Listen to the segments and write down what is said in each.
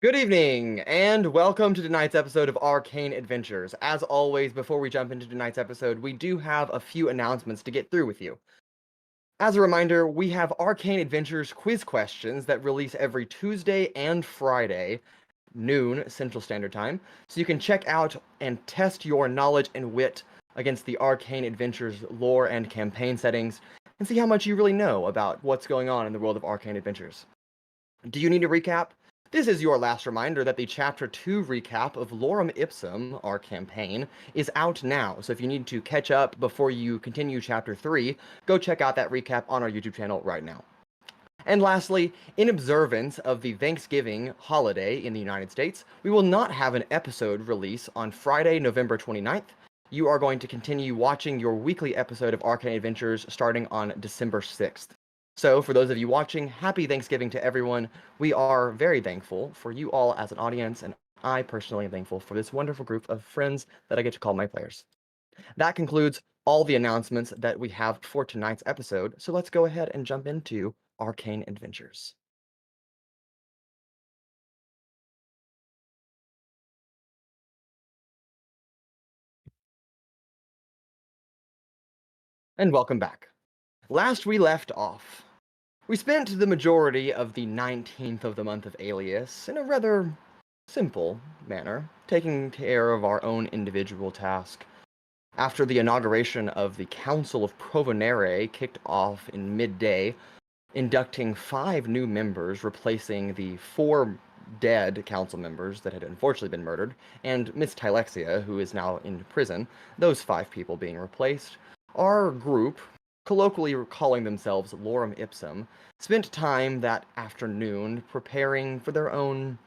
Good evening, and welcome to tonight's episode of Arcane Adventures. As always, before we jump into tonight's episode, we do have a few announcements to get through with you. As a reminder, we have Arcane Adventures quiz questions that release every Tuesday and Friday, noon Central Standard Time, so you can check out and test your knowledge and wit against the Arcane Adventures lore and campaign settings, and see how much you really know about what's going on in the world of Arcane Adventures. Do you need a recap? This is your last reminder that the Chapter 2 recap of Lorem Ipsum, our campaign, is out now, so if you need to catch up before you continue Chapter 3, go check out that recap on our YouTube channel right now. And lastly, in observance of the Thanksgiving holiday in the United States, we will not have an episode release on Friday, November 29th. You are going to continue watching your weekly episode of Arcane Adventures starting on December 6th. So, for those of you watching, happy Thanksgiving to everyone. We are very thankful for you all as an audience, and I personally am thankful for this wonderful group of friends that I get to call my players. That concludes all the announcements that we have for tonight's episode, so let's go ahead and jump into Arcane Adventures. And welcome back. Last we left off, we spent the majority of the 19th of the month of Alias in a rather simple manner, taking care of our own individual task. After the inauguration of the Council of Provenere kicked off in midday, inducting 5 new members, replacing the 4 dead council members that had unfortunately been murdered, and Miss Tylexia, who is now in prison, those 5 people being replaced, our group, colloquially calling themselves Lorem Ipsum, spent time that afternoon preparing for their own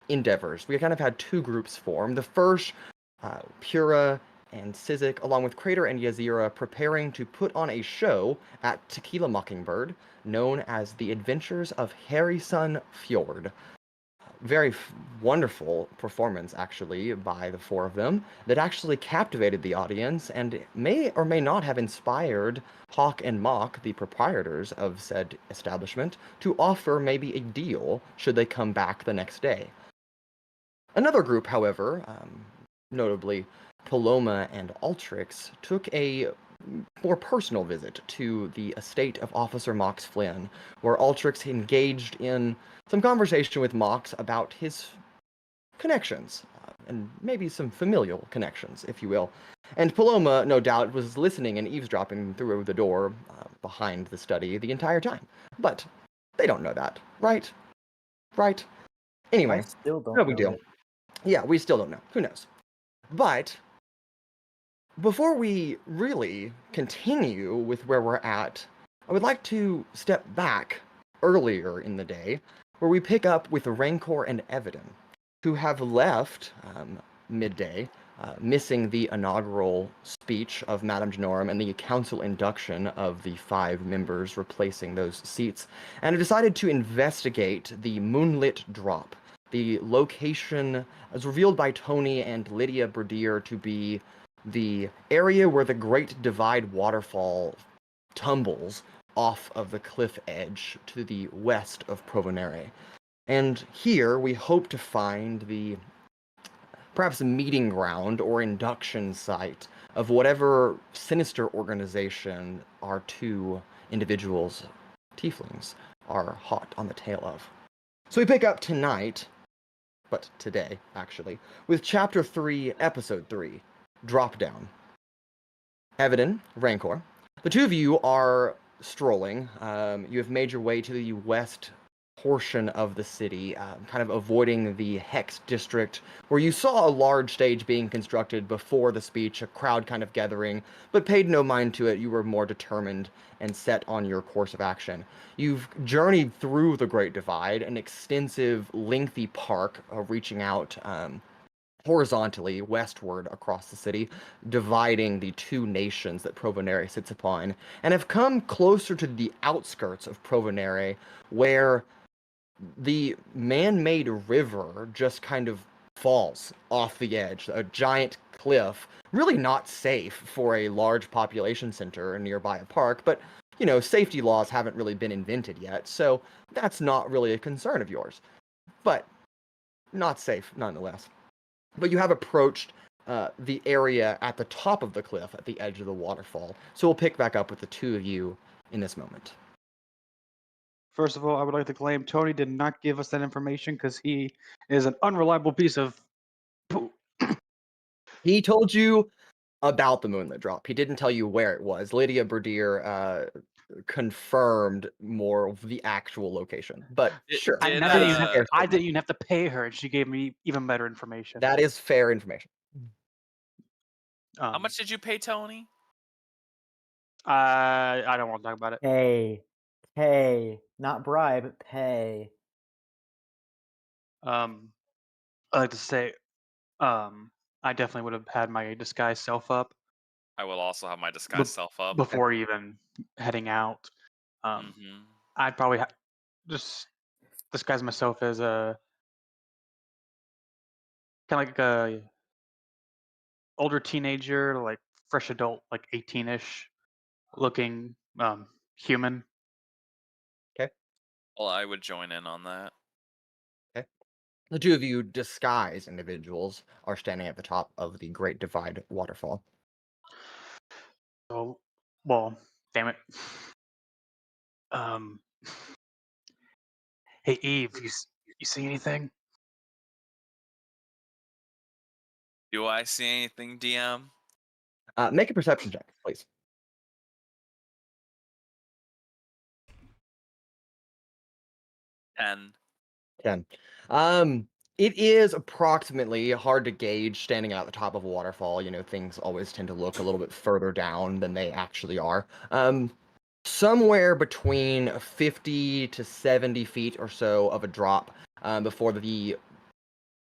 endeavors. We kind of had 2 groups form. The first, Pura and Sizik, along with Crater and Yazira, preparing to put on a show at Tequila Mockingbird, known as The Adventures of Harryson Fjord. Very wonderful performance, actually, by the 4 of them, that actually captivated the audience and may or may not have inspired Hawk and Mock, the proprietors of said establishment, to offer maybe a deal should they come back the next day. Another group, however, notably Paloma and Altrix, took a more personal visit to the estate of Officer Mox Flynn, where Altrix engaged in some conversation with Mox about his connections, and maybe some familial connections, if you will. And Paloma, no doubt, was listening and eavesdropping through the door behind the study the entire time. But they don't know that, right? Right? Anyway, I still don't no big know deal. Yeah, we still don't know. Who knows? But before we really continue with where we're at, I would like to step back earlier in the day, where we pick up with Rancor and Evadin, who have left midday, missing the inaugural speech of Madame Genorum and the council induction of the 5 members replacing those seats, and have decided to investigate the Moonlit Drop, the location as revealed by Tony and Lydia Berdier to be the area where the Great Divide waterfall tumbles off of the cliff edge to the west of Provenere. And here we hope to find the perhaps a meeting ground or induction site of whatever sinister organization our 2 individuals, tieflings, are hot on the tail of. So we pick up tonight, but today, actually, with Chapter 3, Episode 3, Drop Down. Evadin, Rancor, the 2 of you are strolling. You have made your way to the west portion of the city, kind of avoiding the Hex district, where you saw a large stage being constructed before the speech, a crowd kind of gathering, but paid no mind to it. You were more determined and set on your course of action. You've journeyed through the Great Divide, an extensive, lengthy park reaching out horizontally westward across the city, dividing the 2 nations that Provenere sits upon, and have come closer to the outskirts of Provenere, where the man-made river just kind of falls off the edge, a giant cliff, really not safe for a large population center nearby a park, but, you know, safety laws haven't really been invented yet, so that's not really a concern of yours. But not safe nonetheless. But you have approached the area at the top of the cliff, at the edge of the waterfall. So we'll pick back up with the two of you in this moment. First of all, I would like to claim Tony did not give us that information because he is an unreliable piece of poo. He told you about the moonlit drop. He didn't tell you where it was. Lydia Berdier confirmed more of the actual location. But sure, I didn't even have to pay her, and she gave me even better information. That is fair information. How much did you pay Tony? I don't want to talk about it. Pay, not bribe, pay. I like to say, I definitely would have had my disguise self up. I will also have my disguise self up before even heading out. I'd probably just disguise myself as a kind of like a older teenager, like fresh adult, like 18-ish looking human. Okay. Well, I would join in on that. Okay. The two of you disguised individuals are standing at the top of the Great Divide waterfall. Oh, well, damn it. Hey, Eve, you see anything? Do I see anything, DM? Make a perception check, please. 10. 10. It is approximately hard to gauge standing at the top of a waterfall. You know, things always tend to look a little bit further down than they actually are. Somewhere between 50 to 70 feet or so of a drop before the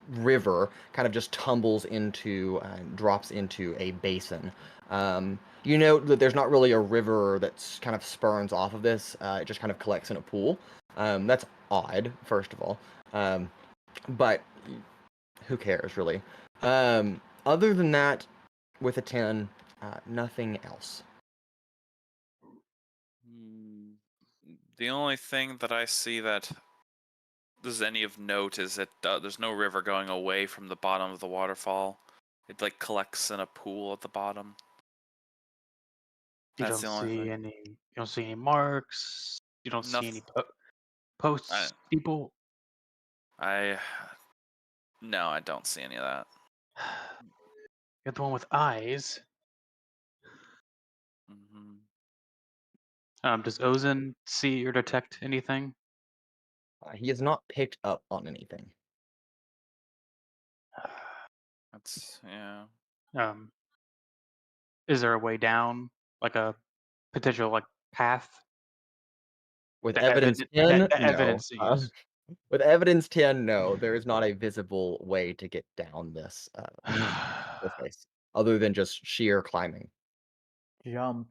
river kind of just tumbles into drops into a basin. You note that there's not really a river that's kind of spurns off of this. It just kind of collects in a pool. That's odd, first of all. But who cares, really? Other than that, with a 10, nothing else. The only thing that I see that is any of note is that there's no river going away from the bottom of the waterfall. It like collects in a pool at the bottom. You don't see any marks. You don't see any posts. People. No, I don't see any of that. You're the one with eyes. Does Ozen see or detect anything? He has not picked up on anything. That's yeah. Is there a way down, like a potential like path? With evidence 10, no. Evidence to use. With evidence 10, no. There is not a visible way to get down this place, other than just sheer climbing. Jump.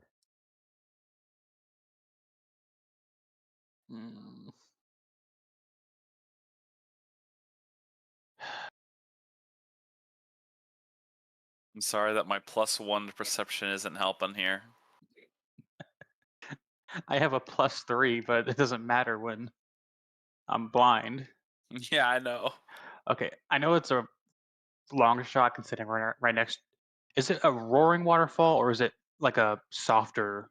I'm sorry that my +1 to perception isn't helping here. I have a +3, but it doesn't matter when I'm blind. Yeah, I know. Okay, I know it's a long shot considering we're right next. Is it a roaring waterfall or is it like a softer?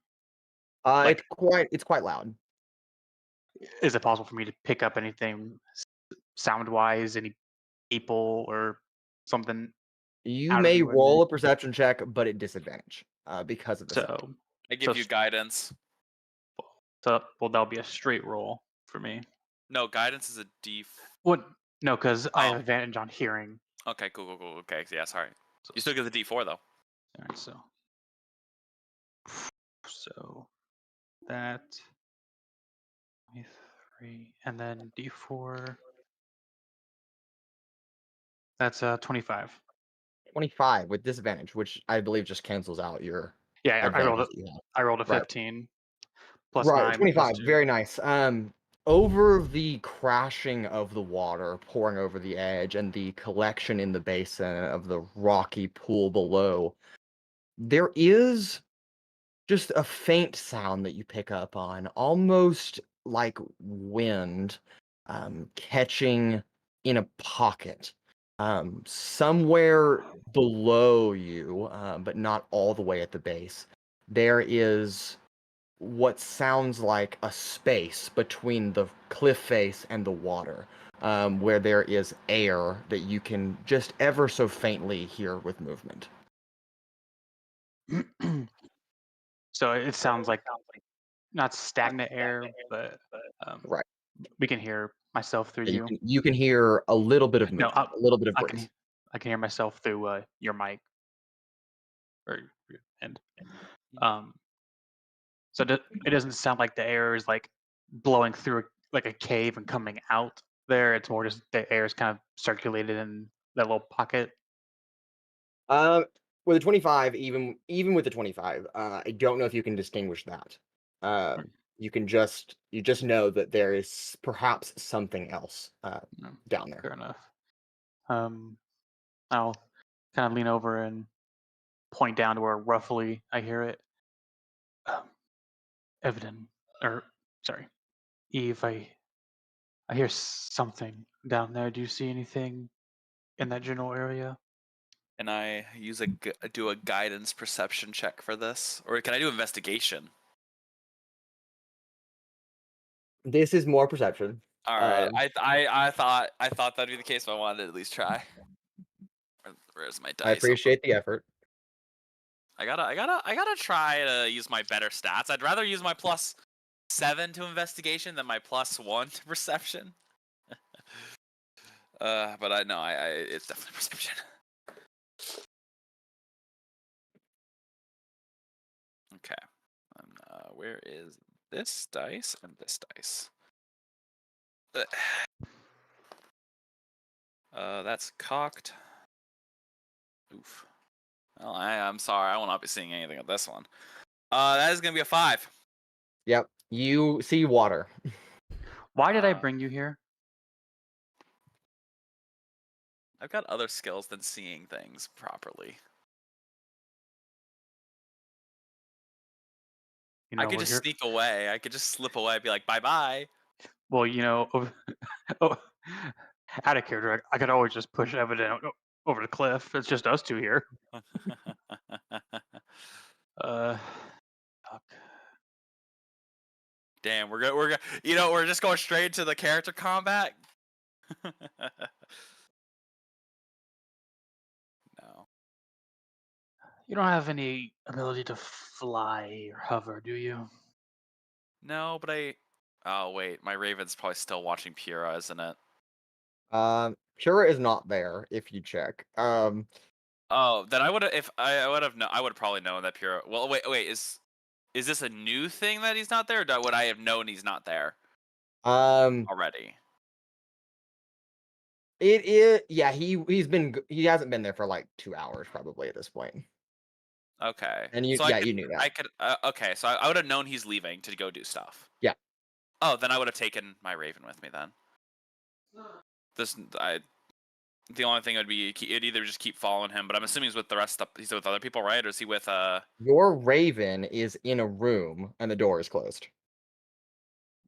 It's quite loud. Is it possible for me to pick up anything sound-wise, any people or something? You may roll a perception check, but at disadvantage because of the sound. I give you guidance. So, well, that'll be a straight roll for me. No, guidance is a D. What? No, because I have advantage on hearing. Okay, cool. Okay, yeah, sorry. You still get the D4 though. All right, so that 23, and then D4. That's 25. 25 with disadvantage, which I believe just cancels out your. Yeah, I rolled a 15. Plus right, 9. 25. Very nice. Over the crashing of the water pouring over the edge and the collection in the basin of the rocky pool below, there is just a faint sound that you pick up on, almost like wind catching in a pocket, somewhere below you, but not all the way at the base. There is what sounds like a space between the cliff face and the water, where there is air that you can just ever so faintly hear with movement. So it sounds like not stagnant air, but Right. we can hear myself through You you. you can hear a little bit of No, movement, a little bit of I breeze. can hear myself through your mic or your end. So it doesn't sound like the air is like blowing through like a cave and coming out there. It's more just the air is kind of circulated in that little pocket. With a 25, even with the 25, I don't know if you can distinguish that. You just know that there is perhaps something else down there. Fair enough. I'll kind of lean over and point down to where roughly I hear it. Evadin, or sorry, Eve, I hear something down there. Do you see anything in that general area? Can I do a guidance perception check for this, or can I do investigation? This is more perception. All right, I thought that'd be the case, but I wanted to at least try. Where's my dice? I appreciate the effort. I gotta try to use my better stats. I'd rather use my +7 to investigation than my +1 to perception. But it's definitely perception. Okay. And where is this dice and this dice? That's cocked. Oof. Well, I'm sorry. I will not be seeing anything of this one. That is gonna be a 5. Yep. You see water. Why did I bring you here? I've got other skills than seeing things properly. You know, I could we're just here. sneak away. I could just slip away and be like, bye-bye. Well, out of character, I could always just push Evadin over the cliff. It's just us two here. Fuck. Damn, we're just going straight into the character combat. No. You don't have any ability to fly or hover, do you? No, but oh wait, my Raven's probably still watching Pura, isn't it? Pura is not there if you check. Oh, then I would have I would have probably known that Pura. Well, wait, is this a new thing that he's not there, or would I have known he's not there already? It is, yeah, he hasn't been there for like 2 hours probably at this point. Okay. And you So you knew that. I could okay, so I would have known he's leaving to go do stuff. Yeah. Oh, then I would have taken my Raven with me then. The only thing would be it'd either just keep following him, but I'm assuming he's with the rest of he's with other people, right? Or is he with Your Raven is in a room and the door is closed.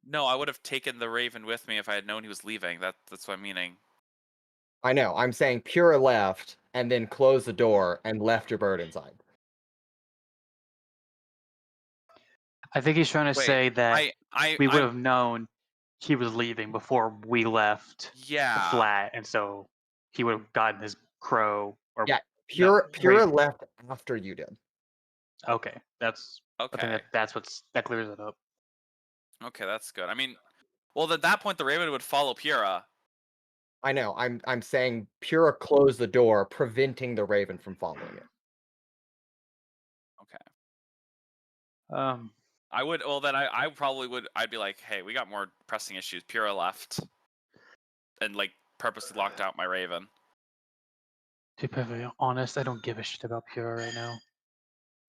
No, I would have taken the Raven with me if I had known he was leaving. That's what I'm meaning. I know. I'm saying Pura left and then closed the door and left your bird inside. I think he's trying to say that we would I have known he was leaving before we left the yeah. flat, and so he would have gotten his crow. Or Yeah, no, Pura wait. left after you did. Okay, that's Okay. I think that clears it up. Okay, that's good. I mean, well, at that point, the Raven would follow Pura. I know. I'm saying Pura closed the door, preventing the Raven from following it. Okay. I would. Well, then I probably would. I'd be like, hey, we got more pressing issues. Pura left, and like purposely locked out my Raven. To be perfectly honest, I don't give a shit about Pura right now.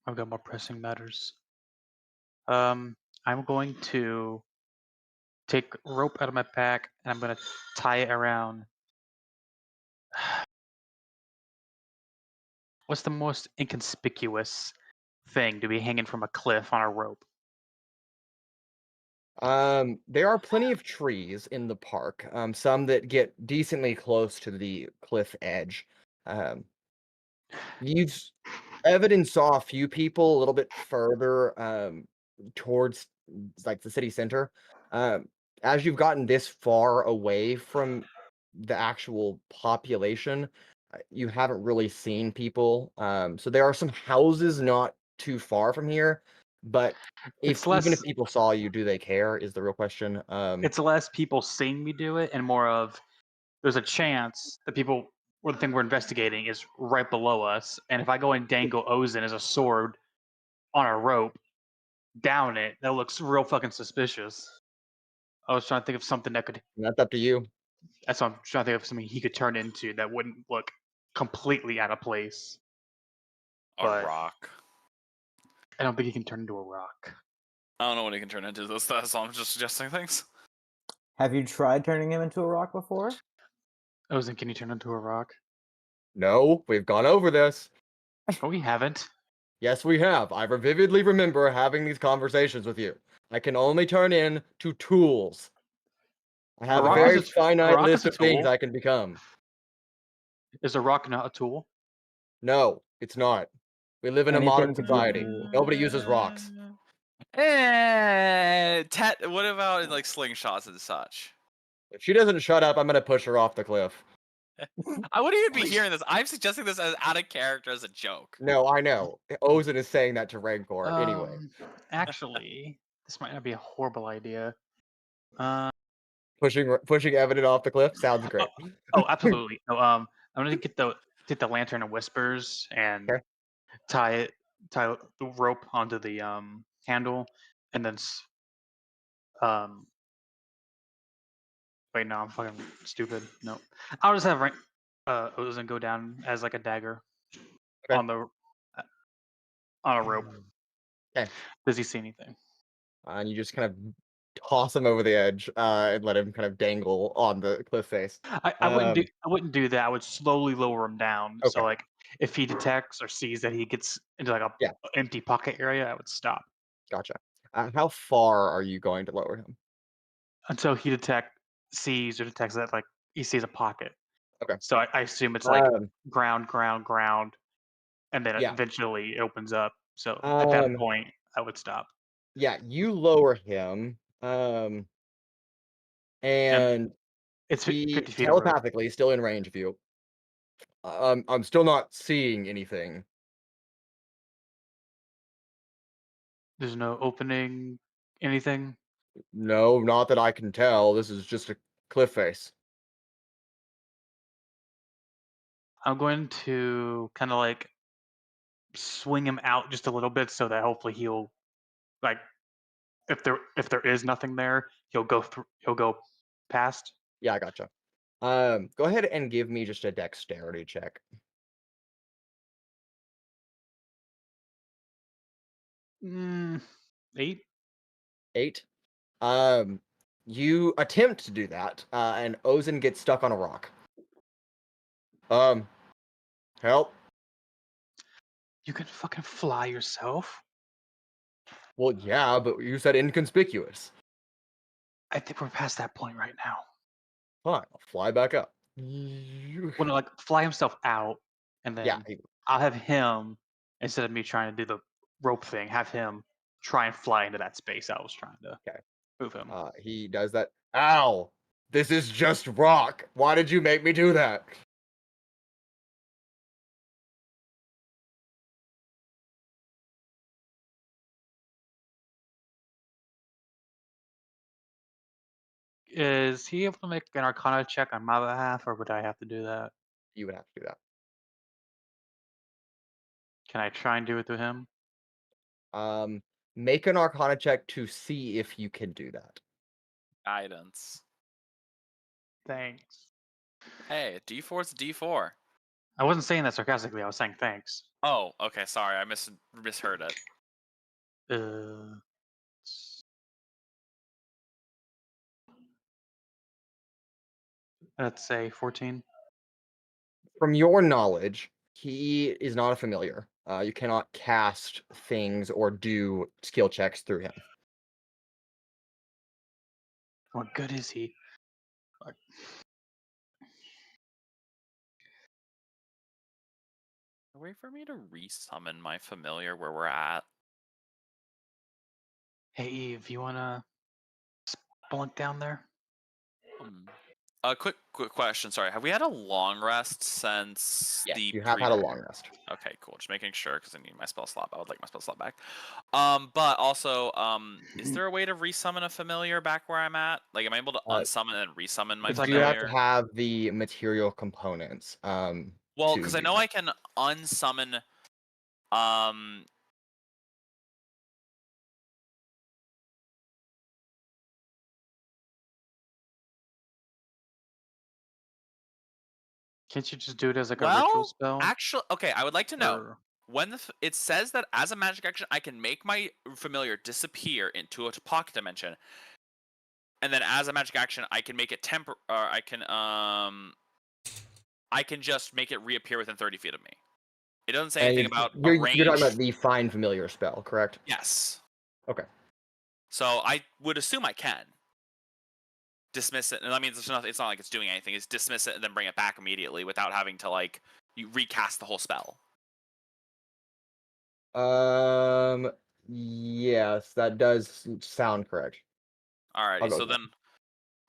I've got more pressing matters. I'm going to take rope out of my pack and I'm going to tie it around. What's the most inconspicuous thing to be hanging from a cliff on a rope? There are plenty of trees in the park. Some that get decently close to the cliff edge. Um, you've Evadin saw a few people a little bit further towards like the city center. Um, as you've gotten this far away from the actual population, you haven't really seen people. So there are some houses not too far from here, but It's even if less people saw you, do they care? Is the real question. it's less people seeing me do it and more of there's a chance that people or the thing we're investigating is right below us. And if I go and dangle Ozen as a sword on a rope down it, that looks real fucking suspicious. I was trying to think of something that could That's up to you. that's what I'm trying to think of something he could turn into that wouldn't look completely out of place. A But rock. I don't think he can turn into a rock. I don't know what he can turn into. That's all. I'm just suggesting things. Have you tried turning him into a rock before? Ozen, can you turn into a rock? No, we've gone over this. Oh, we haven't. Yes, we have. I vividly remember having these conversations with you. I can only turn into tools. I have a rock very is a finite rock is list a of things tool. I can become. Is a rock not a tool? No, it's not. We live in a modern Anything to society. give Nobody uses rocks. What about like slingshots and such? If she doesn't shut up, I'm gonna push her off the cliff. I wouldn't even be hearing this. I'm suggesting this as out of character as a joke. No, I know. Ozen is saying that to Rancor. Anyway, Actually, this might not be a horrible idea. pushing Evadin off the cliff sounds great. Oh, absolutely. No, I'm gonna get the lantern of whispers and Okay. tie the rope onto the handle, and then wait, no, I'm fucking stupid. No, I'll just have Ozen go down as like a dagger Okay. on the on a rope. Okay. Does he see anything? And you just kind of toss him over the edge and let him kind of dangle on the cliff face. I wouldn't do that. I would slowly lower him down. Okay. So like if he detects or sees that he gets into like a Yeah. empty pocket area, I would stop Gotcha. How far are you going to lower him? until he sees or detects that like he sees a pocket. Okay. So I assume it's like Um, ground, and then Yeah. eventually it opens up. So at that Um, point, I would stop. yeah, you lower him, And and it's he 50 feet of rope. telepathically still in range of you. I'm still not seeing anything. There's no opening, anything. No, not that I can tell. This is just a cliff face. I'm going to kind of like swing him out just a little bit so that hopefully he'll like if there is nothing there, he'll go past. Yeah, I gotcha. Go ahead and give me just a dexterity check. 8. 8. You attempt to do that, and Ozen gets stuck on a rock. Help. You can fucking fly yourself. Well, yeah, but you said inconspicuous. I think we're past that point right now. Fine, I'll fly back up. Well, no, like fly himself out, and then Yeah, I'll have him instead of me trying to do the rope thing. Have him try and fly into that space I was trying to Okay. move him. He does that. Ow! This is just rock. Why did you make me do that? Is he able to make an Arcana check on my behalf, or would I have to do that? You would have to do Can I try and do it to him? that. Make an Arcana check to see if you can do that. Guidance. Thanks. Hey, D4 is D4. I wasn't saying that sarcastically. I was saying thanks. Oh, okay. Sorry, I misheard it. Let's say 14. From your knowledge, he is not a familiar. You cannot cast things or do skill checks through him. What good is he? Like, A way for me to resummon my familiar where we're at. hey Eve, you wanna spelunk down there? Quick question. Sorry, have we had a long rest since Yes, the you have had a long rest. Okay, cool. Just making sure because I need my spell slot. I would like my spell slot back. But also, is there a way to resummon a familiar back where I'm at? Like, am I able to unsummon and resummon my It's You like familiar? have to have the material components. Well, to because I do know that. I can unsummon. Um, Can't you just do it as like a ritual well, spell? actually, okay. I would like to know Or- when it says that as a magic action, I can make my familiar disappear into a pocket dimension, and then as a magic action, I can make it I can just make it reappear within 30 feet of me. It doesn't say anything about a range. You're talking about the find familiar spell, correct? Yes. Okay. So I would assume I can dismiss it, and I mean it's not like it's doing anything. It's dismiss it and then bring it back immediately without having to like you recast the whole spell. Yes, that does sound correct. I'll Alrighty, go so with that. then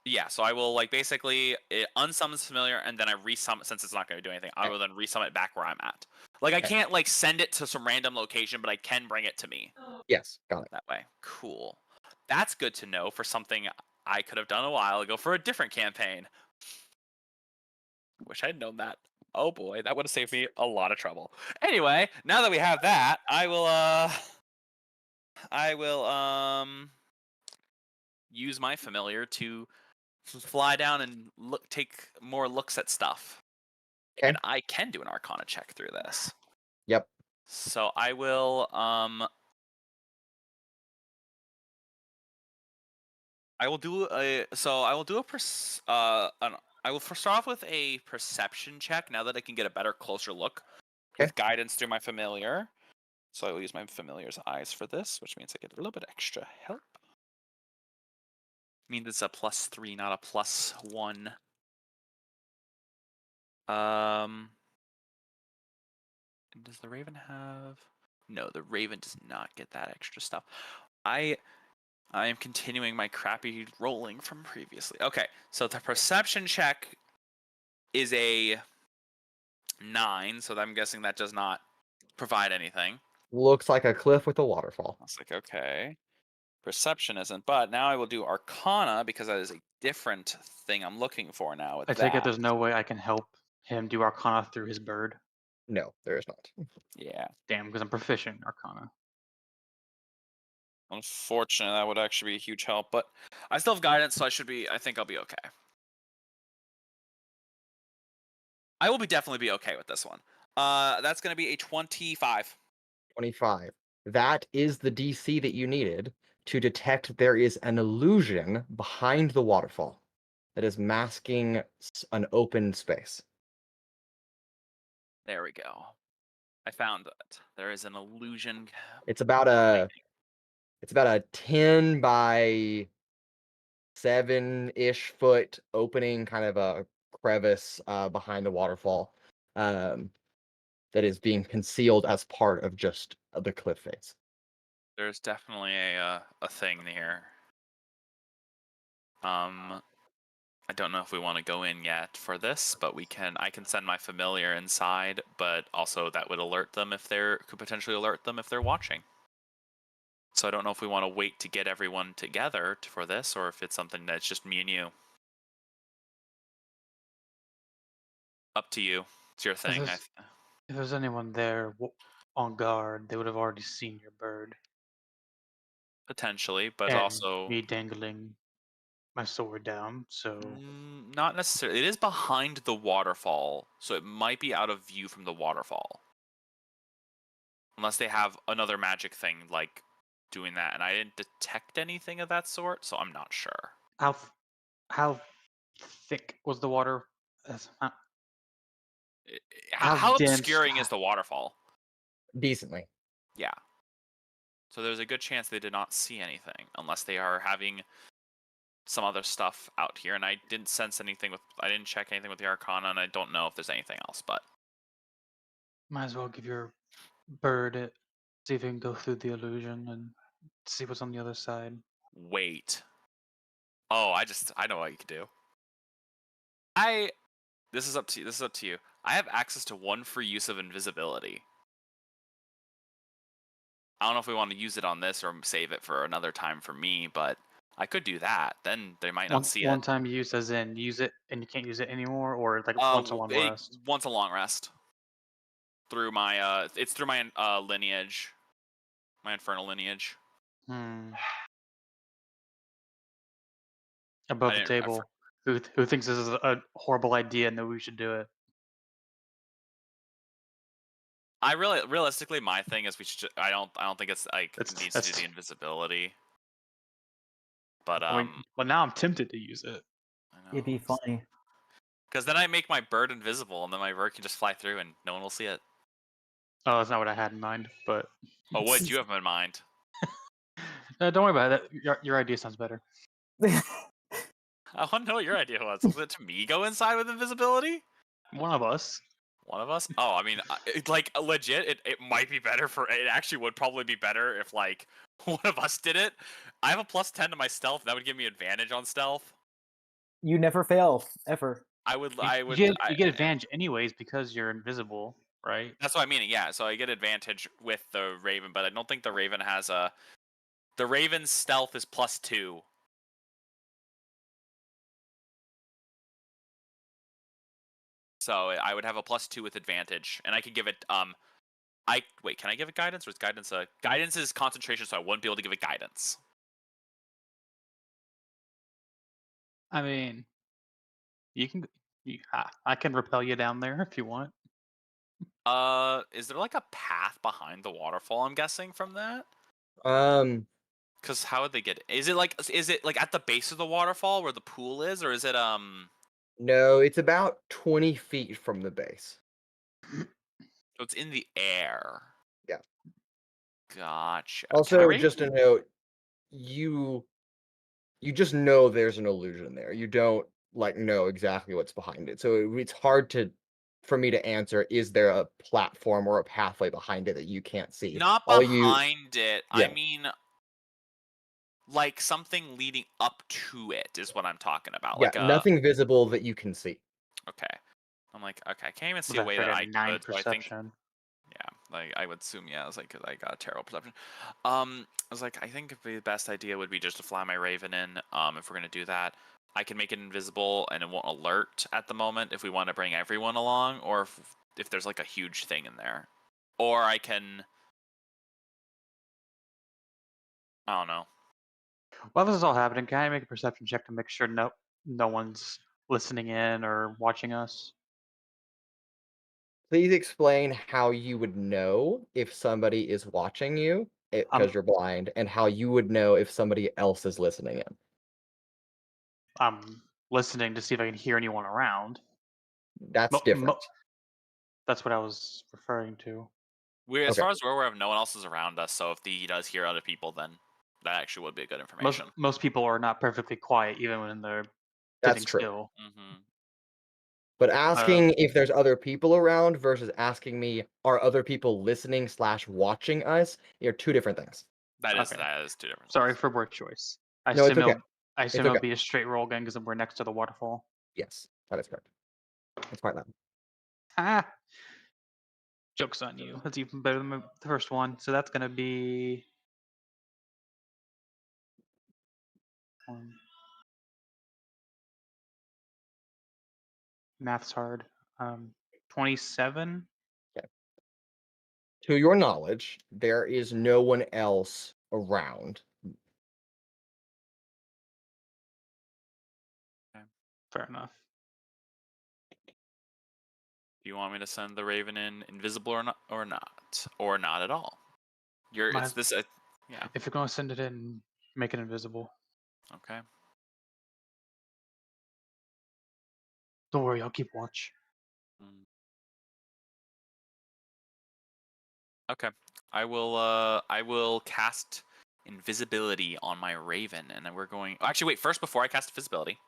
yeah, so I will like basically it unsummons familiar and then I resummon since it's not going to do anything. I will then resummon it back where I'm at. Like I can't like send it to some random location, but I can bring it to me Yes, got it. that way. Cool. That's good to know for something I could have done a while ago for a different campaign. Wish I'd known that. Oh boy, that would have saved me a lot of trouble. Anyway, now that we have that, I will use my familiar to fly down and take more looks at stuff. Okay. And I can do an Arcana check through this. Yep. So I will I will do a I will first start off with a perception check now that I can get a better closer look with guidance through my familiar. So I will use my familiar's eyes for this, which means I get a little bit extra help. Means it's a +3, not a +1. Does the Raven have? No, the Raven does not get that extra stuff. I am continuing my crappy rolling from previously. Okay, so the perception check is a 9, so I'm guessing that does not provide anything. Looks like a cliff with a waterfall. I was like, okay. Perception isn't, but now I will do Arcana because that is a different thing I'm looking for now. I take it there's no way I can help him do Arcana through his bird. No, there is not. Yeah. Damn, because I'm proficient in Arcana. Unfortunately, that would actually be a huge help, but I still have guidance, so I think I'll be okay. I will definitely be okay with this one. That's going to be a 25. 25. That is the DC that you needed to detect there is an illusion behind the waterfall that is masking an open space. There we go. I found it. There is an illusion. It's about a 10 by 7-ish foot opening, kind of a crevice behind the waterfall that is being concealed as part of just the cliff face. There's definitely a thing here. I don't know if we want to go in yet for this, but I can send my familiar inside, but also that would alert them could potentially alert them if they're watching. So I don't know if we want to wait to get everyone together for this, or if it's something that's just me and you. Up to you. It's your thing. If there's anyone there on guard, they would have already seen your bird. Potentially, but and also me dangling my sword down. So not necessarily. It is behind the waterfall, so it might be out of view from the waterfall. Unless they have another magic thing like doing that, and I didn't detect anything of that sort, so I'm not sure. how thick was the water? How dense- obscuring is the waterfall? Decently. Yeah. So there's a good chance they did not see anything, unless they are having some other stuff out here, and I didn't sense anything with. I didn't check anything with the Arcana, and I don't know if there's anything else. But Might as well give your bird it. See if you can go through the illusion and see what's on the other side. wait. Oh, I know what you could do. This is up to you. This is up to you. I have access to 1 free use of invisibility. I don't know if we want to use it on this or save it for another time for me, but I could do that. Then they might not see One it. time use as in use it and you can't use it anymore, or like once a long rest. Once a long rest. Through my it's through my lineage, my infernal lineage. Above the table. Who thinks this is a horrible idea and that we should do it? I realistically, my thing is we should. I don't think it's like needs to do the invisibility. But well, now I'm tempted to use it. I know, It'd be funny. because then I make my bird invisible, and then my bird can just fly through, and no one will see it. Oh, that's not what I had in mind, but. Oh, what did you have in mind? Don't worry about it. Your idea sounds better. I want to know what your idea was. Was it to me go inside with invisibility? One of us. One of us? Oh, I mean, like legit, it might be better for. It actually would probably be better if like one of us did it. I have a +10 to my stealth. That would give me advantage on stealth. You never fail, ever. You get advantage anyways because you're invisible, right? That's what I mean. Yeah, so I get advantage with the Raven, but I don't think the Raven has a. The Raven's stealth is +2. So I would have a +2 with advantage, and I could give it. Wait, can I give it guidance, or is guidance a guidance is concentration? So I wouldn't be able to give it guidance. I mean, you can. I can repel you down there if you want. Is there like a path behind the waterfall? I'm guessing from that. Because how would they get it? Is it like at the base of the waterfall where the pool is, or is it No, it's about 20 feet from the base. So it's in the air. Yeah. Gotcha. Also, just a note, you just know there's an illusion there. You don't like know exactly what's behind it. So it's hard for me to answer, is there a platform or a pathway behind it that you can't see? Not behind it. Yeah. I mean, like something leading up to it is what I'm talking about. Yeah, like nothing visible that you can see. Okay. I'm like, okay, I can't even see a way that I could. So I think, yeah, like I would assume, yeah, I was like, because I got a terrible perception. I was like, I think the best idea would be just to fly my Raven in. If we're gonna do that, I can make it invisible and it won't alert at the moment if we want to bring everyone along, or if there's like a huge thing in there, or I can. I don't know. While this is all happening, can I make a perception check to make sure no one's listening in or watching us? Please explain how you would know if somebody is watching you because you're blind, and how you would know if somebody else is listening in. I'm listening to see if I can hear anyone around. That's different. That's what I was referring to. As far as where we have, no one else is around us, so if he does hear other people, then that actually would be good information. Most people are not perfectly quiet, even when they're That's sitting true. still. Mm-hmm. But asking if there's other people around versus asking me, are other people listening / watching us, are two different things. That is two different things. Sorry for word choice. I No, it's okay. I assume it'll be a straight roll again because we're next to the waterfall. Yes, that is correct. It's quite loud. Ah! Joke's on you. That's even better than the first one. So that's going to be... Math's hard. 27? Okay. To your knowledge, there is no one else around. Okay. Fair enough. Do you want me to send the Raven in invisible or not at all? Yeah. If you're going to send it in, make it invisible. Okay. Don't worry, I'll keep watch. Okay. I will cast invisibility on my raven, and then we're going. Actually, wait. First, before I cast invisibility,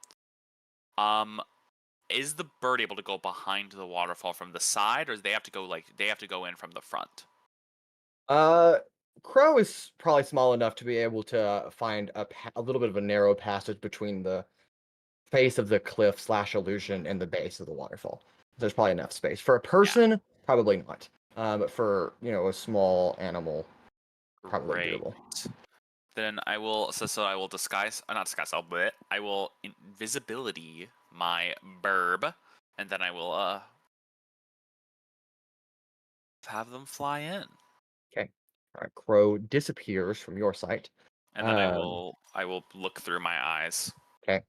is the bird able to go behind the waterfall from the side, or do they have to go in from the front? Crow is probably small enough to be able to find a little bit of a narrow passage between the face of the cliff / illusion and the base of the waterfall. There's probably enough space. For a person, probably not. But for a small animal, probably Great. doable. Then I will I will disguise, not disguise. I will invisibility my burb, and then I will have them fly in. Okay. All right. Crow disappears from your sight. And then I will look through my eyes. Okay.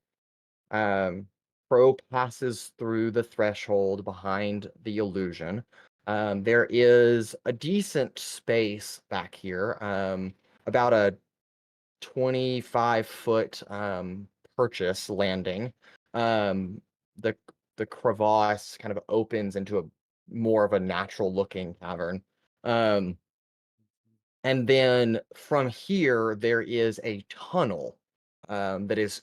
Crow passes through the threshold behind the illusion. There is a decent space back here, about a 25-foot purchase landing. The crevasse kind of opens into a more of a natural looking cavern. And then from here, there is a tunnel that is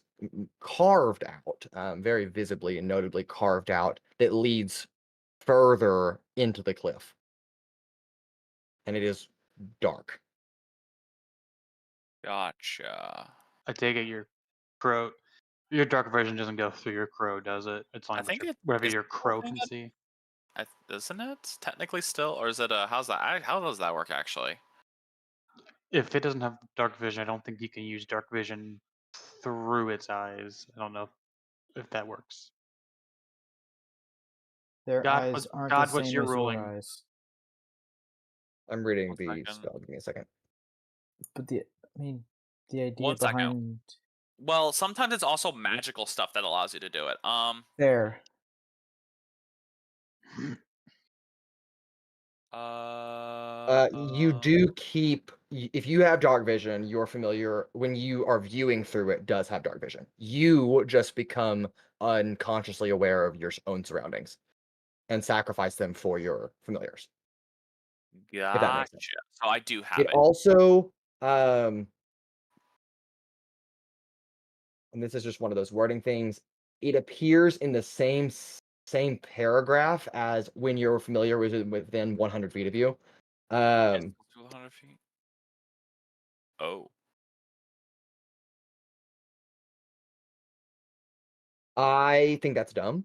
carved out, very visibly and notably carved out, that leads further into the cliff. And it is dark. Gotcha. I take it your dark vision doesn't go through your crow, does it? It's only I think whatever is your it crow only can that- see. Isn't it technically still, or is it how's that? How does that work actually? If it doesn't have dark vision, I don't think you can use dark vision through its eyes. I don't know if that works. Their God, eyes aren't God, the what's same your as your ruling? eyes. I'm reading 1 the second. spell. Give me a second. But the idea 1 second. behind Well, sometimes it's also magical stuff that allows you to do it. there. You do keep, if you have dark vision, your familiar, when you are viewing through it, does have dark vision. You just become unconsciously aware of your own surroundings and sacrifice them for your familiars. If that makes sense. Gotcha. So I do have It it. also, and this is just one of those wording things, it appears in the same paragraph as when you're familiar with it within 100 feet of you. It's 200 feet. Oh. I think that's dumb.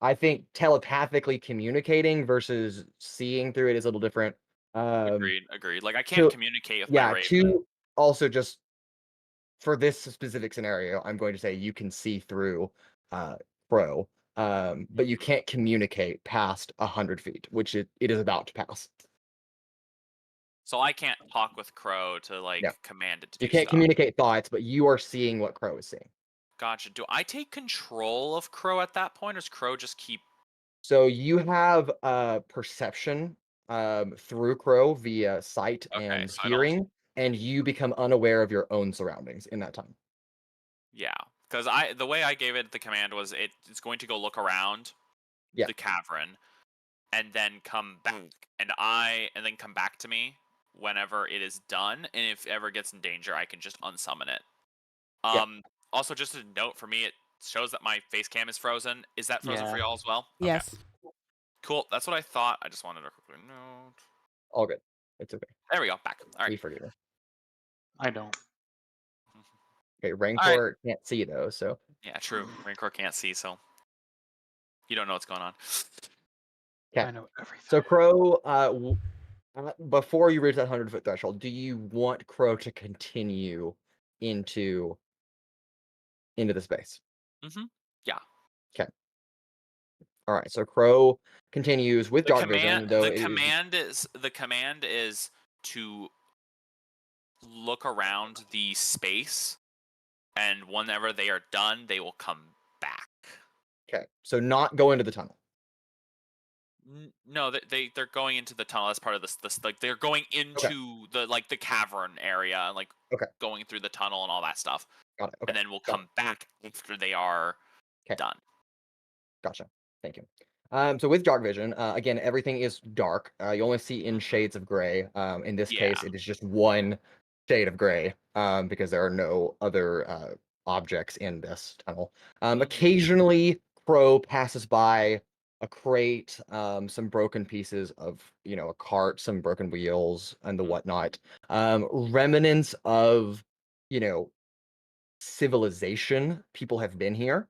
I think telepathically communicating versus seeing through it is a little different. Agreed. Like I can't communicate with my raven. Also just for this specific scenario, I'm going to say you can see through Crow, but you can't communicate past 100 feet, which it is about to pass. So I can't talk with Crow to No. command it to do You can't stuff. communicate thoughts, but you are seeing what Crow is seeing. Gotcha. Do I take control of Crow at that point, or does Crow just keep? So you have perception through Crow via sight Okay, and so I don't. hearing, and you become unaware of your own surroundings in that time. Yeah, because the way I gave it the command was it's going to go look around the cavern, and then come back, and then come back to me whenever it is done, and if it ever gets in danger, I can just unsummon it. Also, just a note for me, it shows that my face cam is frozen. Is that frozen for y'all as well? Yes. Okay. Cool. That's what I thought. I just wanted to quickly note. All good. It's okay. There we go. Back. All We right. forgive you. I don't. Okay, Rancor can't see though, so. Yeah, true. Rancor can't see, so you don't know what's going on. Okay. I know everything. So Crow, before you reach that 100-foot threshold, do you want Crow to continue into the space? Mm-hmm. Yeah. Okay. All right. So Crow continues with dark vision. Though The command is to look around the space, and whenever they are done, they will come back. Okay. So not go into the tunnel. No, they're going into the tunnel as part of this they're going into the cavern area and going through the tunnel and all that stuff. Got it. Okay. And then we'll come back after they are done. Gotcha. Thank you. So with dark vision, again, everything is dark. You only see in shades of gray. In this case, Yeah. it is just one shade of gray, because there are no other objects in this tunnel. Occasionally, Crow passes by a crate, some broken pieces of, a cart, some broken wheels, and the whatnot. Remnants of, civilization. People have been here.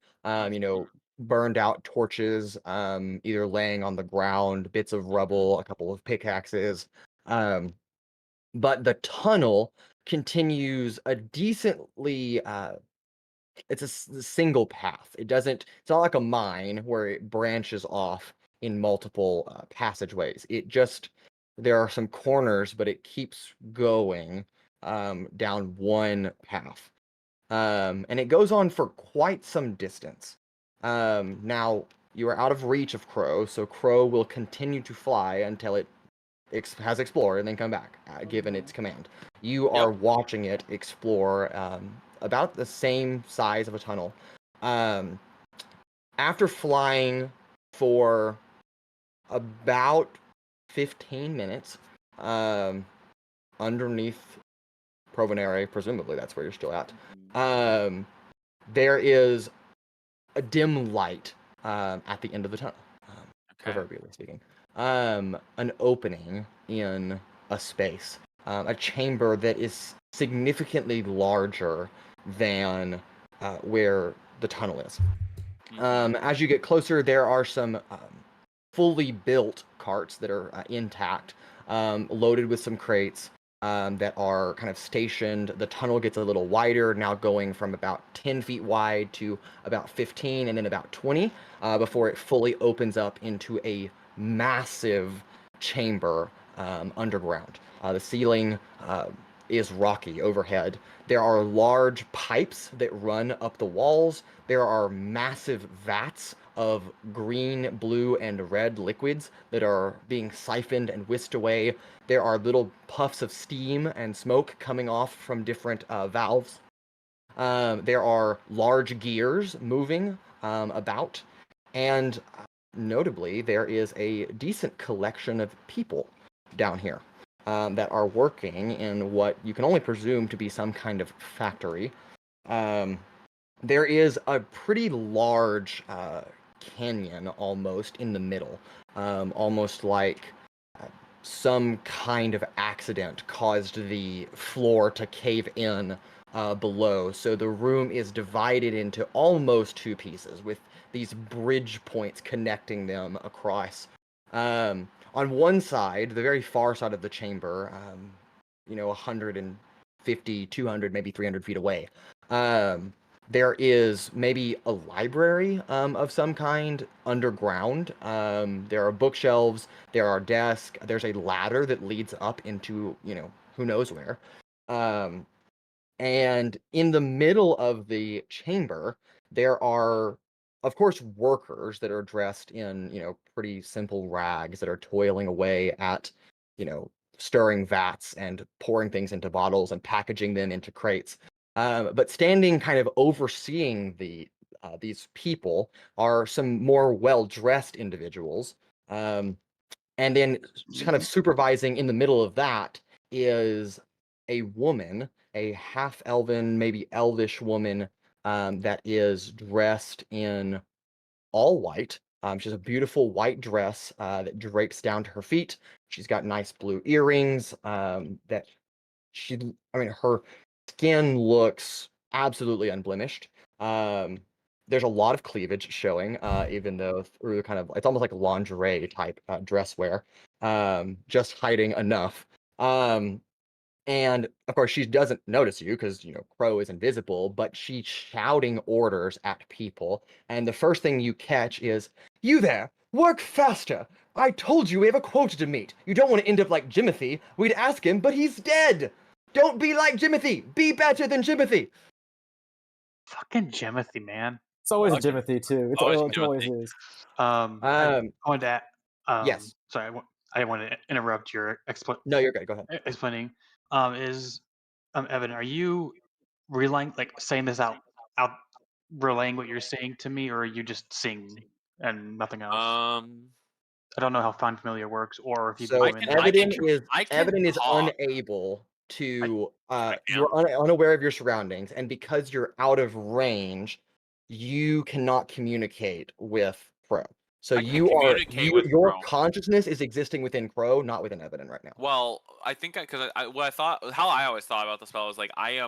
Burned out torches, either laying on the ground, bits of rubble, a couple of pickaxes. But the tunnel continues a decently it's a single path. It's not like a mine where it branches off in multiple passageways. There are some corners, but it keeps going down one path. And it goes on for quite some distance. Now, you are out of reach of Crow, so Crow will continue to fly until it has explored and then come back, given its command. You are watching it explore about the same size of a tunnel. After flying for about 15 minutes underneath Provenere, presumably that's where you're still at, there is a dim light at the end of the tunnel, proverbially speaking. An opening in a space, a chamber that is significantly larger than where the tunnel is. As you get closer, there are some fully built carts that are intact, loaded with some crates that are kind of stationed. The tunnel gets a little wider, now going from about 10 feet wide to about 15 and then about 20 before it fully opens up into a massive chamber underground. The ceiling is rocky overhead. There are large pipes that run up the walls. There are massive vats of green, blue, and red liquids that are being siphoned and whisked away. There are little puffs of steam and smoke coming off from different valves. There are large gears moving about, and notably, there is a decent collection of people down here that are working in what you can only presume to be some kind of factory. There is a pretty large canyon almost in the middle, almost like some kind of accident caused the floor to cave in below. So the room is divided into almost two pieces with these bridge points connecting them across. On one side, the very far side of the chamber, 150, 200, maybe 300 feet away, there is maybe a library of some kind underground. There are bookshelves, there are desks, there's a ladder that leads up into, who knows where. And in the middle of the chamber, there are, of course, workers that are dressed in, pretty simple rags that are toiling away at, stirring vats and pouring things into bottles and packaging them into crates. But standing kind of overseeing these people are some more well-dressed individuals. And then kind of supervising in the middle of that is a woman, a half-elven, maybe elvish woman that is dressed in all white. She has a beautiful white dress that drapes down to her feet. She's got nice blue earrings that her skin looks absolutely unblemished. There's a lot of cleavage showing, even though through it's almost like lingerie type dress wear, just hiding enough. And of course, she doesn't notice you because, Crow is invisible, but she's shouting orders at people. And the first thing you catch is, "You there, work faster. I told you we have a quota to meet. You don't want to end up like Jimothy. We'd ask him, but he's dead. Don't be like Jimothy. Be better than Jimothy." Fucking Jimothy, man. It's always Fucking- Jimothy too. It always always Jimothy. is. I wanted to. Yes. Sorry, I didn't want to interrupt your No, you're good. Go ahead. explaining. Evan, are you relaying, like saying this out, relaying what you're saying to me, or are you just seeing and nothing else. I I don't know how find familiar works, or if he'd So go in there. Evadin is talk. unable to. I You're unaware of your surroundings, and because you're out of range, you cannot communicate with Crow. So I can communicate with your Crow. consciousness is existing within Crow, not within Evadin right now. Well, I think because what I thought, how I always thought about the spell was like I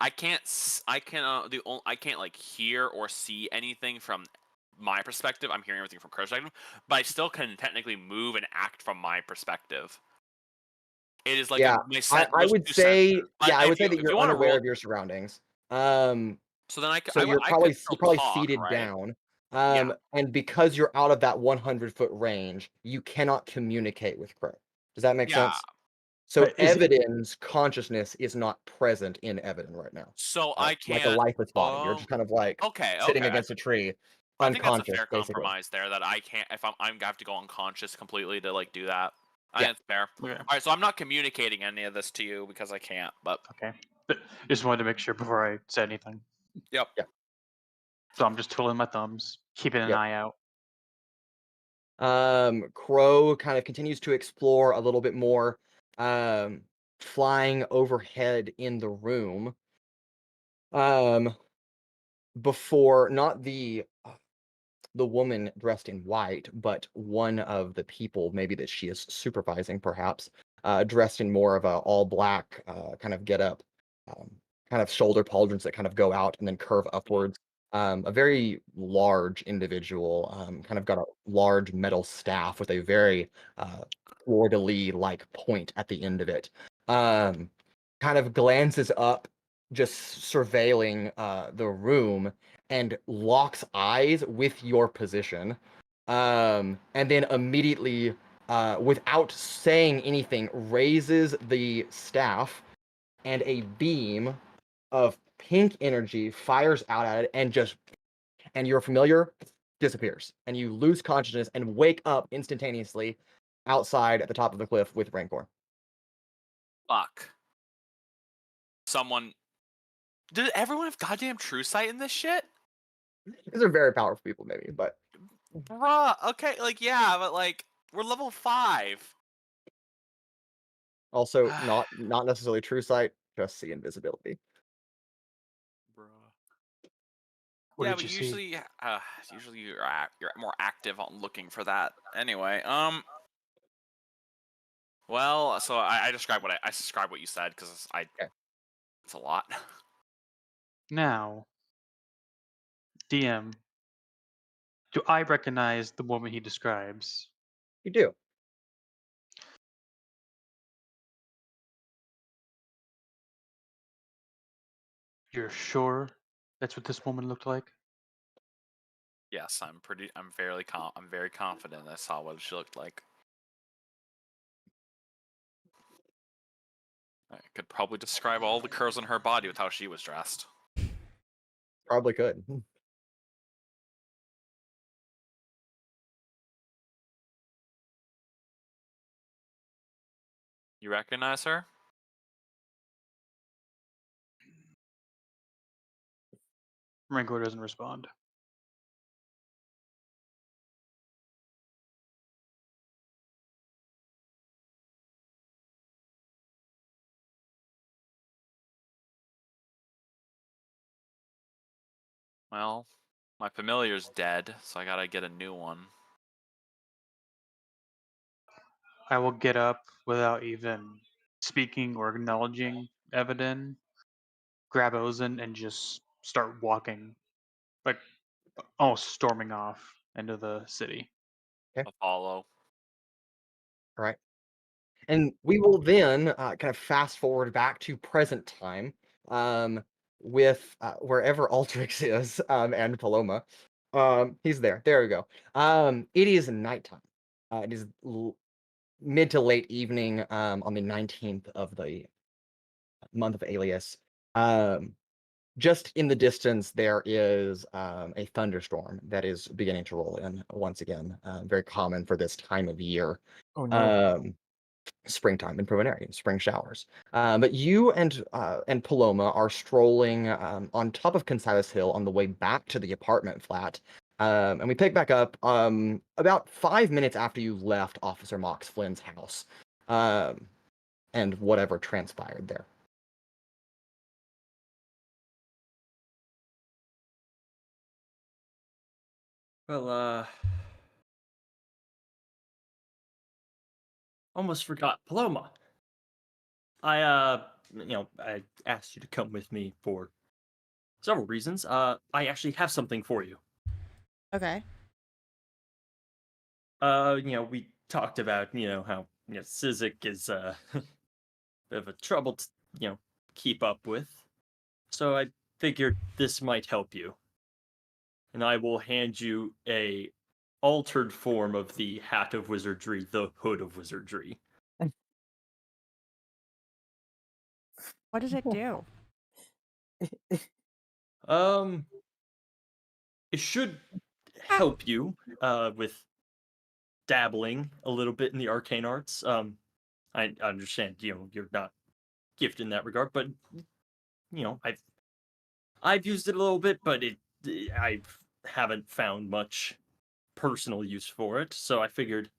can't like hear or see anything from my perspective. I'm hearing everything from Crow's perspective, but I still can technically move and act from my perspective. It is like I would say that you're unaware of your surroundings. So then So you're probably seated right? down. And because you're out of that 100-foot range, you cannot communicate with Crow. Does that make sense? So Evadin's consciousness is not present in Evadin right now. So I can't like a lifeless body. You're just kind of like sitting against a tree, I think that's a unconscious. fair compromise there. That I can't. If I'm gonna have to go unconscious completely to like do that. I think it's fair. Okay. All right, so I'm not communicating any of this to you because I can't. But okay, just wanted to make sure before I said anything. Yep. So I'm just twiddling my thumbs, keeping an eye out. Crow kind of continues to explore a little bit more, flying overhead in the room. Before not the woman dressed in white, but one of the people, maybe that she is supervising, perhaps, dressed in more of a all black kind of get up, kind of shoulder pauldrons that kind of go out and then curve upwards. A very large individual, kind of got a large metal staff with a very fleur-de-lis like point at the end of it. Kind of glances up, just surveilling the room, and locks eyes with your position, and then immediately, without saying anything, raises the staff, and a beam of pink energy fires out at it, and your familiar disappears, and you lose consciousness and wake up instantaneously outside at the top of the cliff with Rancor. Fuck. Did everyone have goddamn true sight in this shit? These are very powerful people, maybe, but Bruh, okay, like yeah, but like we're level 5. also not necessarily true sight, just see invisibility. Bruh. What Yeah, did but you usually, usually you're more active on looking for that. Anyway, well, so I described what you said because it's a lot. Now, DM, do I recognize the woman he describes? You do. You're sure that's what this woman looked like? Yes, I'm very confident I saw what she looked like. I could probably describe all the curves on her body with how she was dressed. Probably could. You recognize her? Rancor doesn't respond. Well, my familiar's dead, so I gotta get a new one. I will get up without even speaking or acknowledging Evadin, grab Ozen, and just start walking, like almost storming off into the city. Apollo. All right. And we will then kind of fast forward back to present time, with wherever Altrix is, and Paloma. He's there. There we go. It is nighttime. It is mid to late evening, on the 19th of the month of Alias. Just in the distance, there is a thunderstorm that is beginning to roll in once again. Very common for this time of year. Oh no. Springtime in Provenarian, spring showers. But you and Paloma are strolling on top of Consilas Hill on the way back to the apartment flat, And we pick back up about 5 minutes after you left Officer Mox Flynn's house, and whatever transpired there. Well, almost forgot Paloma. I asked you to come with me for several reasons. I actually have something for you. Okay. We talked about, how, Sizik is a bit of a trouble to, keep up with. So I figured this might help you. And I will hand you a altered form of the Hat of Wizardry, the Hood of Wizardry. What does it do? It should help you with dabbling a little bit in the arcane arts. I understand, you're not gifted in that regard, but I've used it a little bit, but I haven't found much personal use for it. So I figured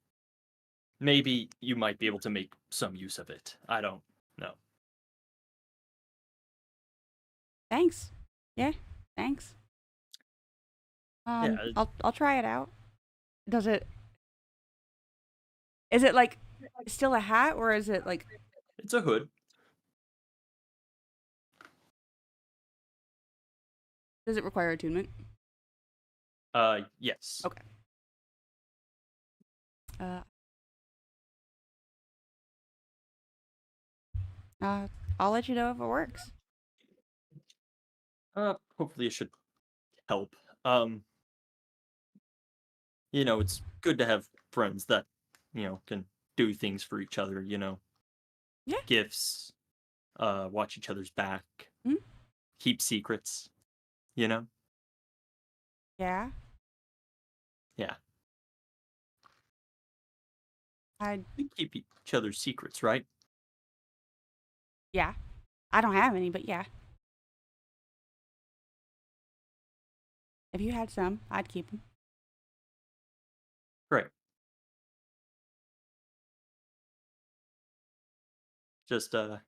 maybe you might be able to make some use of it. I don't know. Thanks. Yeah, thanks. Yeah, I'll try it out. Does it? Is it like still a hat, or is it like? it's a hood. Does it require attunement? Yes. Okay. I'll let you know if it works. Hopefully it should help. It's good to have friends that, can do things for each other, Yeah. Gifts, watch each other's back, Mhm. keep secrets, Yeah. Yeah. We keep each other's secrets, right? Yeah. I don't have any, but yeah. If you had some, I'd keep them. Great. Just I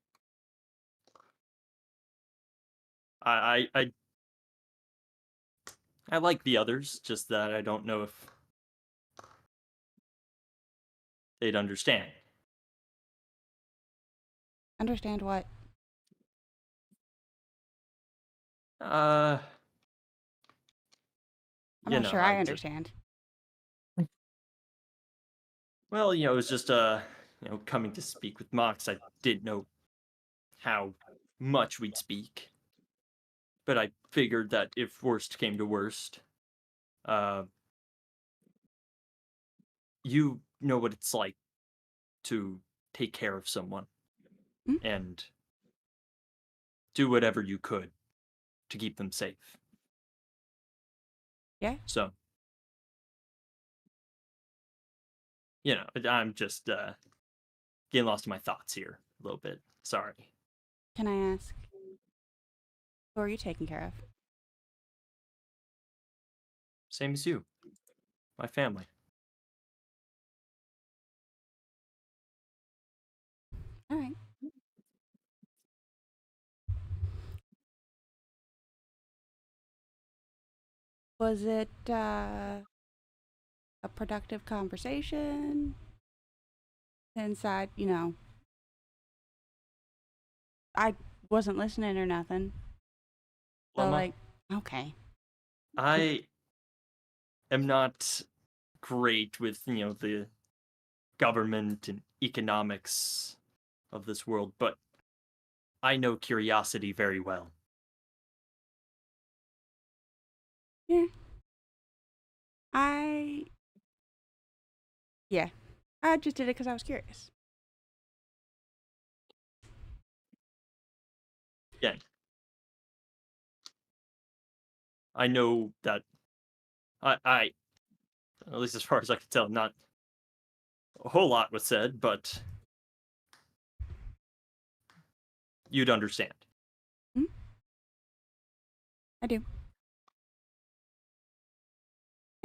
like the others, just that I don't know if they'd understand. Understand what? Uh, I'm not sure I just, understand. well, it was just coming to speak with Mox. I didn't know how much we'd speak, but I figured that if worst came to worst, you know what it's like to take care of someone Mm. and do whatever you could to keep them safe. Yeah. So, I'm just getting lost in my thoughts here a little bit. Sorry. Can I ask? Who are you taking care of? Same as you. My family. All right. Was it a productive conversation? Since I wasn't listening or nothing. So Paloma, like, okay. I am not great with, the government and economics of this world, but I know curiosity very well. Yeah. I just did it because I was curious. Again, I know that I at least as far as I can tell, not a whole lot was said, but you'd understand. I do.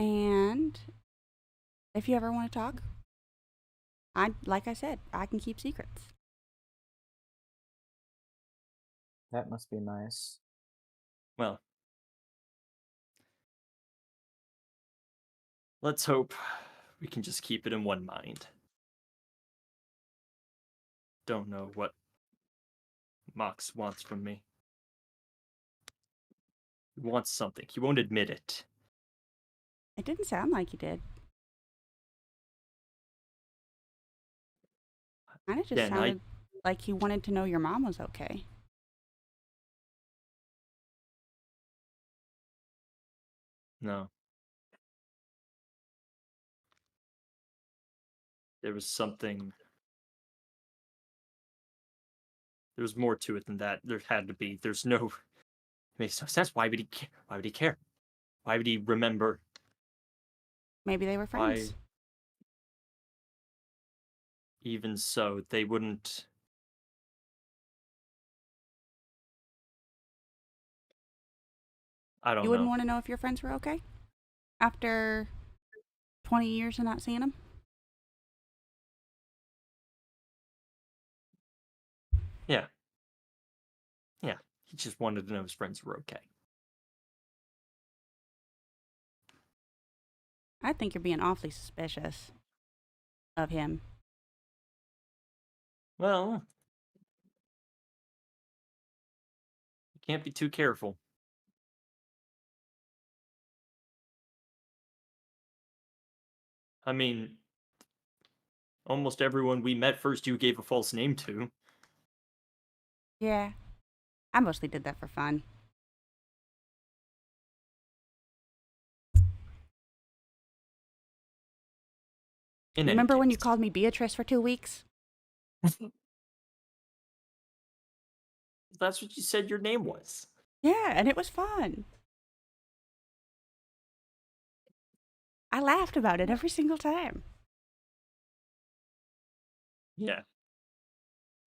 And if you ever want to talk, like I said, I can keep secrets. That must be nice. Well, let's hope we can just keep it in one mind. Don't know what Mox wants from me. He wants something. He won't admit it. It didn't sound like you did. Kind of just Again, sounded like he wanted to know your mom was okay. No. There was something. There was more to it than that. There had to be. There's no. It makes no sense. Why would he care? Why would he care? Why would he remember? Maybe they were friends. Why? Even so, they wouldn't. I don't You wouldn't know. want to know if your friends were okay? After 20 years of not seeing them? Yeah. Yeah. He just wanted to know his friends were okay. I think you're being awfully suspicious of him. Well, you can't be too careful. I mean, almost everyone we met first you gave a false name to. Yeah. I mostly did that for fun. In any Remember when you case. called me Beatrice for 2 weeks? That's what you said your name was. Yeah, and it was fun. I laughed about it every single time. Yeah.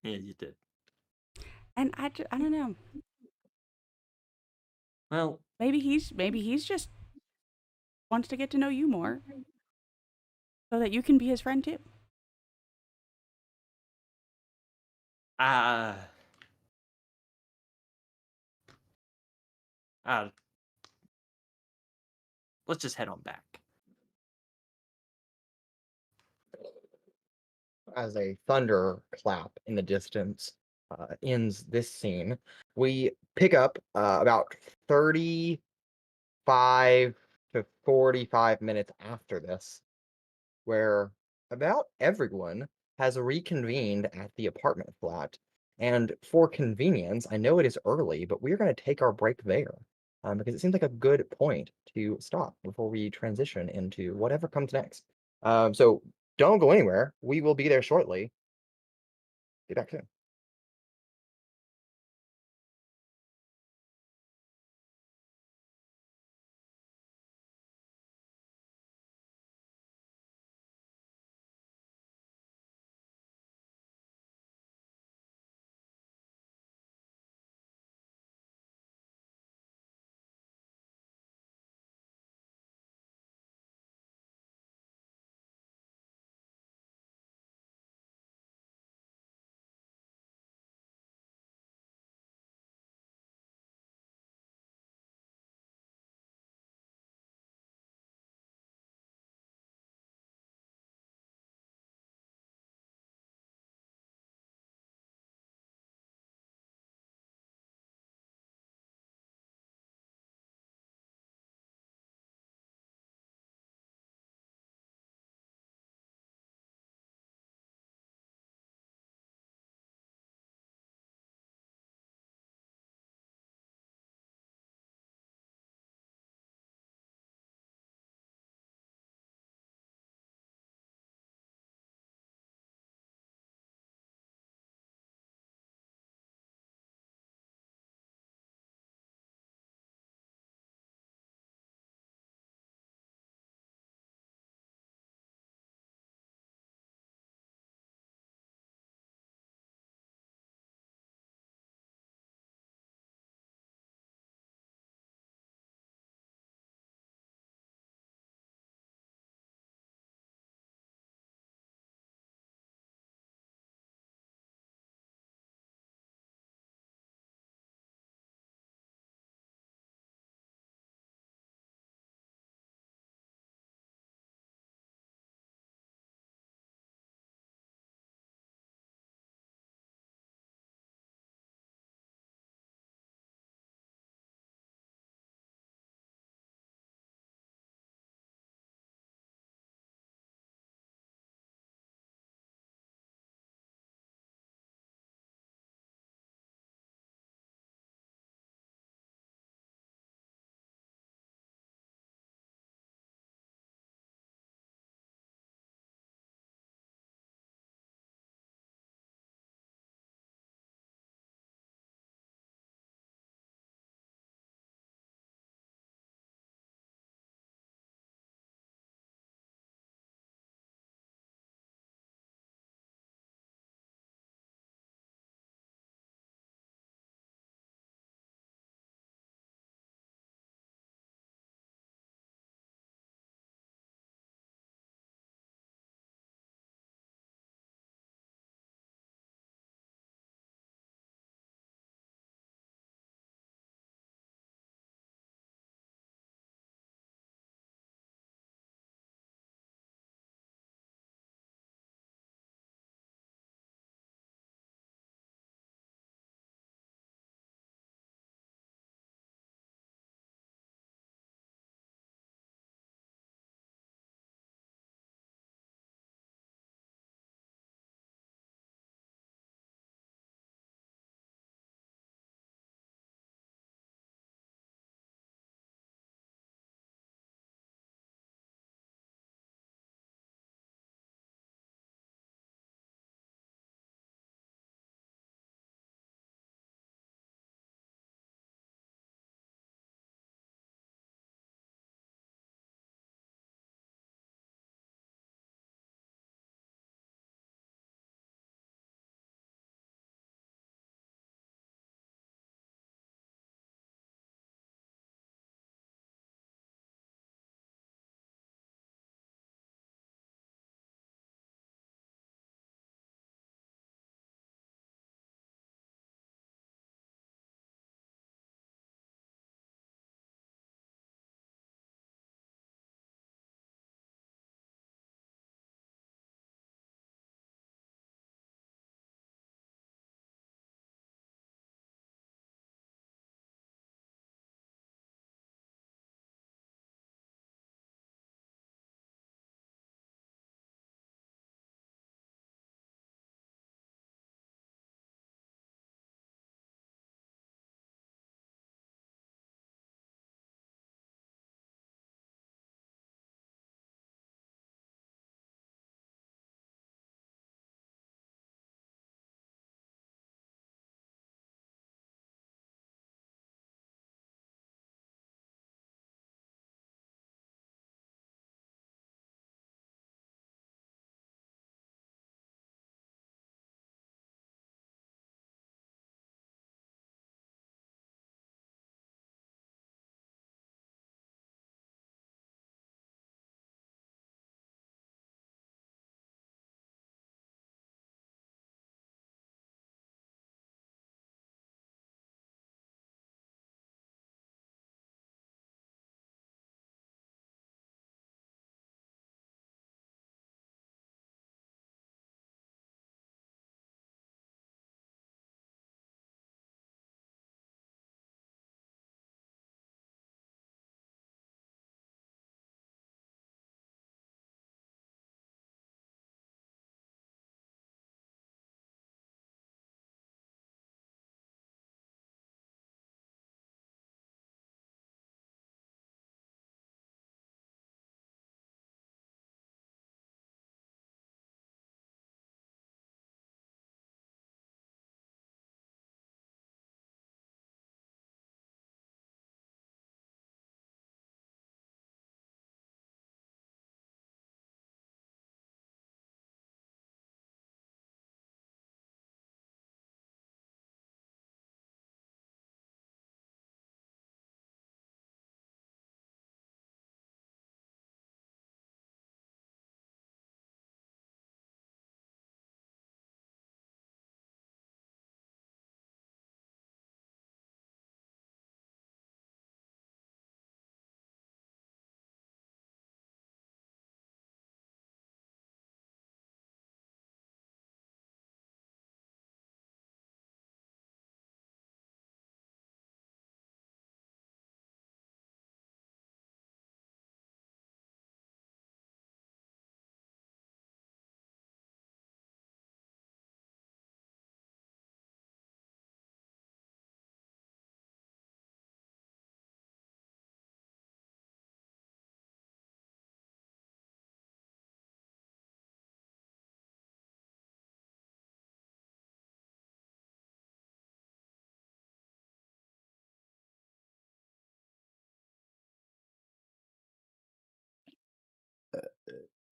Yeah, you did. And I don't know. Well, Maybe he's just wants to get to know you more so that you can be his friend too. uh, uh, let's just head on back. As a thunderclap in the distance ends this scene, we pick up about 35 to 45 minutes after this, where about everyone has reconvened at the apartment flat. And for convenience, I know it is early, but we're going to take our break there because it seems like a good point to stop before we transition into whatever comes next. So don't go anywhere. We will be there shortly. Be back soon.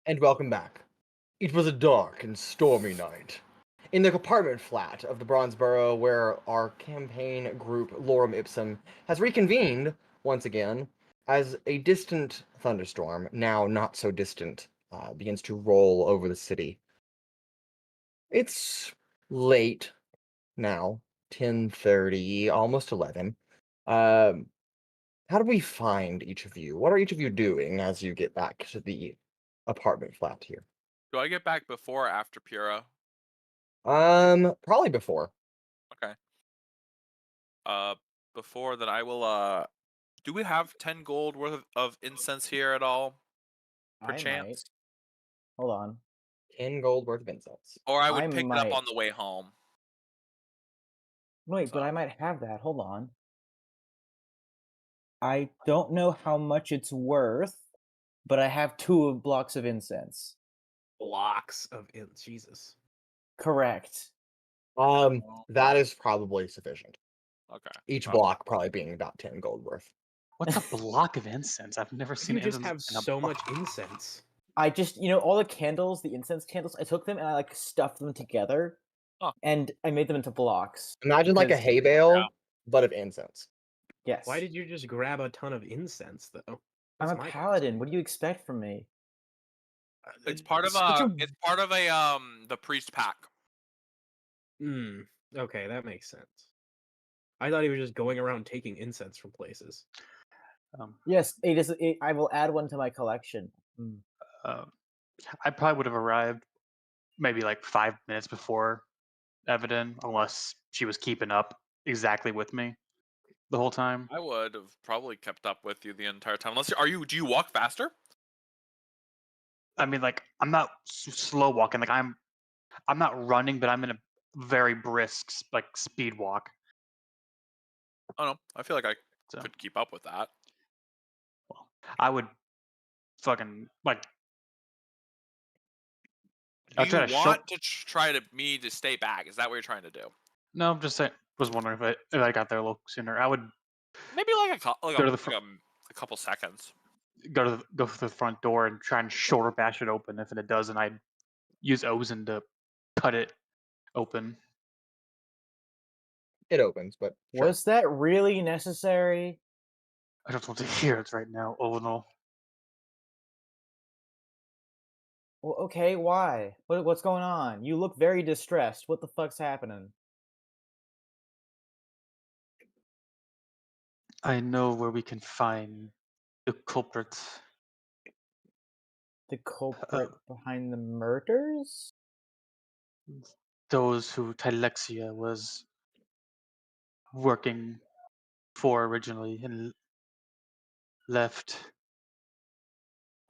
And welcome back. It was a dark and stormy night. In the apartment flat of the Bronzeboro, where our campaign group Lorem Ipsum has reconvened once again, as a distant thunderstorm, now not so distant, begins to roll over the city. It's late now, 10:30, almost 11. How do we find each of you? What are each of you doing as you get back to the apartment flat here? Do I get back before or after Pura? Probably before. Okay. Before that, I will. Do we have 10 gold worth of incense here at all? I might. Perchance, Hold on. 10 gold worth of incense. or I would I pick it might. up on the way home. Wait, but So- I might have that. Hold on. I don't know how much it's worth, but I have 2 blocks of incense. Blocks of Jesus. Correct. That is probably sufficient. Okay. Each block probably being about 10 gold worth. What's a block of incense? I've never seen You just incense have in a so much block. incense. I just, all the candles, the incense candles, I took them and I like stuffed them together, Huh. and I made them into blocks. Imagine like a because- hay bale, but of incense. Yes. Why did you just grab a ton of incense, though? I'm That's a my paladin. What do you expect from me? question. It's part of Such It's part of a the priest pack. Okay, that makes sense. I thought he was just going around taking incense from places. Yes, I will add one to my collection. I probably would have arrived maybe like 5 minutes before Evadin, unless she was keeping up exactly with me the whole time. I would have probably kept up with you the entire time. Unless do you walk faster? I mean, like I'm not slow walking. Like I'm not running, but I'm in a very brisk like speed walk. Oh no, I feel like I So could keep up with that. I would fucking like. Do I'll you try to want to try to me to stay back? Is that what you're trying to do? No, I'm just saying. Was wondering if I got there a little sooner. I would Maybe like Go to the a couple seconds. go to the front door and try and shoulder bash it open. If it doesn't, I'd use Ozen to cut it open. It opens, but sure. Was that really necessary? I don't want to hear it right now, Owunul. Well, okay, why? What's going on? You look very distressed. What the fuck's happening? I know where we can find the culprit. The culprit behind the murders? Those who Tylexia was working for originally and left.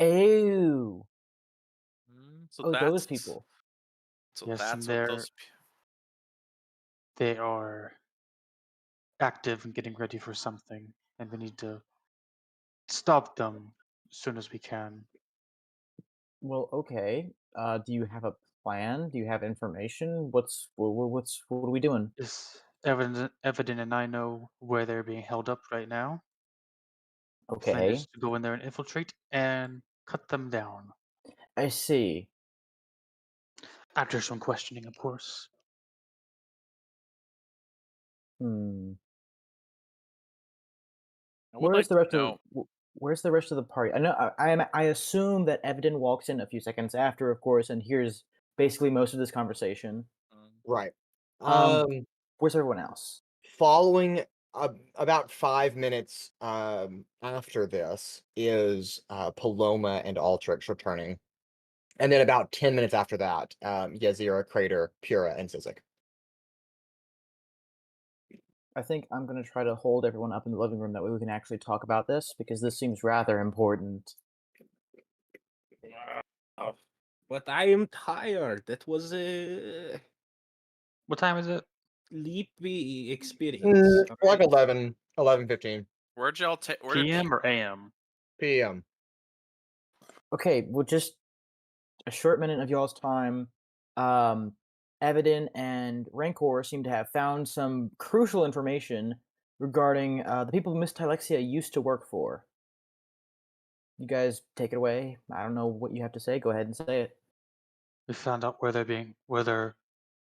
Ew. So Oh, that's those people. So Yes, that's and what those. they are active and getting ready for something, and we need to stop them as soon as we can. Well, okay. Do you have a plan? Do you have information? What are we doing? Is Evadin and I know where they're being held up right now. Plan Okay, is to go in there and infiltrate and cut them down. I see. After some questioning, of course. Hmm. I would Where's like the to rest know. of Where's the rest of the party? I know. I assume that Evadin walks in a few seconds after, of course, and hears basically most of this conversation. Right. Where's everyone else? Following about 5 minutes after this is Paloma and Altrix returning. And then about 10 minutes after that, Yazira, Crater, Pura, and Sizik. I think I'm gonna try to hold everyone up in the living room. That way we can actually talk about this because this seems rather important. But I am tired. That was a What time is it? leapy experience. Like okay? 11:15 Where'd y'all take? Where did PM or AM? p.m. Okay, well, just a short minute of y'all's time. Evadin and Rancor seem to have found some crucial information regarding the people Miss Tylexia used to work for. you guys take it away. I don't know what you have to say. Go ahead and say it. We found out where they're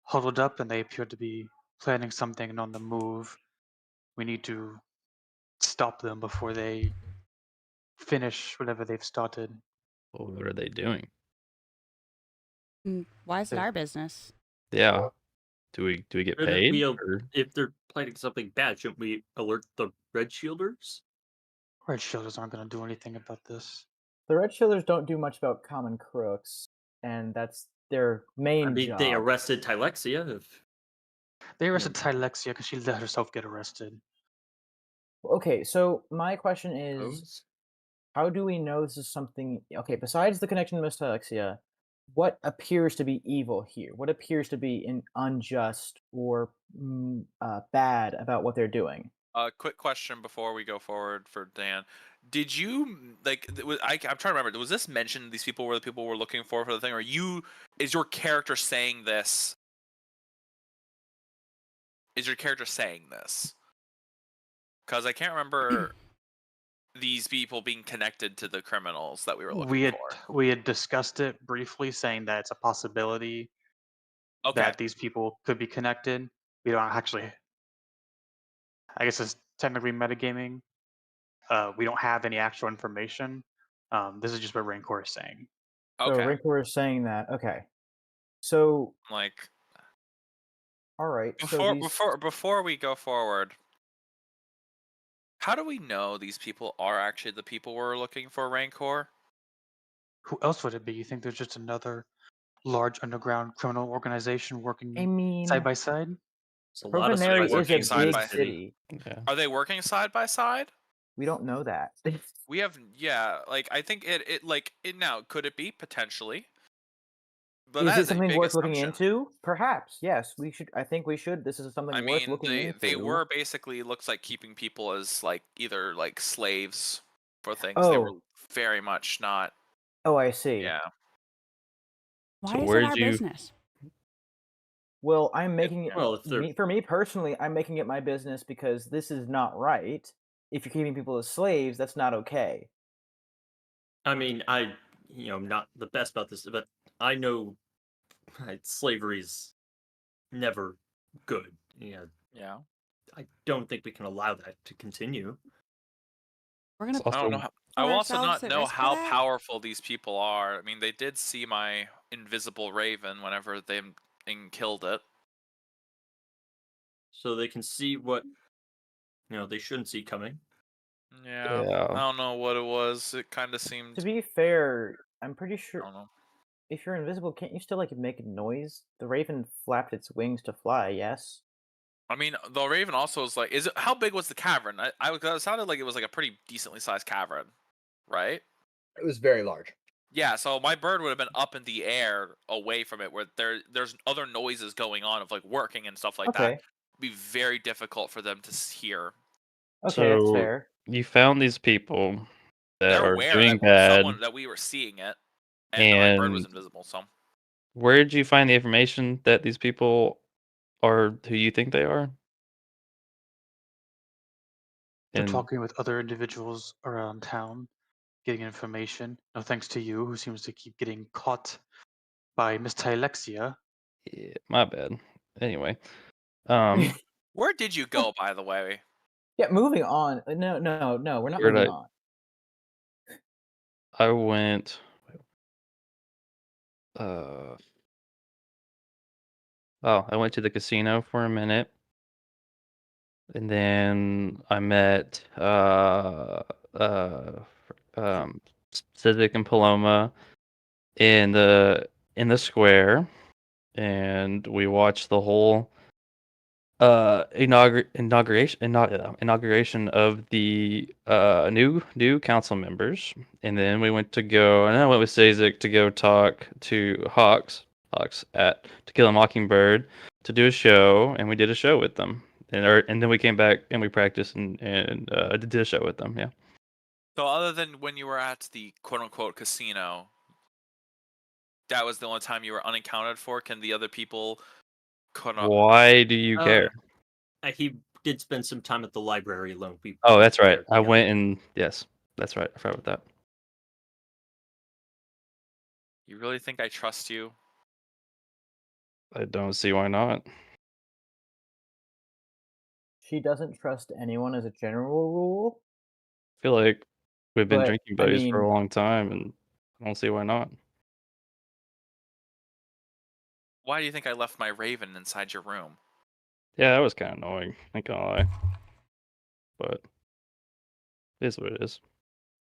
huddled up, and they appear to be planning something and on the move. We need to stop them before they finish whatever they've started. What are they doing? Why is it They- our business? Yeah. Do we get Shouldn't paid? we, or- if they're planning something bad, shouldn't we alert the Red Shielders? Red Shielders aren't going to do anything about this. The Red Shielders don't do much about common crooks, and that's their main I mean, job. they arrested Tylexia. They arrested Tylexia because she let herself get arrested. Okay, so my question is, Suppose. how do we know this is something? Okay, besides the connection to Miss Alexia, what appears to be evil here? What appears to be unjust or bad about what they're doing? Quick question before we go forward for Dan. Did you like? I'm trying to remember. Was this mentioned? These people were the people we're looking for the thing, or is your character saying this? Is your character saying this? Because I can't remember these people being connected to the criminals that we were looking for. We had discussed it briefly, saying that it's a possibility Okay. that these people could be connected. We don't actually. I guess it's technically metagaming. We don't have any actual information. This is just what Rancor is saying. So Okay. Rancor is saying that. Okay. So, Like all right. So before we go forward, how do we know these people are actually the people we're looking for, Rancor? Who else would it be? You think there's just another large underground criminal organization working I mean, side by side? It's a lot of Provaneri spies is a working side big by city. Yeah. Are they working side by side? We don't know that. We have, yeah, like I think it now could it be potentially? But Is that it is a something big worth looking assumption. into? Perhaps. Yes, we should. I think we should. This is something I worth mean, looking into. they were basically looks like keeping people as like either like slaves for things. They were Oh. very much not. Oh, I see. Yeah. Why So is where it did our you- business? Well, I'm making it. Well, if they're For me personally, I'm making it my business because this is not right. If you're keeping people as slaves, that's not okay. I mean, I'm not the best about this, but I know slavery's never good. Yeah, Yeah. I don't think we can allow that to continue. We're gonna. It's also- I don't know. I Put will also ourselves not at know risk for how that? powerful these people are. I mean, they did see my invisible raven whenever they killed it. So they can see what they shouldn't see coming. Yeah. Yeah. I don't know what it was. It kind of seemed. To be fair, I'm pretty I sure don't know. if you're invisible, can't you still make a noise? The raven flapped its wings to fly. Yes. I mean, the raven also is like. Is it how big was the cavern? It sounded like it was like a pretty decently sized cavern, right? It was very large. Yeah, so my bird would have been up in the air away from it where there's other noises going on of like working and stuff like that. Okay. It'd be very difficult for them to hear. Okay, that's So fair. you found these people that They're are aware doing that bad. that we were seeing it, and my bird was And invisible. So where did you find the information that these people are who you think they are? We're And talking with other individuals around town, getting information. No thanks to you, who seems to keep getting caught by Miss Tylexia. yeah, my bad. Anyway, where did you go, by the way? Yeah, moving on. No, we're not Where'd moving I- on. I went. I went to the casino for a minute, and then I met Sizik and Paloma in the square, and we watched the whole inauguration of the new council members, and then we went and I went with Sizik to go talk to Hawks at To Kill a Mockingbird to do a show, and we did a show with them, and then we came back and we practiced and did a show with them. Yeah. So other than when you were at the quote unquote casino, that was the only time you were unaccounted for. Can the other people? Why do you care? He did spend some time at the library alone. Oh, that's right. I Yeah. went and yes, that's right. I forgot about that. You really think I trust you? I don't see why not. She doesn't trust anyone as a general rule. I feel like we've been But, drinking I buddies for a mean- long time, and I don't see why not. Why do you think I left my raven inside your room? Yeah, that was kind of annoying. Not gonna lie, but it is what it is.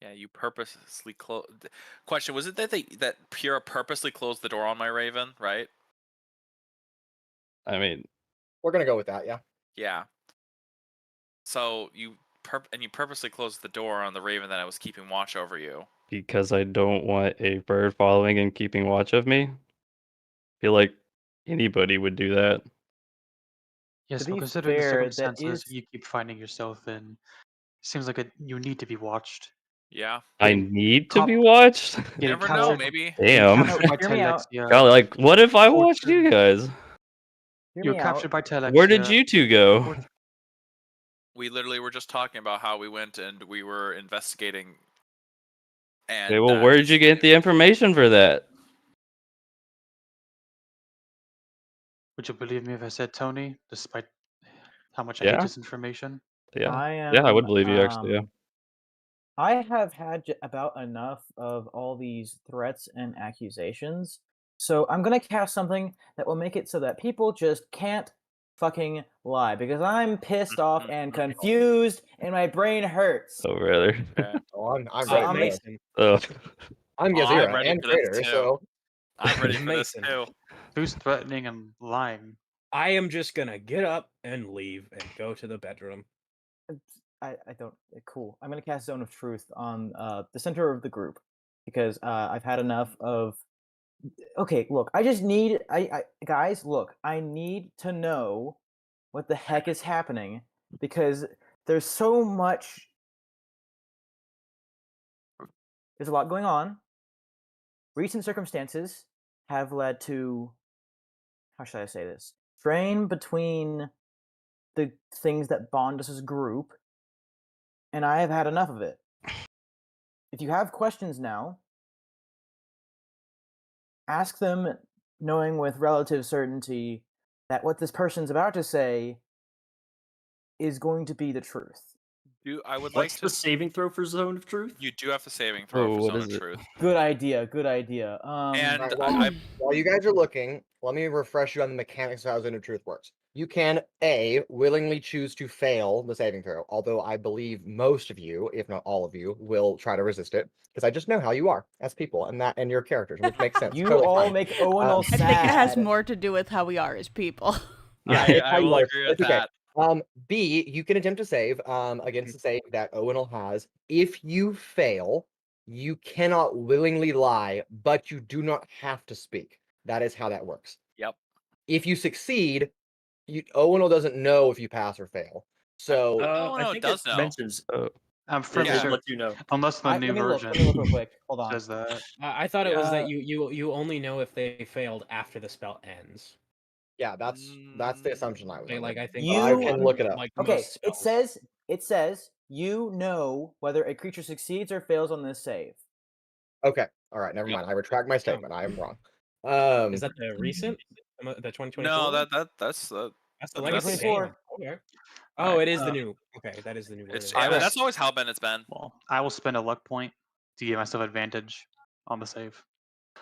Yeah, you purposely closed. Question: was it that Pura purposely closed the door on my raven? Right? I mean, We're gonna go with that, yeah. Yeah. So you purposely closed the door on the raven that I was keeping watch over you. because I don't want a bird following and keeping watch of me. I feel like anybody would do that. Yes, To but be considering the fair, that circumstances is- you keep finding yourself in, seems like you need to be watched. Yeah. I Getting need to cop- be watched. You Getting never know. captured- Maybe. Damn. captured by Hear me out. Telexia. Golly, like, what if I watched Tortured. you guys? Hear You're me captured out. by Telexia. Where did you two go? tortured. We literally were just talking about how we went and we were investigating. And Okay, well, where did you get the information for that? Would you believe me if I said Tony, despite how much I Yeah. hate this information? Yeah, I yeah, I would am, believe you actually. Yeah. I have had about enough of all these threats and accusations, so I'm gonna cast something that will make it so that people just can't fucking lie, because I'm pissed off and confused, and my brain hurts. Oh, really? Okay. Oh, I'm So ready I'm for gonna- this. Mason. Oh, I'm Oh, Yazira I'm ready and for this Trader, too. so I'm ready for this Mason. too. Who's threatening and lying? I am just gonna get up and leave and go to the bedroom. I don't. Cool. I'm gonna cast Zone of Truth on the center of the group, because I've had enough of. Okay, look. I just need. Guys, look. I need to know what the heck is happening, because there's so much. There's a lot going on. Recent circumstances have led to. How should I say this? Strain between the things that bond us as a group, and I have had enough of it. If you have questions now, ask them knowing with relative certainty that what this person's about to say is going to be the truth. I would What's like the to. saving throw for Zone of Truth? You do have a saving throw Oh, for what Zone is of it? Truth. Good idea. Good idea. And Alright, I, while you guys are looking, let me refresh you on the mechanics of how Zone of Truth works. You can A, willingly choose to fail the saving throw, although I believe most of you, if not all of you, will try to resist it, because I just know how you are as people and your characters, which makes sense. you Totally all fine. make Owunul I sad. think it has more to do with how we are as people. Yeah, I, it's I how you will are. agree with It's okay. that. B, you can attempt to save against the save that Owunul has. If you fail, you cannot willingly lie, but you do not have to speak. That is how that works. Yep. If you succeed, Owunul doesn't know if you pass or fail. So Oh, no, I it think does it know. mentions I'm fairly Yeah. it sure, lets you know. unless the Let new me look. version Let me look real quick. Hold on. says that. I thought it was that Yeah. you only know if they failed after the spell ends. yeah, that's the assumption I was They, under. like I think You- I can look it up. like Okay, most it spells. says you know whether a creature succeeds or fails on this save. Okay, all right, never Yep. mind. I retract my statement. I am wrong. Is that the recent? The 2024? No, that's that's the that's legacy. 2024. Damn, okay. Oh, Right, it is the new. Okay, that is the new it's version. yeah, that's always how Ben it's been. Well, I will spend a luck point to give myself advantage on the save.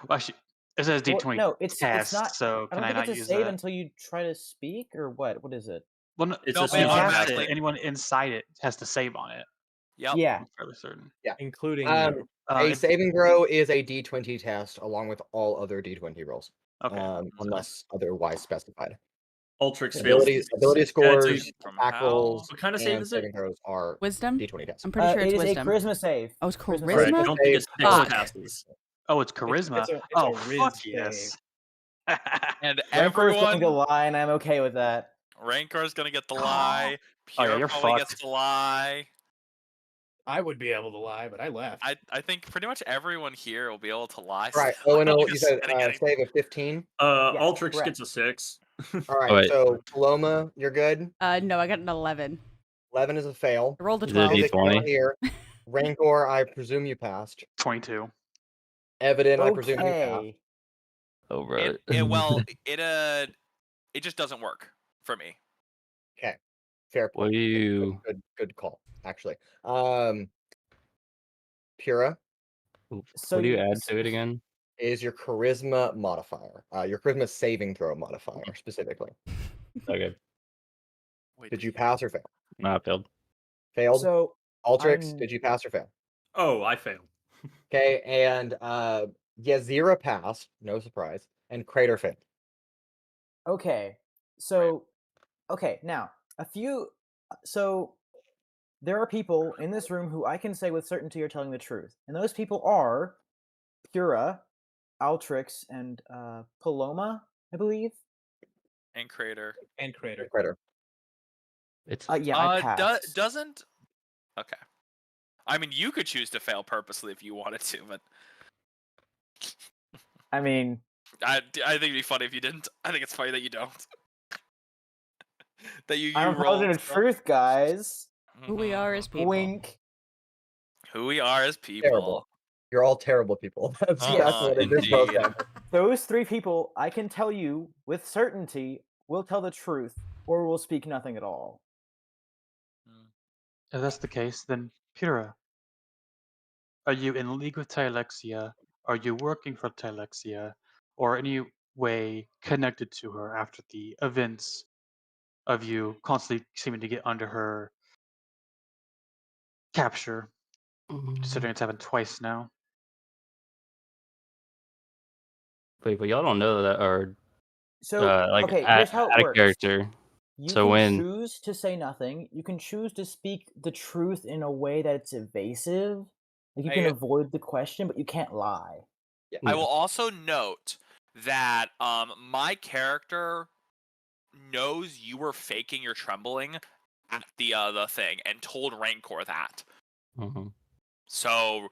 Well, actually, it says Well, D20 no, it's test, not. so I can don't I think not it's a use save that? until you try to speak, or what? What is it? Well, no, It's No, a but you have automatically- to, anyone inside it has to save on it. Yep. Yeah. I'm fairly certain. Including you. A If- saving throw is a D20 test along with all other D20 rolls, okay. unless otherwise specified. Altrix fails. Ability scores, From attack how- rolls, What kind of save and is it? saving throws are Wisdom? D20 tests. I'm pretty sure It it's is wisdom. a charisma save. Oh, it's Charisma Right, charisma? I don't think it's Fuck. passes. Oh, it's charisma. It's a oh, Riz fuck save. yes. And Rancor's going to everyone, lie, and I'm okay with that. Rancor's gonna get the lie. Oh, yeah, Pure you're probably fucked. gets the lie. I would be able to lie, but I left. I think pretty much everyone here will be able to lie. Right. still. I don't Owunul, think you it's said gonna get any- save of 15. Altrix correct. gets a 6. All right. Alright. So Paloma, you're good. No, I got an 11. 11 is a fail. I rolled a Is it 12. D- Sizik, you're not D20? here. Rancor, I presume you passed. 22. Evadin, I presume you have. Okay. Oh, bro. It just doesn't work for me. Okay, fair What point. do you? Good call, actually. Pura So What do you you add to it again? is your charisma modifier, your charisma saving throw modifier specifically. Okay, Wait, Did you pass or fail? no, I failed. Failed. so Altrix, I'm did you pass or fail? Oh, I failed. Okay, and Yazira passed, no surprise, and Crater failed. okay. So okay, now so there are people in this room who I can say with certainty are telling the truth. And those people are Pura, Altrix, and Paloma, I believe. And Crater. And Crater. Crater. It's Yeah, I passed. Doesn't. Okay. I mean, you could choose to fail purposely if you wanted to, but I mean, I think it'd be funny if you didn't. I think it's funny that you don't. That you I'm roll. telling the truth, guys. Who we are as people. Wink. Who we are as people. Terrible. You're all terrible people. That's Uh-huh, what it is. indeed. Those three people, I can tell you with certainty, will tell the truth or will speak nothing at all. If that's the case, then Pura, are you in league with Tylexia? Are you working for Tylexia? Or any way connected to her after the events of you constantly seeming to get under her capture, considering it's happened twice now? Wait, but y'all don't know that, or So, like okay, out here's how it of works. character. You So can when choose to say nothing. You can choose to speak the truth in a way that's evasive. Like you can I- avoid the question, but you can't lie. I will also note that my character knows you were faking your trembling at the thing and told Rancor that. Mhm. So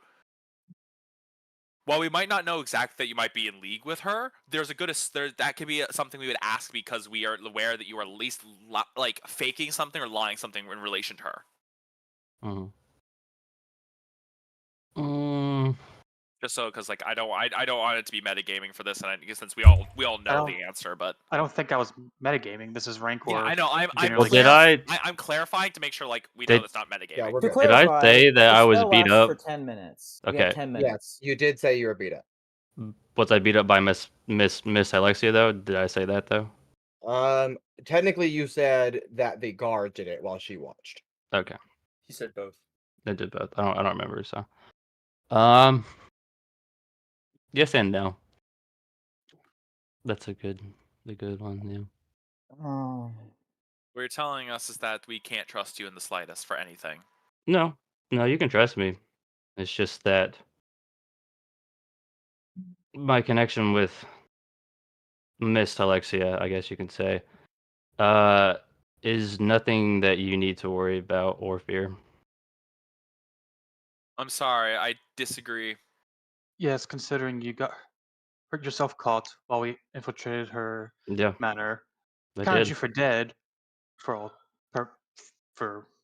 while we might not know exactly that you might be in league with her, there's a good that could be something we would ask because we are aware that you are at least like faking something or lying something in relation to her. Mhm. Just so, because like I don't want it to be metagaming for this, and since we all know the answer, but I don't think I was metagaming. This is Rancor. yeah, I know. I'm generally Well, I'm clarifying to make sure like we know Did- that's not metagaming. Yeah, we're To good. Did I clarify, say that the I was spell beat lasts up? for 10 minutes. We Okay. have 10 minutes. Yes, you did say you were beat up. Was I beat up by Miss Alexia though? Did I say that though? Technically, you said that the guard did it while she watched. Okay, He said both. I did both. I don't remember. So, yes and no. That's a good one. Yeah. Oh. What you're telling us is that we can't trust you in the slightest for anything. No, you can trust me. It's just that my connection with Miss Alexia, I guess you can say, is nothing that you need to worry about or fear. I'm sorry, I disagree. Yes, considering you hurt yourself caught while we infiltrated her Yeah, manor, I counted did. you for dead for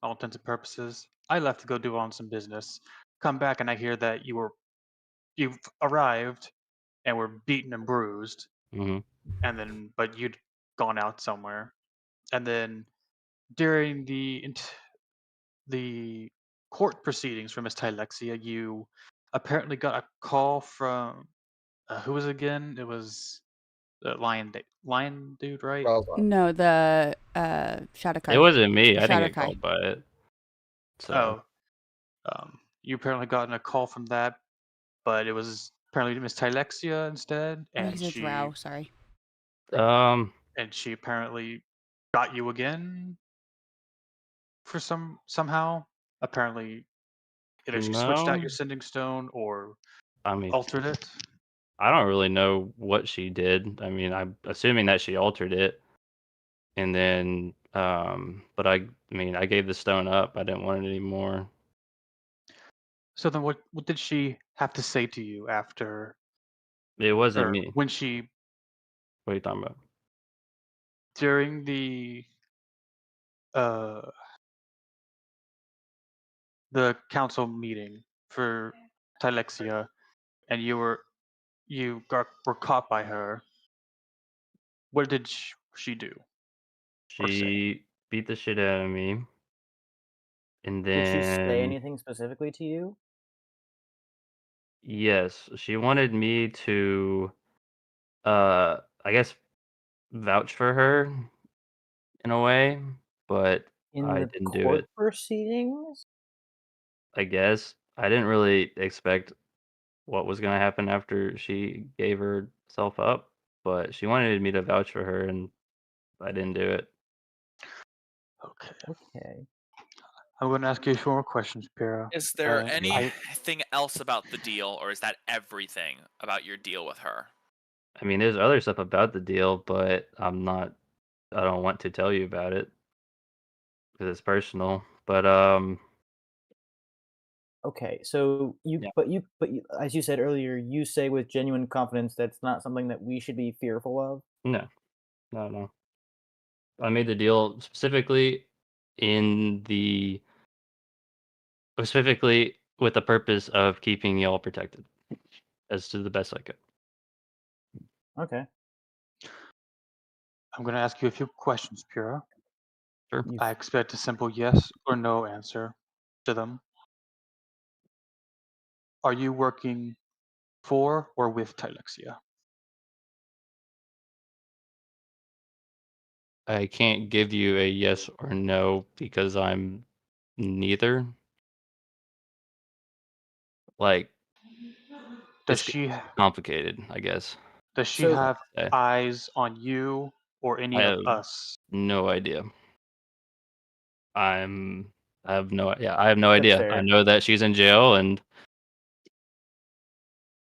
all intents and purposes. I left to go do on some business. Come back and I hear that you've arrived and were beaten and bruised, Hmm. and but you'd gone out somewhere, and then during the court proceedings for Miss Tylexia, you apparently got a call from who was it again? It was the lion dude, right? No, the Shadowkai. It wasn't me. I didn't get Shadowkai. called by it. So You apparently gotten a call from that, but it was apparently Miss Tylexia instead, I think and he's a drow, sorry. she apparently got you again for somehow. Apparently, either she switched out No. your sending stone or I mean, altered it. I don't really know what she did. I mean, I'm assuming that she altered it, and then but I mean, I gave the stone up. I didn't want it anymore. So then, what did she have to say to you after, It wasn't or me. when she, What are you talking about? during the council meeting for Tylexia, and you were were caught by her, what did she do? Or say? She beat the shit out of me, and Did she say then anything specifically to you? yes, she wanted me to, I guess, vouch for her in a way, but In I the didn't do court it. proceedings? I guess I didn't really expect what was gonna happen after she gave herself up, but she wanted me to vouch for her, and I didn't do it. Okay. Okay. I'm going to ask you a few more questions, Pura. Is there I- anything else about the deal, or is that everything about your deal with her? I mean, there's other stuff about the deal, but I don't want to tell you about it because it's personal. But Okay, so Yeah. as you said earlier, you say with genuine confidence that's not something that we should be fearful of. no, no. I made the deal specifically with the purpose of keeping y'all protected as to the best I could. Okay. I'm going to ask you a few questions, Pura. Sure. You've I expect a simple yes or no answer to them. Are you working for or with Tylexia? I can't give you a yes or no because I'm neither. Like, Does it's she complicated, I guess. does she So- have Yeah. eyes on you or any I of have us? no idea. I have no That's idea. I fair. know that she's in jail, and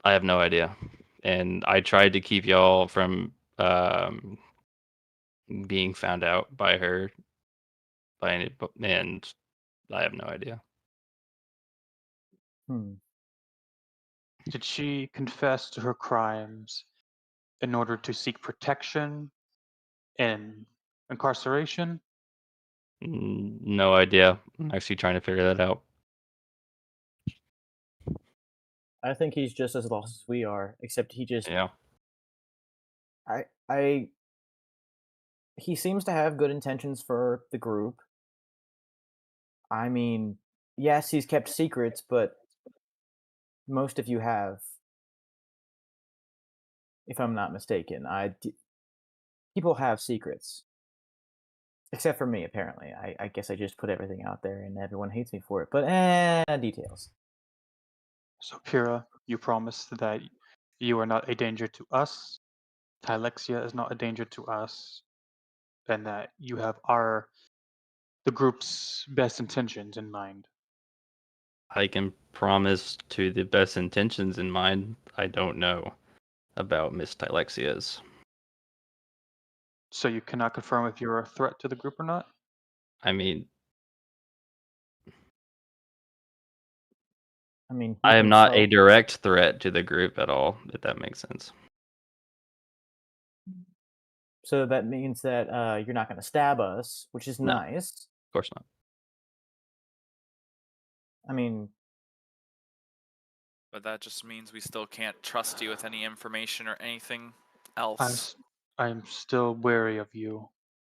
I have no idea. And I tried to keep y'all from being found out by her and I have no idea. Hmm. Did she confess to her crimes in order to seek protection and incarceration? No idea. I'm actually trying to figure that out. I think he's just as lost as we are, except he just Yeah. I he seems to have good intentions for the group. I mean, yes, he's kept secrets, but most of you have, if I'm not mistaken. People have secrets. Except for me, apparently. I guess I just put everything out there and everyone hates me for it. But details. So, Pura, you promise that you are not a danger to us, Tylexia is not a danger to us, and that you have the group's best intentions in mind. I can promise to the best intentions in mind. I don't know about Miss Tylexia's. So you cannot confirm if you're a threat to the group or not? I mean, I mean, I you am can not a tell. direct threat to the group at all, if that makes sense. So that means that you're not going to stab us, which is No. nice. Of course not. I mean, But that just means we still can't trust you with any information or anything else. I'm still wary of you.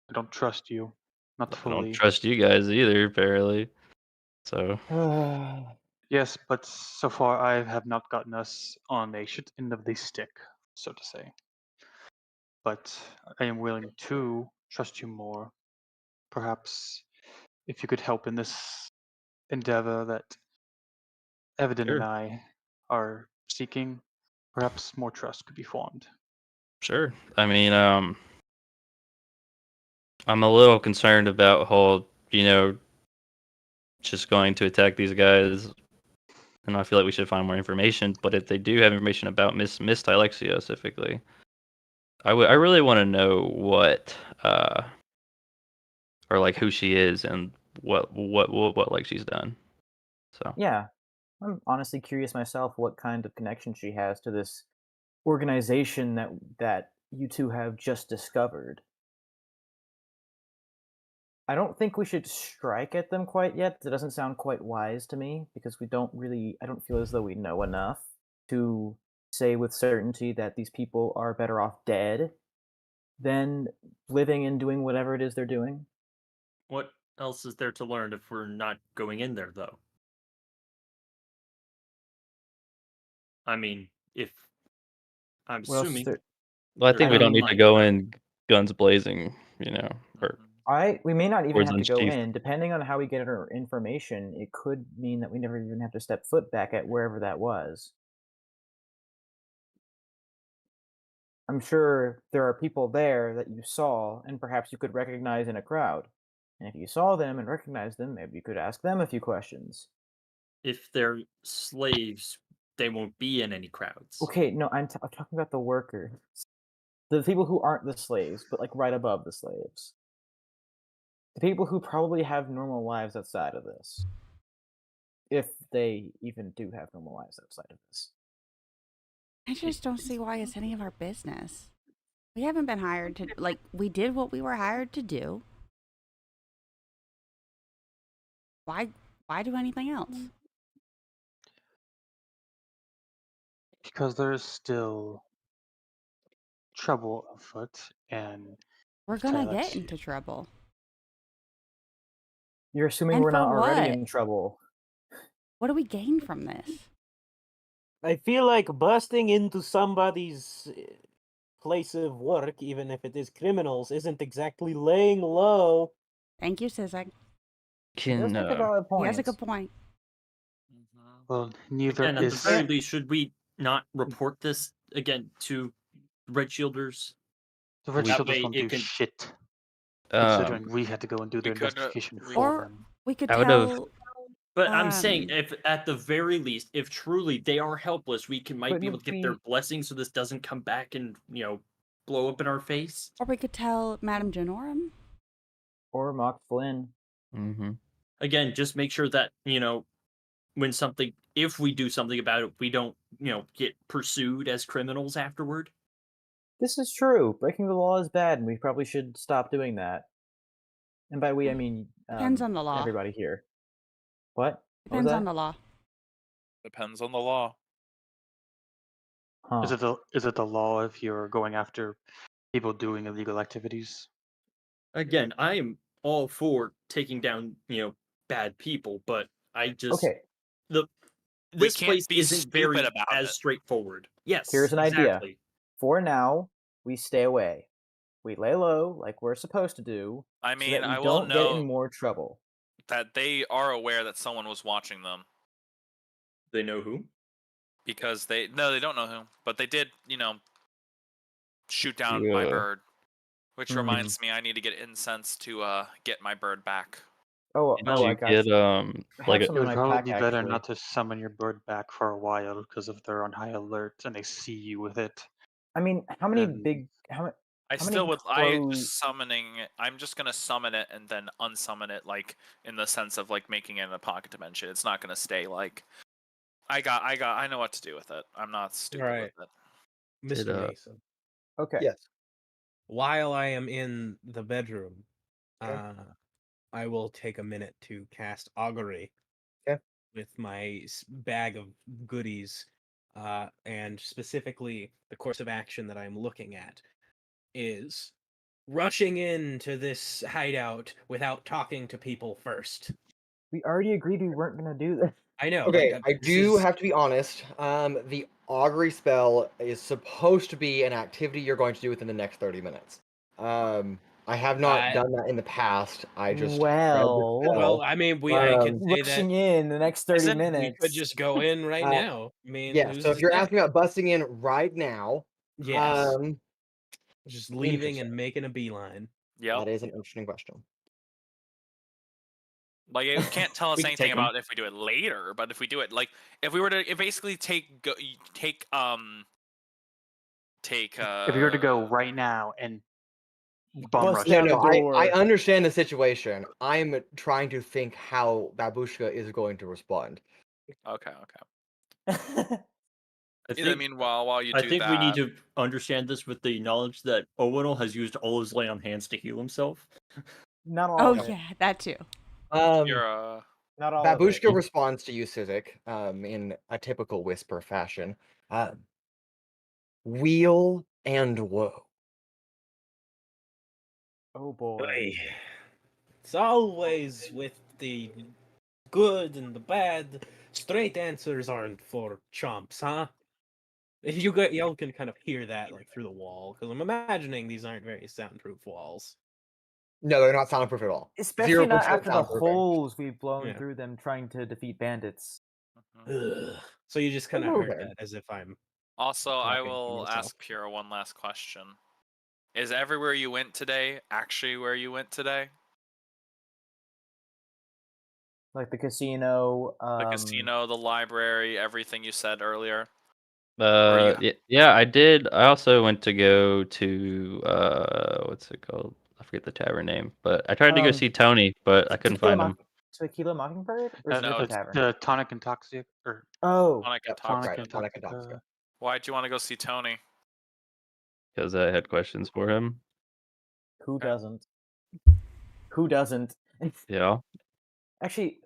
I don't trust you. Not I don't fully. trust you guys either, apparently. So, Yes, but so far I have not gotten us on a shit end of the stick, so to say. But I am willing to trust you more. Perhaps if you could help in this endeavor that Evadin and sure. I are seeking, perhaps more trust could be formed. Sure. I mean, I'm a little concerned about whole, just going to attack these guys, and I feel like we should find more information. But if they do have information about Miss Tylexia specifically, I really want to know what, or like who she is and what like she's done. So yeah, I'm honestly curious myself what kind of connection she has to this organization that you two have just discovered. I don't think we should strike at them quite yet. It doesn't sound quite wise to me because I don't feel as though we know enough to say with certainty that these people are better off dead than living and doing whatever it is they're doing. What else is there to learn if we're not going in there, though? I mean, if I'm What else is assuming. there? Well, I think we They're don't need to online. go in guns blazing, or We may not even Swords have to go unsheathed. in. Depending on how we get our information, it could mean that we never even have to step foot back at wherever that was. I'm sure there are people there that you saw and perhaps you could recognize in a crowd. And if you saw them and recognized them, maybe you could ask them a few questions. If they're slaves, they won't be in any crowds. Okay, no, I'm talking about the workers. The people who aren't the slaves, but like right above the slaves. The people who probably have normal lives outside of this. If they even do have normal lives outside of this. I just don't see why it's any of our business. We haven't been hired to, we did what we were hired to do. Why do anything else? Because there's still trouble afoot, and We're to gonna tell get it- into trouble. You're assuming And we're for not already what? in trouble. What do we gain from this? I feel like busting into somebody's place of work, even if it is criminals, isn't exactly laying low. Thank you, Sizik. can Let's make a valid He point. has a good point. Well, neither And at the is. very least, should we not report this again to Red Shielders? The Red That Shielders way won't it do can- shit, considering we had to go and do the we could, investigation we- for Or them. we could I would've- tell. But I'm saying, Um, if at the very least, if truly they are helpless, we might be Couldn't able to get their we- blessing, so this doesn't come back and blow up in our face. Or we could tell Madame Janorum. Or Mock Flynn. Mm-hmm. Again, just make sure that if we do something about it, we don't get pursued as criminals afterward. This is true. Breaking the law is bad, and we probably should stop doing that. And by we, I mean Depends on the law. everybody here. What? What was Depends on that? the law. Depends on the law. Huh. Is it the law if you're going after people doing illegal activities? Again, I am all for taking down bad people, but I just Okay, this can't place be isn't very stupid about as it. straightforward. Yes, Here's an idea. exactly. for now, we stay away. We lay low like we're supposed to do, I so mean, that we I will don't get in know more trouble. that they are aware that someone was watching them They know who? because they don't know who, but they did, shoot down my Yeah. bird, which Mhm. reminds me I need to get incense to get my bird back. Oh, Did oh, I you got get you. I like have a, some It in would my probably pack, be better actually. not to summon your bird back for a while, because if they're on high alert and they see you with it, I mean, how many then big? How many? I How still many would. crows- I'm just gonna summon it and then unsummon it, like in the sense of like making it in a pocket dimension. It's not gonna stay like. I know what to do with it. I'm not stupid Right. with it. Mr. Did, Mason. Okay. Yes. While I am in the bedroom, Okay. I will take a minute to cast augury. Okay. With my bag of goodies, and specifically the course of action that I'm looking at is rushing into this hideout without talking to people first. We already agreed we weren't gonna do this. I know. Okay, but I this do is- have to be honest. The augury spell is supposed to be an activity you're going to do within the next 30 minutes. I have not done that in the past. I just read the Well, spell. Well, I mean, I can say that rushing in the next 30 Isn't- we minutes. we could just go in right Uh, now. I mean, yeah. who's So if to you're say? asking about busting in right now, Yes, um, just leaving and interesting. making a beeline. Yep. that is an interesting question. Like it can't tell us We can anything take 'em. about if we do it later, but if we do it like if we were to basically take if you were to go right now and bum Bust rush, down No, the no, door. I understand the situation. I'm trying to think how Babushka is going to respond. Okay. I I think, mean, while you do I think that, we need to understand this with the knowledge that Owunul has used all his lay on hands to heal himself. Not all Oh of it. yeah, that too. you're Not all of it. Babushka responds to you, Sizik, in a typical whisper fashion. weal and woe. Oh boy. Aye. It's always with the good and the bad. Straight answers aren't for chumps, huh? Y'all can kind of hear that like through the wall, because I'm imagining these aren't very soundproof walls. No, they're not soundproof at all. Especially not 0% after the soundproofing. holes we've blown Yeah. through them trying to defeat bandits. Mhm. Ugh. So you just kind of heard Okay. that as if I'm. Also, I talking to will myself. ask Pura one last question. Is everywhere you went today actually where you went today? Like the casino. The casino, the library, everything you said earlier? Yeah, I did. I also went to go to what's it called? I forget the tavern name, but I tried to go see Tony, but I couldn't find him. Tequila Mockingbird? Or is it a No, different it's tavern? The tonic intoxic or Oh, Tonic Yep, Intoxic. right, tonic Tonic intoxic. Intoxic. Why'd you want to go see Tony? Because I had questions for him. who Okay. doesn't? Who doesn't? Yeah. Actually,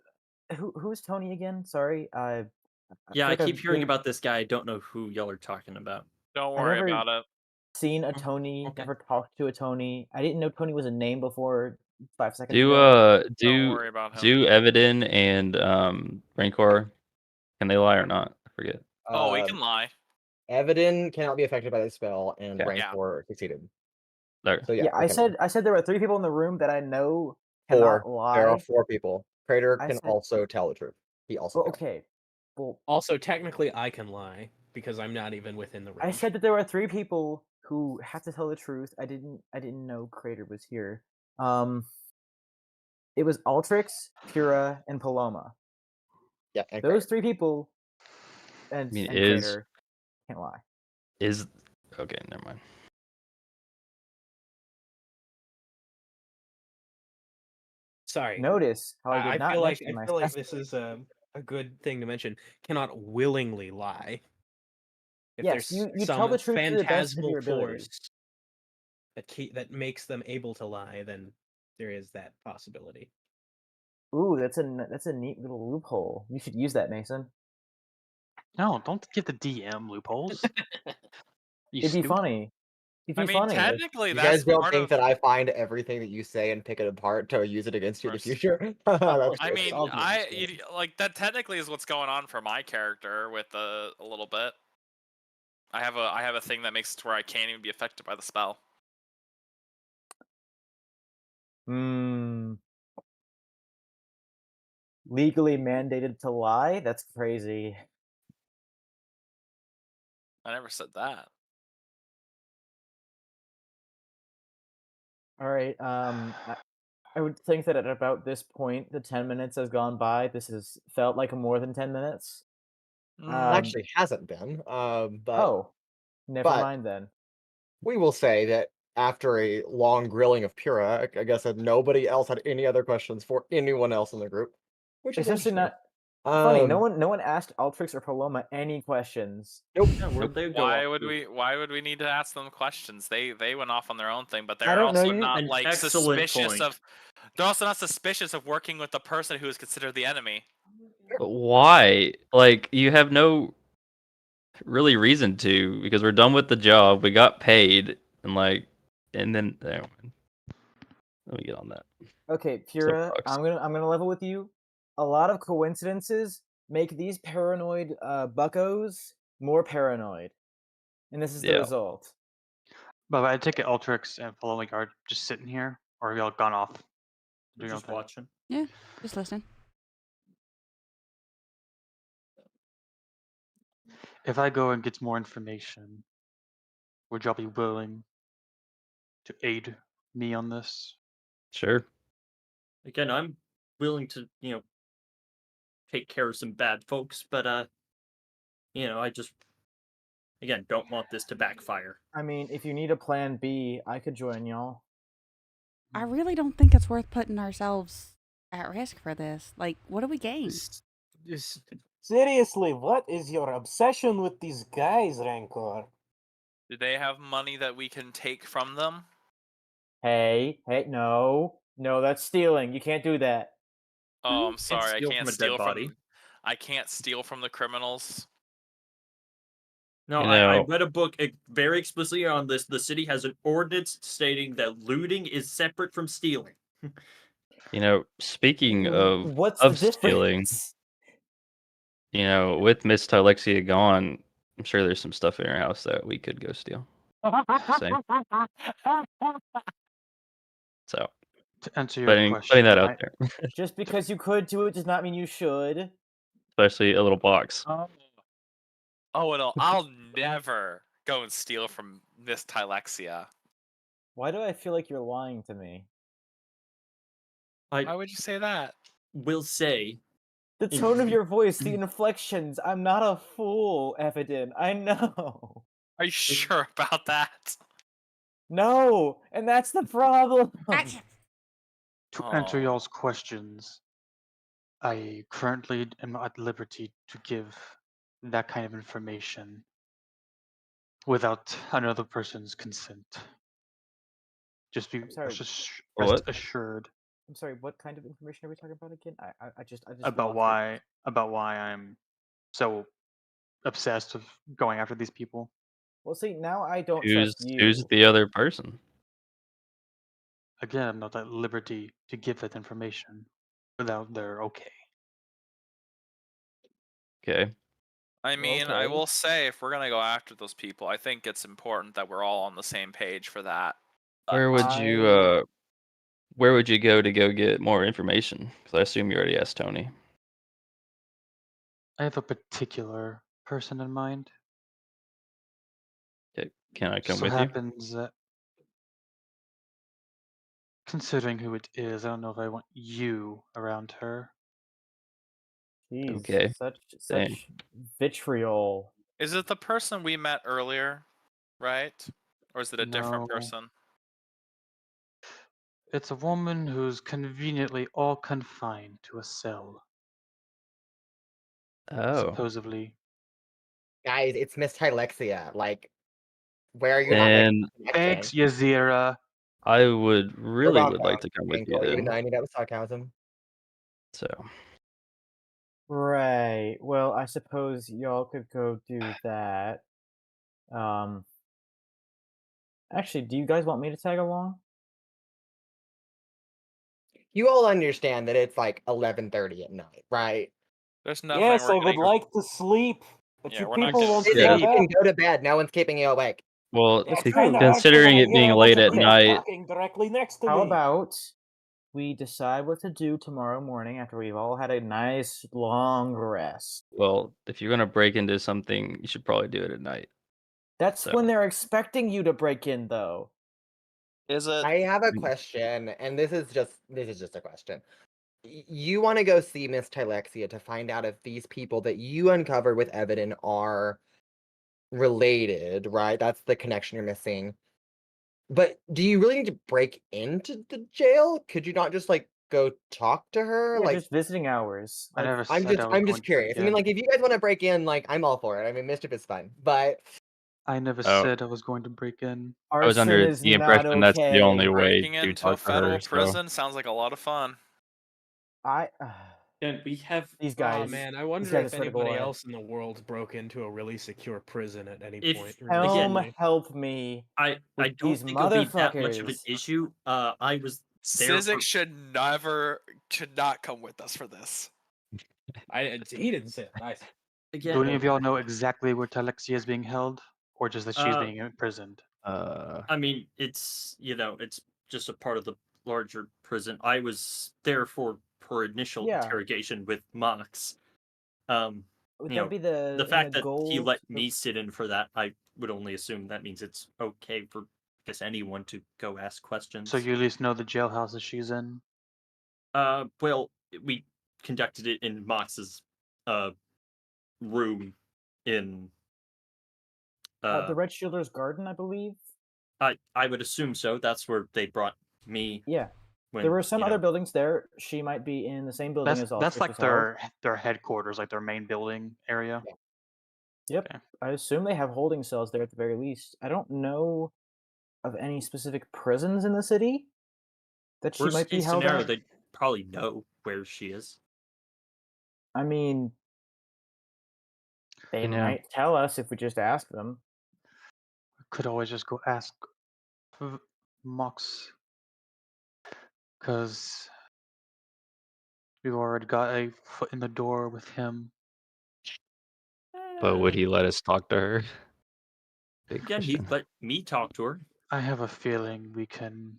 who's Tony again? Sorry, Yeah, I think I've keep hearing been- about this guy. I don't know who y'all are talking about. Don't I've worry never about it. seen a Oh, Tony. okay. Never talked to a Tony. I didn't know Tony was a name before 5 seconds Do ago. Don't worry about him. do Evadin and Rancor, can they lie or not? I forget. Oh, he can lie. Evadin cannot be affected by the spell, and Okay. Rancor succeeded. There. So yeah, Yeah, they can lie. I said there were 3 people in the room that I know Four. cannot lie. There are 4 people. Crater I can said- also tell the truth. He also Well, can. okay. Well, Also, technically, I can lie because I'm not even within the range. I said that there were 3 people who have to tell the truth. I didn't know Crater was here. It was Altrix, Pura, and Paloma. Yeah, and Those Crater. 3 people and, I mean, and is Crater can't lie. okay. Never mind. Sorry. Notice how I did not feel like mention I feel like myself. this is a good thing to mention. Cannot willingly lie. If Yes, there's you some tell the truth to the best of phantasmal your ability. force that makes them able to lie, then there is that possibility. Ooh, that's a neat little loophole. You should use that, Mason. No, don't give the DM loopholes. You It'd be stupid. funny. It'd be I mean, funny. technically, You that's guys don't part think of. that I find everything that you say and pick it apart to use it against you in the course. future? course. That's I crazy. mean, Obviously. like that technically is what's going on for my character with a little bit. I have a thing that makes it to where I can't even be affected by the spell. Legally mandated to lie? That's crazy. I never said that. All right. I would think that at about this point, the 10 minutes has gone by. This has felt like more than 10 minutes. It actually hasn't been. But Never but- mind then. we will say that after a long grilling of Pura, I guess that nobody else had any other questions for anyone else in the group, which is It's actually interesting. not funny. No Um, one asked Altrix or Paloma any questions. Nope. Yeah, where'd they go Why off would to? Why would we need to ask them questions? They went off on their own thing, but I they're don't know also you- not An like excellent suspicious point. of. They're also not suspicious of working with the person who is considered the enemy. But why? Like, you have no really reason to, because we're done with the job. We got paid, and then never mind. Let me get on that. Okay, Pura, bucks. I'm gonna level with you. A lot of coincidences make these paranoid buckos more paranoid, and this is the Yeah. result. But I take it Altrix and Paloma are just sitting here, or have y'all gone off? We're doing your just thing? watching. Yeah, just listen. If I go and get more information, would y'all be willing to aid me on this? Sure. Again, I'm willing to, take care of some bad folks, but I just again don't want this to backfire. I mean, if you need a plan B, I could join y'all. I really don't think it's worth putting ourselves at risk for this. Like, what do we gain? Seriously, what is your obsession with these guys, Rancor? Do they have money that we can take from them? Hey, no, that's stealing. You can't do that. Oh, I'm sorry. I steal can't from a dead steal body. from. I can't steal from the criminals. No, You I know- read a book very explicitly on this. The city has an ordinance stating that looting is separate from stealing. You know, speaking What's of the stealing, difference? you know, with Miss Tylexia gone, I'm sure there's some stuff in her house that we could go steal. Same. So, To answer your putting question, that out there, Just because you could do it does not mean you should. especially a little box. Oh, no, I'll never go and steal from Miss Tylexia. Why do I feel like you're lying to me? Why would you say that? Will say The tone of your voice, the inflections. I'm not a fool, Evadin. I know. Are you sure about that? No, and that's the problem. to answer Oh. y'all's questions, I currently am at liberty to give that kind of information without another person's consent. Just be sorry. rest What? assured I'm sorry. What kind of information are we talking about again? I just about lost it. why I'm so obsessed with going after these people. Well, see, now I don't trust you. Who's the other person? Again, I'm not at liberty to give that information without their okay. Okay. I mean, I Okay. will say, if we're gonna go after those people, I think it's important that we're all on the same page for that. Where would you go to go get more information? Because I assume you already asked Tony. I have a particular person in mind. Okay. Can I come So with you? happens that, considering who it is, I don't know if I want you around her. Jeez, Okay. such Dang. vitriol. Is it the person we met earlier, right? Or is it a different No. person? It's a woman who's conveniently all confined to a cell, Oh. supposedly. Guys, it's Miss Tylexia. Like, where are you And not making Thanks, connection? Yazira. I would really would welcome, like to come with you Rancor, even though then. I knew that was sarcasm. So, Right. Well, I suppose y'all could go do that. Actually, do you guys want me to tag along? You all understand that it's like 11:30 at night, right? There's nothing Yes, we're I would gonna- like to sleep, but Yeah, you we're not people getting won't sleep. Sizik, shut you up. can go to bed. No one's keeping you awake. well, It's It's true. kinda hard considering when I it being hear a late bunch at of kids night, talking directly next to How me. about we decide what to do tomorrow morning after we've all had a nice long rest? well, if you're gonna break into something, you should probably do it at night. That's So. when they're expecting you to break in, though. Is it? I have a question, and this is just a question. You want to go see Miss Tylexia to find out if these people that you uncovered with Evadin are related, right? That's the connection you're missing. But do you really need to break into the jail? Could you not just like go talk to her? Yeah, Like, just visiting hours. I Like, never I'm said just I was I'm going just to break curious. I mean, in. like, if you guys want to break in, like, I'm all for it. I mean, mischief is fun, but I never Oh. said I was going to break in. I was arson under is the not impression that's the only okay. way Breaking to into a talk to federal her. So, prison sounds like a lot of fun. I and we have these Oh guys. man, I these wonder guys if are swear to anybody God. else in the world broke into a really secure prison at any If- point. Helm, realistically. help me. I with don't these think it'll be that much of an motherfuckers. issue. I was there Sizik for should not come with us for this. He didn't say it. I again. Do any of y'all know exactly where Talexia is being held, or just that she's Uh, being imprisoned? I mean, it's it's just a part of the larger prison. I was there for her initial Yeah. interrogation with Mox. Would you that know, be the the in fact the that gold? he let me sit in for that, I would only assume that means it's okay for I guess anyone to go ask questions. So you at least know the jailhouse that she's in? Well, we conducted it in Mox's room in the Red Shielder's Garden, I believe. I would assume so. That's where they brought me. Yeah. When, There were some you other know, buildings there. She might be in the same building as Altrix. That's like as well. their headquarters, like their main building area. Yep. Okay. I assume they have holding cells there at the very least. I don't know of any specific prisons in the city that she worst might be case held scenario, at. they probably know where she is. I mean, They know. might tell us if we just ask them. Could always just go ask Mox, because we've already got a foot in the door with him. But would he let us talk to her? Big Again, question. he'd let me talk to her. I have a feeling we can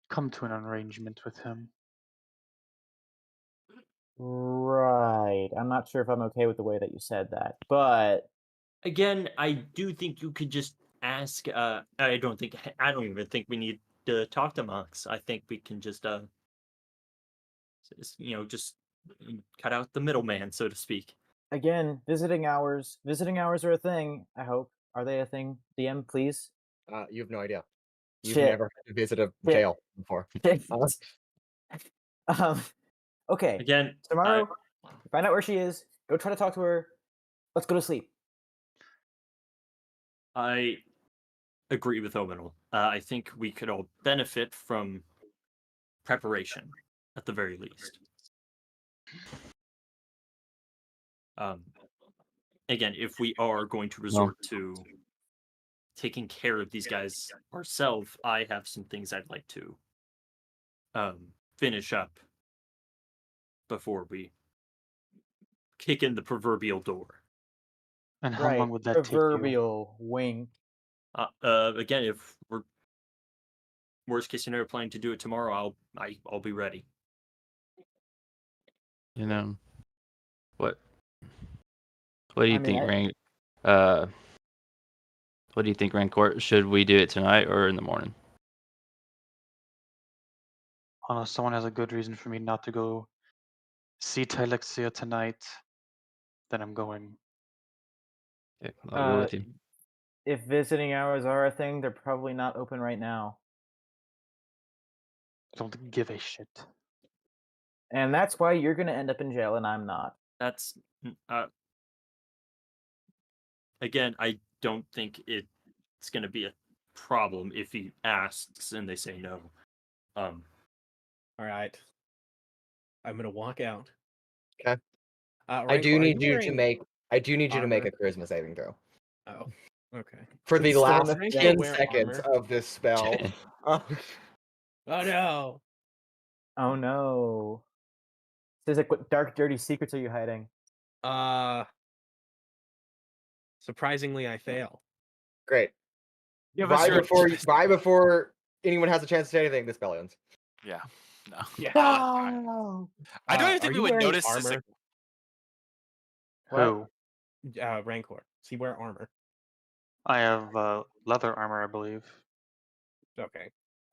come to an arrangement with him. Right. I'm not sure if I'm okay with the way that you said that, but Again, I do think you could just ask. I don't even think we need to talk to Mox. I think we can just just cut out the middleman, so to speak. again, visiting hours. Visiting hours are a thing. I hope. Are they a thing? DM, please. You have no idea. You've Shit. never had to visit a Shit. jail before. Shit. Okay. Again, Tomorrow, find out where she is. Go try to talk to her. Let's go to sleep. I agree with Owunul. I think we could all benefit from preparation, at the very least. Again, if we are going to resort to taking care of these guys ourselves, I have some things I'd like to finish up before we kick in the proverbial door. And how long would that take you? Proverbial wink. Again, if we're worst case scenario planning to do it tomorrow, I'll be ready. You know, what do you think, what do you think, Rancor? Should we do it tonight or in the morning? Unless someone has a good reason for me not to go see Tylexia tonight, then I'm going. Okay, I'll go with you. If visiting hours are a thing, they're probably not open right now. I don't give a shit. And that's why you're going to end up in jail and I'm not. That's again, I don't think it's going to be a problem if he asks and they say no. All right. I'm gonna walk out. Okay. Rancor, I do are need you to wearing make a armor? charisma saving throw Oh, okay. for the Does last Rancor 10 wear seconds armor? of this spell. Oh no! Oh no. Sizik, what dark, dirty secrets are you hiding? Surprisingly, I fail. Great. Give us Right your before anyone has a chance to say anything, this spell ends. Yeah. No. Yeah. No. I don't even Are think we you would wearing notice this. armor? Who? Rancor. Does he wear armor? I have leather armor, I believe. Okay.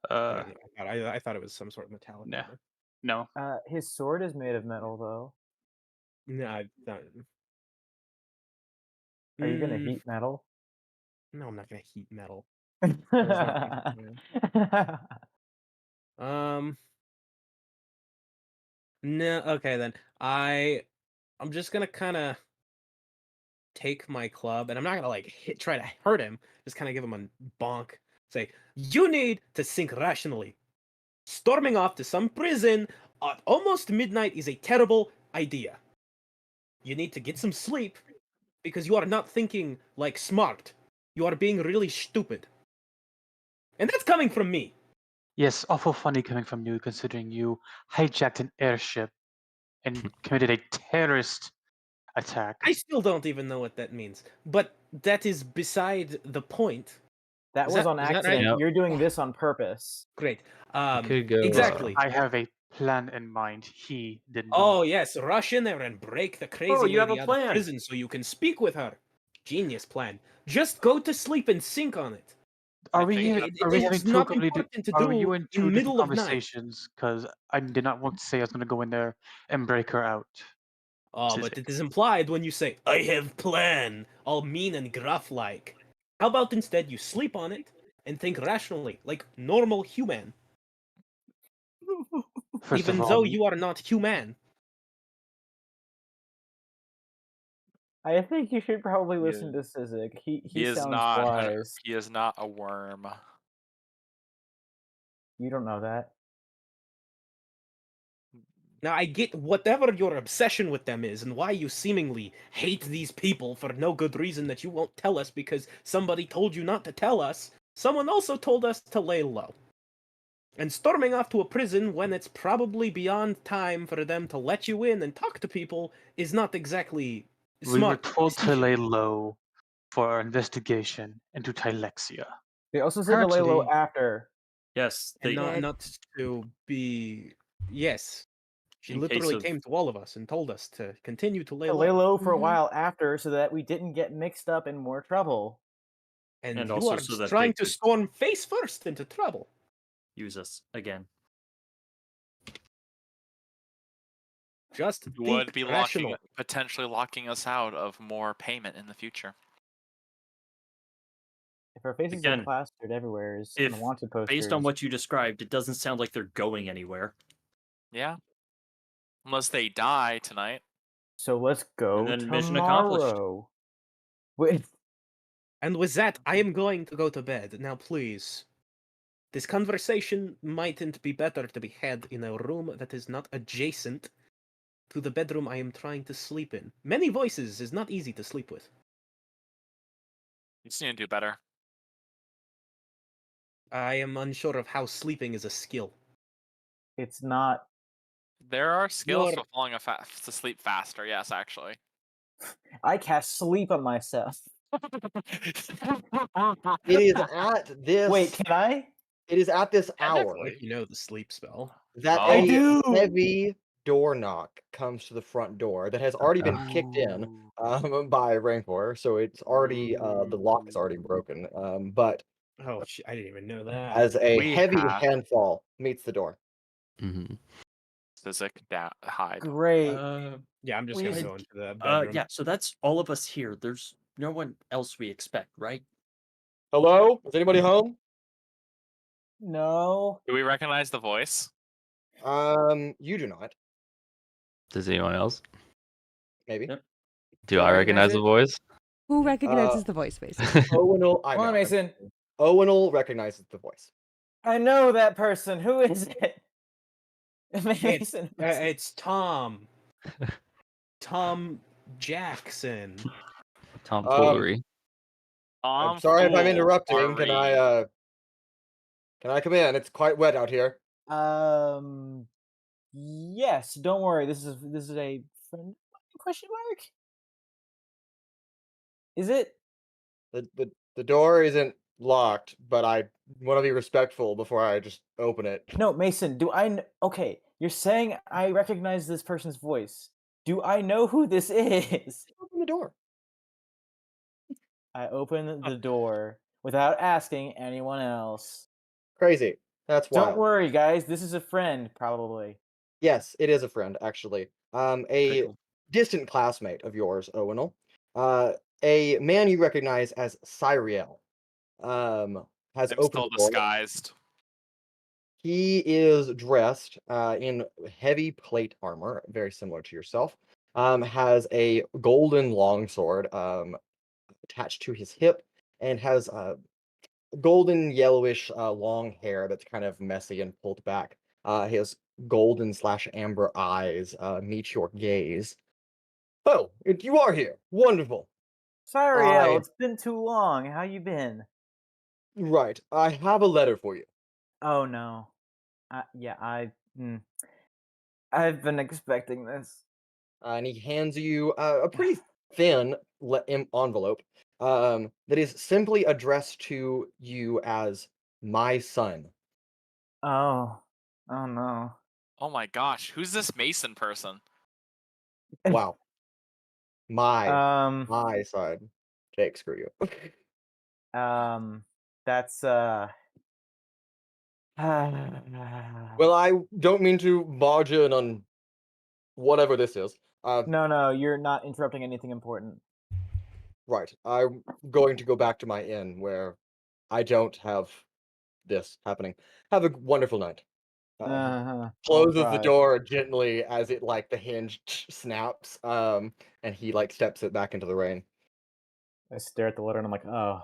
I don't know. I thought it was some sort of metallic Nah. armor. No. His sword is made of metal, though. No, I don't. Are you gonna heat metal? No, I'm not gonna heat metal. Yeah. No. Okay, then I'm just gonna kind of take my club, and I'm not gonna like try to hurt him. Just kind of give him a bonk. Say, you need to think rationally. Storming off to some prison at almost midnight is a terrible idea. You need to get some sleep because you are not thinking like smart. You are being really stupid. And that's coming from me. Yes, awful funny coming from you, considering you hijacked an airship and committed a terrorist attack. I still don't even know what that means. But that is beside the point. That Is was that- on is that right? accident. Yep. You're doing this on purpose. Great. could go, Exactly. I have a plan in mind. He did not. Oh, yes. Rush in there and break the crazy you have lady a out of plan. prison so you can speak with her. Genius plan. Just go to sleep and think on it. Are I we think having, It are we having is two not completely important to are do you in in two the different middle of night. conversations? Because I did not want to say I was going to go in there and break her out. Oh, but Sizik. it is implied when you say, I have plan, all mean and gruff-like. How about instead you sleep on it and think rationally, like normal human, First even of though all, you are not human. I think you should probably He listen to Sizik. He is sounds not. wise. He is not a worm. You don't know that. Now, I get whatever your obsession with them is and why you seemingly hate these people for no good reason that you won't tell us because somebody told you not to tell us. Someone also told us to lay low. And storming off to a prison when it's probably beyond time for them to let you in and talk to people is not exactly We were smart. told to decision. lay low for our investigation into Tylexia. They also said to lay low Apparently- after. Yes, And they did. not to be... Yes. She In case literally of- came to all of us and told us to continue to lay To low. lay low for a Mhm. while after, so that we didn't get mixed up in more trouble. And And you also are so that trying they to could- storm face first into trouble. use us again. Just You would think be rational. potentially locking us out of more payment in the future. If our faces Again, are plastered everywhere as if unwanted posters. Based on what you described, it doesn't sound like they're going anywhere. Yeah. Unless they die tonight. So let's go then mission accomplished. tomorrow. Wait, And with that, I am going to go to bed. Now, please. This conversation mightn't be better to be had in a room that is not adjacent to the bedroom I am trying to sleep in. Many voices is not easy to sleep with. You just need to do better. I am unsure of how sleeping is a skill. it's not. There are skills You're- for falling to sleep faster. Yes, actually. I cast sleep on myself. It is at this. Wait, can I? It is at this hour If you know the sleep spell. that I a do! heavy door knock comes to the front door that has already been kicked in by Rancor, so it's already the lock is already broken. But Oh, I didn't even know that. as a We heavy have- handfall meets the door. Mm-hmm. Sizik, hide. Great. Yeah, I'm just We gonna used- go into the bedroom. Yeah, so that's all of us here. There's no one else we expect, right? Hello? Is anybody home? No. Do we recognize the voice? You do not. Does anyone else? Maybe. Yep. Do I recognize the voice? Who recognizes the voice, basically? Owunul, I Come on, know. Mason. Owunul recognizes the voice. I know that person. Who is it? Mason. It's Tom. Tom Jackson. Tomfoolery. I'm sorry if I'm Tomfoolery. interrupting. Can I come in? It's quite wet out here. Yes. Don't worry. This is a friend? Question mark? Is it? The door isn't locked, but I want to be respectful before I just open it. No, Mason. Do I? Okay, you're saying I recognize this person's voice. Do I know who this is? Open the door. I open the door without asking anyone else. Crazy. That's wild. Don't worry, guys. This is a friend, probably. Yes, it is a friend, actually. A Cool. distant classmate of yours, Owunul. A man you recognize as Cyriel. Has I'm opened still the door. disguised. He is dressed in heavy plate armor, very similar to yourself. Has a golden longsword attached to his hip, and has golden yellowish long hair that's kind of messy and pulled back. His golden/amber eyes meet your gaze. Oh, you are here. Wonderful. Sorry, I- El. It's been too long. How you been? Right. I have a letter for you. Oh no. I've been expecting this. And he hands you a pretty thin envelope that is simply addressed to you as my son. Oh. Oh no. Oh my gosh, who's this Mason person? Wow. My My son. Jake, screw you. That's Well, I don't mean to barge in on whatever this is. No, you're not interrupting anything important. Right. I'm going to go back to my inn where I don't have this happening. Have a wonderful night. I'll Closes the try. door gently as it the hinge snaps. And he steps it back into the rain. I stare at the letter and I'm like, oh.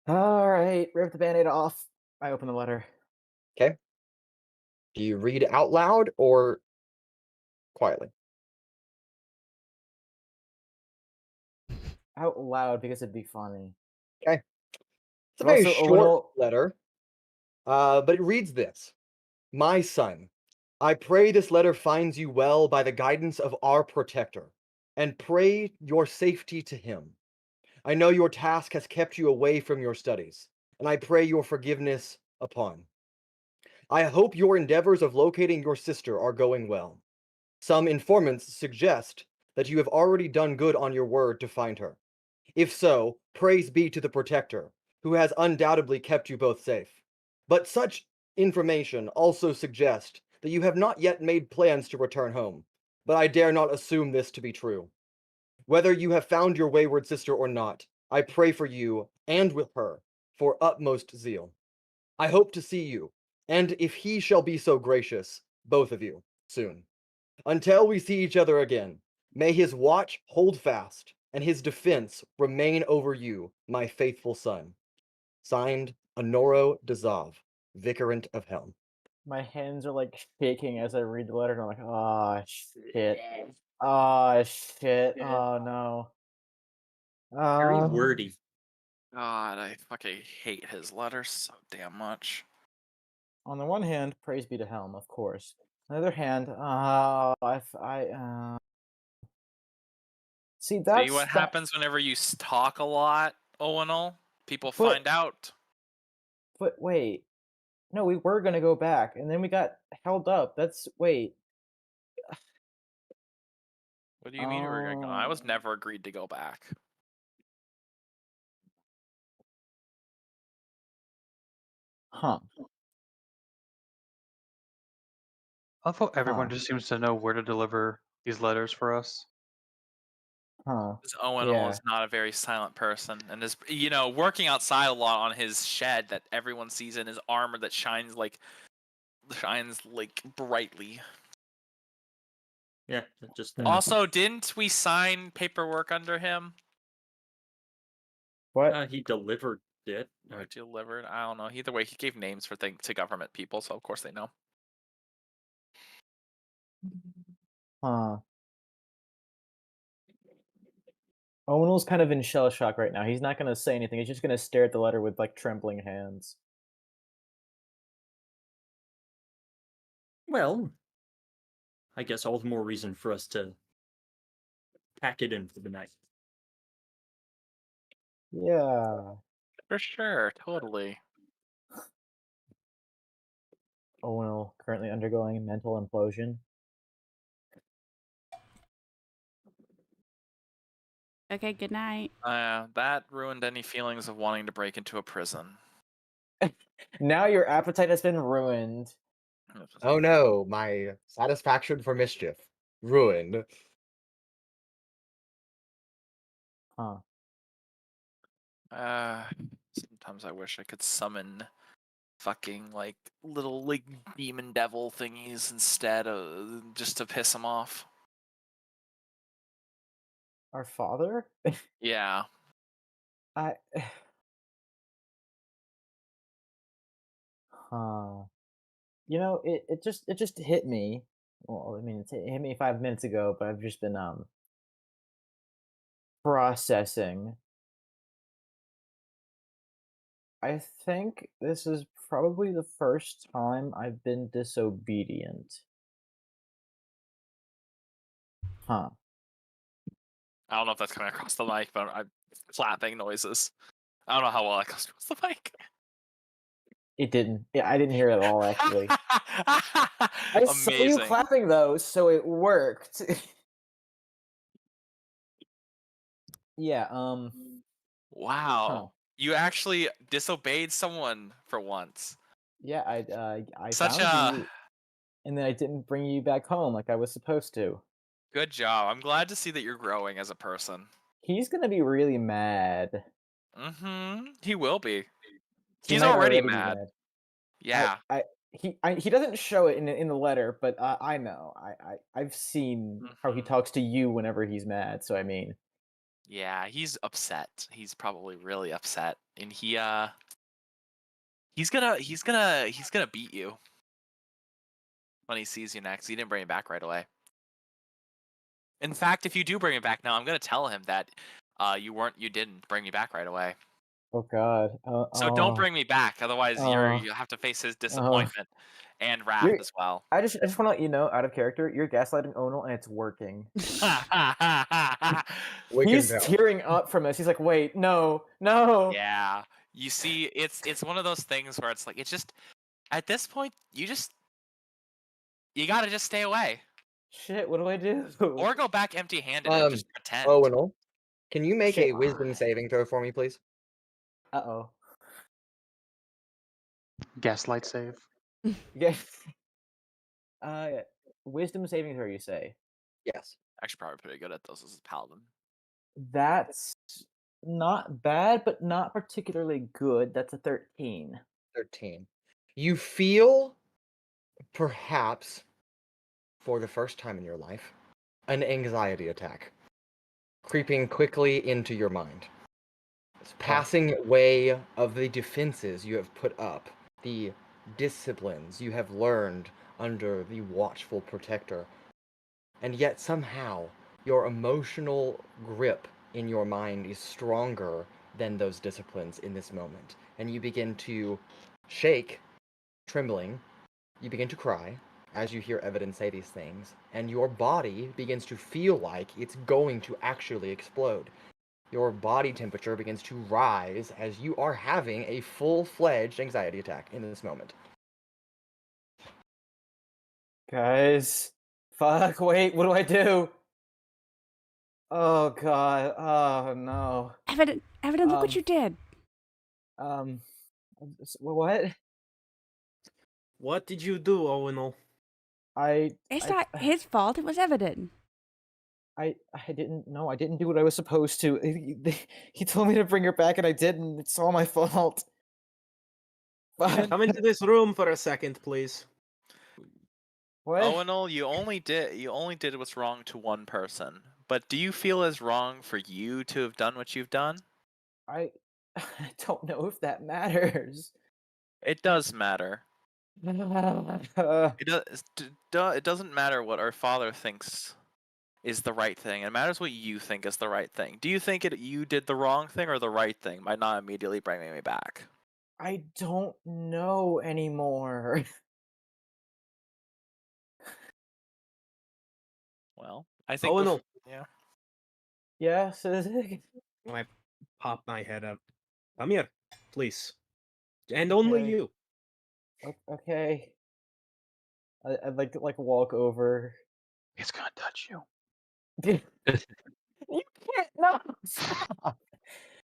All right, rip the band-aid off. I open the letter. Okay. Do you read out loud or quietly? Out loud because it'd be funny. Okay. It's a But very also, short Owunul, letter, but it reads this. My son, I pray this letter finds you well by the guidance of our protector, and pray your safety to him. I know your task has kept you away from your studies, and I pray your forgiveness upon. I hope your endeavors of locating your sister are going well. Some informants suggest that you have already done good on your word to find her. If so, praise be to the protector, who has undoubtedly kept you both safe. But such information also suggests that you have not yet made plans to return home, but I dare not assume this to be true. Whether you have found your wayward sister or not, I pray for you and with her for utmost zeal. I hope to see you, and if he shall be so gracious, both of you, soon. Until we see each other again, may his watch hold fast, and his defense remain over you, my faithful son. Signed, Honoro Dazav, Vicarant of Helm. my hands are like shaking as I read the letter, and I'm like, oh shit. Oh shit. Oh no. Very wordy. God, I fucking hate his letters so damn much. On the one hand, praise be to Helm, of course. On the other hand, see See what that. happens whenever you talk a lot, Owunul? People But- find out. But wait, no, we were gonna go back, and then we got held up. Wait. What do you mean we're gonna go? I was never agreed to go back. Huh. I thought everyone Huh. just seems to know where to deliver these letters for us. Huh. Because Owunul Yeah. is not a very silent person, and is working outside a lot on his shed that everyone sees in his armor that shines like brightly. Yeah, just that. Also, didn't we sign paperwork under him? What? He delivered it. Or delivered? I don't know. Either way, he gave names for things to government people, so of course they know. Huh. Owunul's kind of in shell shock right now. He's not gonna say anything. He's just gonna stare at the letter with like trembling hands. Well, I guess all the more reason for us to pack it in for the night. Yeah. For sure, totally. Owunul currently undergoing mental implosion. Okay, good night. That ruined any feelings of wanting to break into a prison. Now your appetite has been ruined. Oh no, my satisfaction for mischief. Ruined. Huh. Sometimes I wish I could summon fucking little demon devil thingies instead of just to piss him off. Our father? Yeah. I. Huh. It just hit me. Well, I mean, it hit me 5 minutes ago, but I've just been processing. I think this is probably the first time I've been disobedient. Huh. I don't know if that's coming across the mic, but I'm clapping noises. I don't know how well that comes across the mic. It didn't. Yeah, I didn't hear it at all, actually. I saw you Amazing. clapping though, so it worked. Yeah. Wow. Huh. You actually disobeyed someone for once. Yeah. I Such found a you, and then I didn't bring you back home like I was supposed to. good job. I'm glad to see that you're growing as a person. He's gonna be really mad. He will be. He He's might already be mad. Yeah. He doesn't show it in the letter, but I know. I've seen how he talks to you whenever he's mad. So I mean, Yeah, he's upset. He's probably really upset. And he's gonna beat you. when he sees you next. You didn't bring it back right away. In fact, if you do bring it back now, I'm gonna tell him that you didn't bring me back right away. Oh God. So don't bring me back, otherwise you have to face his disappointment and wrath You're- as well. I just want to let you know, out of character, you're gaslighting Owunul, and it's working. We can He's tell. tearing up from this. He's like, "Wait, no." Yeah, you see, it's one of those things where it's like it's just at this point you gotta just stay away Shit, what do I do? or go back empty-handed and just pretend. Owunul, can you make Shit. a wisdom saving throw for me, please? Uh-oh. Gaslight save. Yes. Wisdom saving throw, you say? Yes. Actually, probably pretty good at those as a paladin. That's not bad, but not particularly good. That's a 13. 13. You feel, perhaps, for the first time in your life, an anxiety attack creeping quickly into your mind. It's passing way of the defenses you have put up, the disciplines you have learned under the watchful protector, and yet somehow your emotional grip in your mind is stronger than those disciplines in this moment, and you begin to shake, trembling, you begin to cry as you hear Evadin say these things, and your body begins to feel like it's going to actually explode. Your body temperature begins to rise as you are having a full-fledged anxiety attack in this moment. Guys. Fuck, wait, what do I do? Oh God. Oh no. Evadin, look what you did. What? What did you do, Owunul? It's not his fault. It was Evadin. I didn't know. I didn't do what I was supposed to. He told me to bring her back, and I didn't. It's all my fault. Come into this room for a second, please. What? Owunul, you only did what's wrong to one person, but do you feel as wrong for you to have done what you've done? I don't know if that matters. It does matter. It doesn't matter what our father thinks is the right thing. It matters what you think is the right thing. Do you think you did the wrong thing or the right thing by not immediately bringing me back? I don't know anymore. Well, I think. Owunul. Yeah. Yeah, Sizik. I pop my head up. Come here, please. And only Okay. you. Okay. I'd like to walk over. It's gonna touch you. You can't. No. Stop.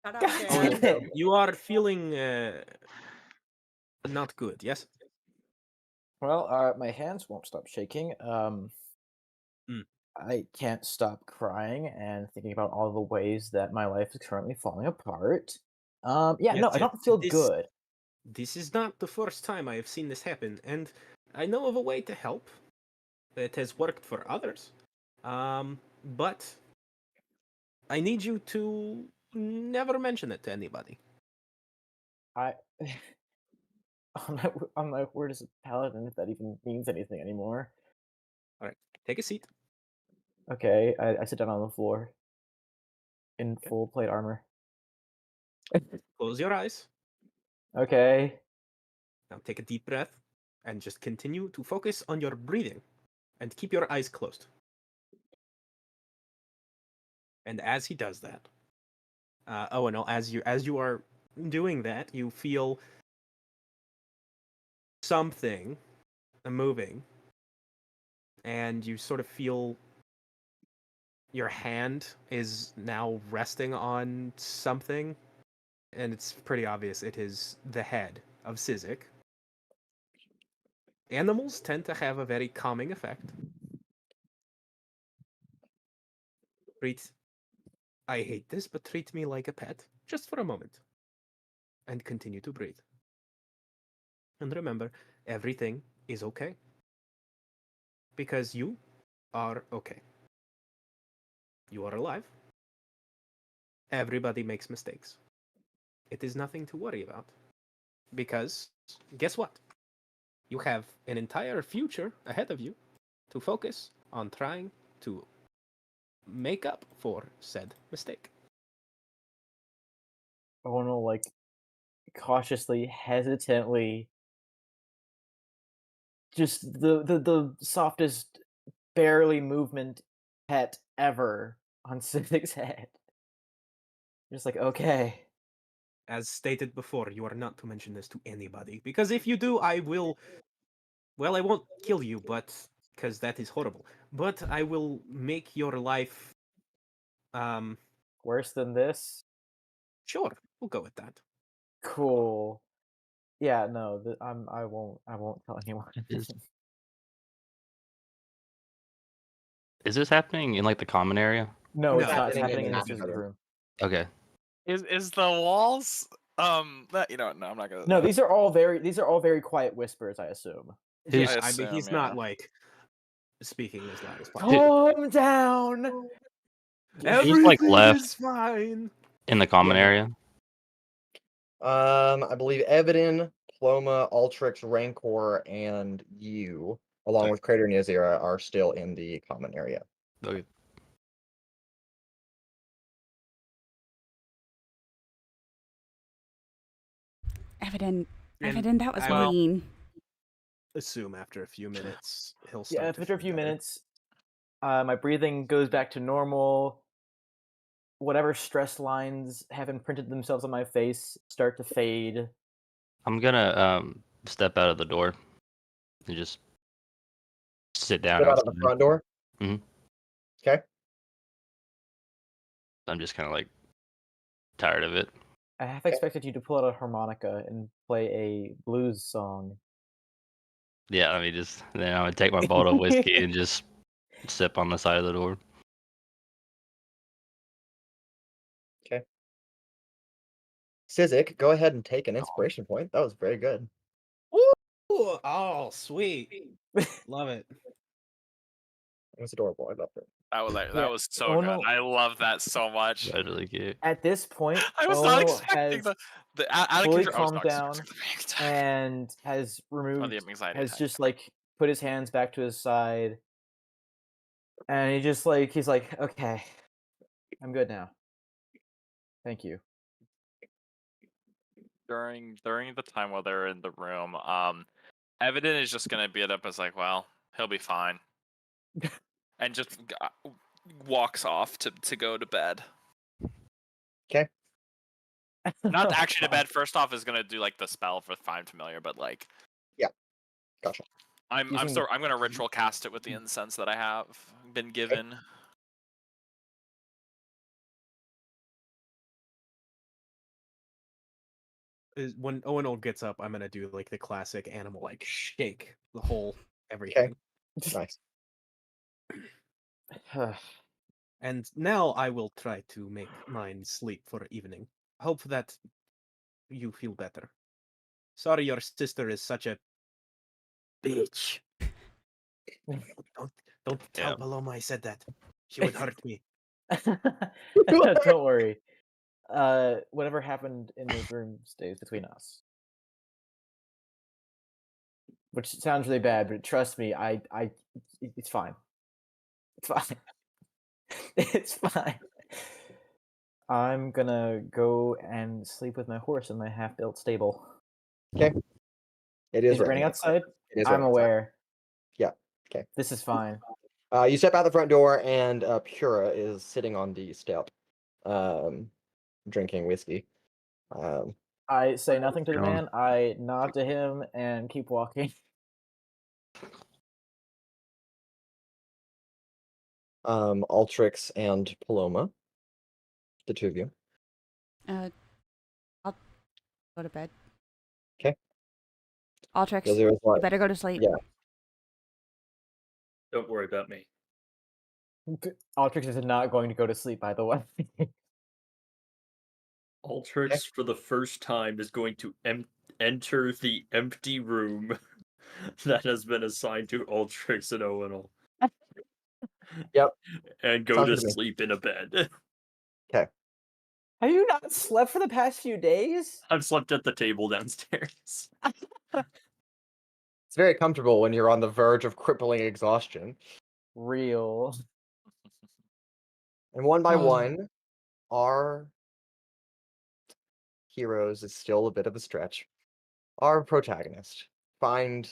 Shut God damn it. You are feeling not good, yes? Well, my hands won't stop shaking. I can't stop crying and thinking about all the ways that my life is currently falling apart. Yeah, Yes, no, I don't feel good. This is not the first time I have seen this happen, and I know of a way to help that has worked for others. But I need you to never mention it to anybody. I'm not word as a paladin if that even means anything anymore. All right, take a seat. Okay, I sit down on the floor in full plate armor. Close your eyes. Okay. Now take a deep breath and just continue to focus on your breathing and keep your eyes closed. And as he does that, no, as you are doing that, you feel something moving, and you sort of feel your hand is now resting on something, and it's pretty obvious it is the head of Sizik. Animals tend to have a very calming effect. I hate this, but treat me like a pet, just for a moment. And continue to breathe. And remember, everything is okay. Because you are okay. You are alive. Everybody makes mistakes. It is nothing to worry about. Because, guess what? you have an entire future ahead of you to focus on trying to make up for said mistake. Owunul, like, cautiously, hesitantly, just the softest, barely movement pet ever on Sizik's head. Just like, okay. As stated before, you are not to mention this to anybody, because if you do, I will. Well, I won't kill you, but because that is horrible. But I will make your life. Worse than this? Sure, we'll go with that. Cool. Yeah, no, I won't tell anyone. Is this happening in like the common area? No, it's No, not. It's happening happening in in the this master room. Okay. Is the walls that you know? No, I'm not gonna. No, these are all very quiet whispers, I assume. Who's- I I mean, he's assume, not yeah. like speaking as loud as possible. Calm down. Who's like left is fine. in the common Yeah. area? I believe Evadin, Paloma, Altrix, Rancor, and you, along with Crater and Yazira, are still in the common area. Okay. Evadin, And Evadin, that was I will mean. assume after a few minutes he'll Yeah, start. to after a feel few better. minutes, my breathing goes back to normal. Whatever stress lines have imprinted themselves on my face start to fade. I'm gonna step out of the door and just sit down Get out of the outside. front door. Mhm. Okay. I'm just kind of like tired of it. I half expected you to pull out a harmonica and play a blues song. Yeah, I mean, just then I would take my bottle of whiskey and just sip on the side of the door. Sizik, go ahead and take an inspiration point. That was very good. Ooh, oh, sweet. Love it. It was adorable. I loved it. That Yeah. was so Oh, good. no. I love that so much. That's really cute. At this point, I was not Owunul expecting has the out of fully character- I was calmed not down expecting the panic attack. and has removed, the anxiety has attack. just like put his hands back to his side, and he's like, okay, I'm good now. Thank you. during the time while they're in the room, Evadin is just gonna be up as like, well, he'll be fine, and just walks off to go to bed. Okay. Not actually to bed. First off, is gonna do like the spell for find familiar, but like, Yeah. Gotcha. I'm Using- gonna ritual cast it with the incense that I have been given. Is when Owunul gets up, I'm gonna do like the classic animal, like shake the whole everything. Nice. And now I will try to make mine sleep for evening. Hope that you feel better. Sorry your sister is such a bitch. Don't tell Yeah. Paloma I said that. She would hurt me. Don't worry. Whatever happened in those rooms stays between us. Which sounds really bad, but trust me, it's fine. It's fine. It's fine. I'm gonna go and sleep with my horse in my half-built stable. It Is it raining outside? It is I'm raining outside. aware. Yeah, okay. This is fine. You step out the front door, and Pura is sitting on the step, drinking whiskey. I say nothing to the Chilling. man. I nod to him and keep walking. Altrix and Paloma, the two of you. I'll go to bed. 'Kay. Altrix, Yazira's you like, better go to sleep. yeah. Don't worry about me. Altrix is not going to go to sleep, by the way. Altrix, for the first time, is going to enter the empty room that has been assigned to Altrix and Owunul. Yep. And go Sounds to good to me. sleep in a bed. Have you not slept for the past few days? I've slept at the table downstairs. It's very comfortable when you're on the verge of crippling exhaustion. Real. And one by Oh. one, our heroes is still a bit of a stretch. Our protagonist find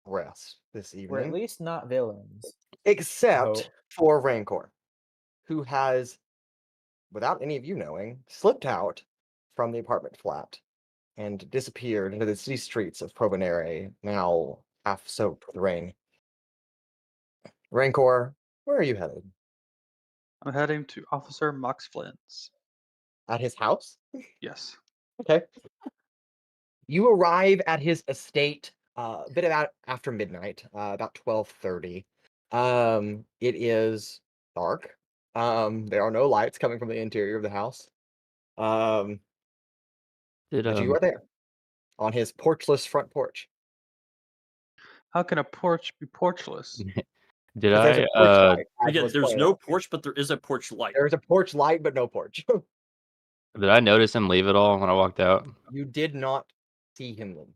rest this We're at evening, least not villains. except Oh. for Rancor, who has, without any of you knowing, slipped out from the apartment flat and disappeared into the city streets of Provenere, now half soaked with rain. Rancor, where are you headed? I'm heading to Officer Mox Flint's. At his house? Yes. Okay. You arrive at his estate a bit about after midnight, about 12:30. It is dark. There are no lights coming from the interior of the house. Did But you are there on his porchless front porch. How can a porch be porchless? did Because there's a I porch light. as Again, was there's pointed no out. porch, but there is a porch light. There's a porch light, but no porch. did I notice him leave at all when I walked out? You did not see him leave.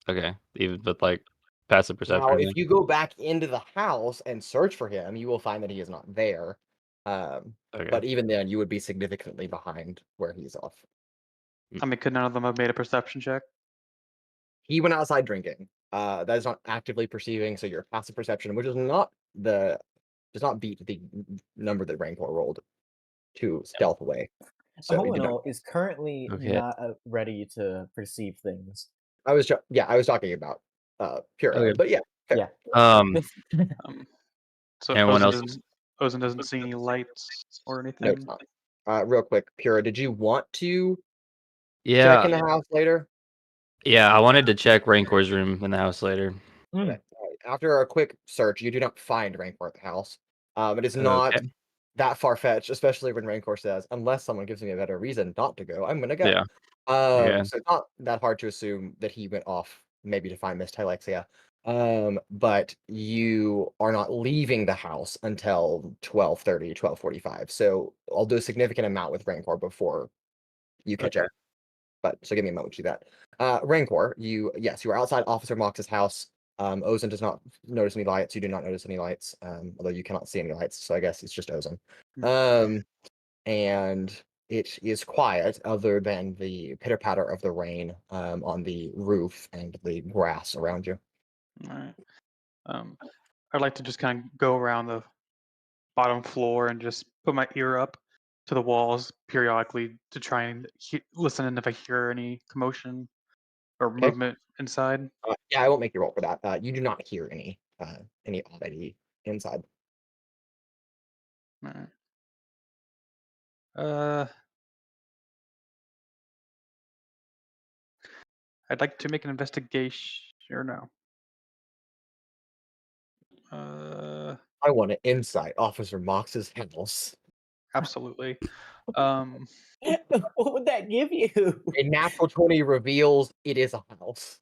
Okay, even with like passive perception. Now, or if anything? you go back into the house and search for him, you will find that he is not there. Okay. But even then, you would be significantly behind where he's off. I mean, could none of them have made a perception check? He went outside drinking. That is not actively perceiving, so your passive perception, which is not does not beat the number that Rancor rolled to stealth away. So you did not. Owunul is currently Okay. not ready to perceive things. I was talking about Pura, Okay. but yeah. fair. Yeah. So Anyone else? Ozen doesn't see any lights or No, anything. it's not. Real quick, Pura, did you want to Yeah, check in the house later? yeah. I wanted to check Rancor's room in the house later. Okay. All right. After a quick search, you do not find Rancor at the house. It is not Okay. that far-fetched, especially when Rancor says, unless someone gives me a better reason not to go, I'm gonna go. Yeah. Yeah. So it's not that hard to assume that he went off maybe to find Miss Tylexia. But you are not leaving the house until 12:30, 12:45. So I'll do a significant amount with Rancor before you catch Okay. up. But so give me a moment to do that. Rancor, you are outside Officer Mox's house. Ozen does not notice any lights. You do not notice any lights, although you cannot see any lights. So I guess it's just Ozen. And it is quiet, other than the pitter patter of the rain on the roof and the grass around you. All right. I'd like to just kind of go around the bottom floor and just put my ear up to the walls periodically to try and listen and if I hear any commotion or Okay. movement inside. Yeah, I won't make you roll for that. You do not hear any oddity inside. All right. I'd like to make an investigation. Or no. I want to insight Officer Mox's house. Absolutely. What would that give you? A natural 20 reveals it is a house.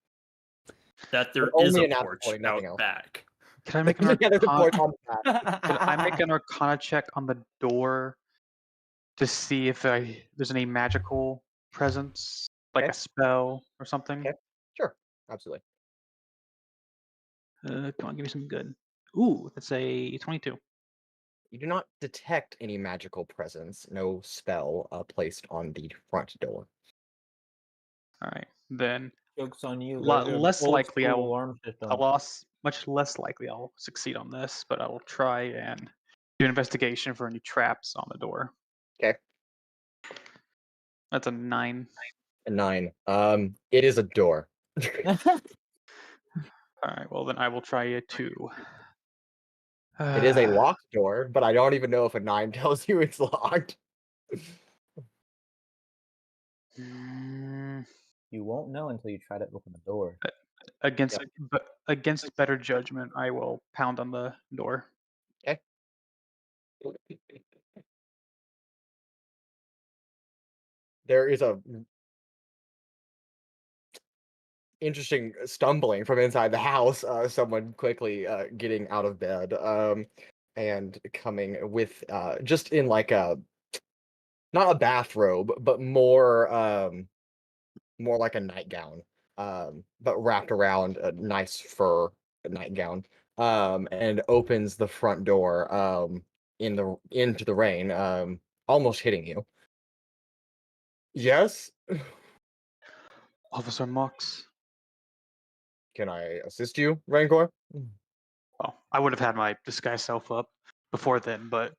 That there But is only a a natural porch 20, nothing out else. back. Can I make an Yeah, there's a porch arcana? on the back. Can I make an arcana check on the door to see if there's any magical presence, like Okay. a spell or something? Okay. Sure, absolutely. Come on, give me some good. Ooh, that's a 22. You do not detect any magical presence, no spell placed on the front door. All right, then Joke's on you. lot There's an less old likely school I will. alarm system. Much less likely I'll succeed on this, but I will try and do an investigation for any traps on the door. Okay. That's a 9. A 9. It is a door. All right, well then I will try a 2. It is a locked door, but I don't even know if a 9 tells you it's locked. You won't know until you try to open the door. Against better judgment, I will pound on the door. Okay. There is a interesting stumbling from inside the house. Someone quickly getting out of bed and coming with just in like a not a bathrobe, but more like a nightgown. but wrapped around a nice fur nightgown, and opens the front door into the rain, almost hitting you. Yes, Officer Mox. can I assist you, Rancor? Well, I would have had my disguise self up before then, but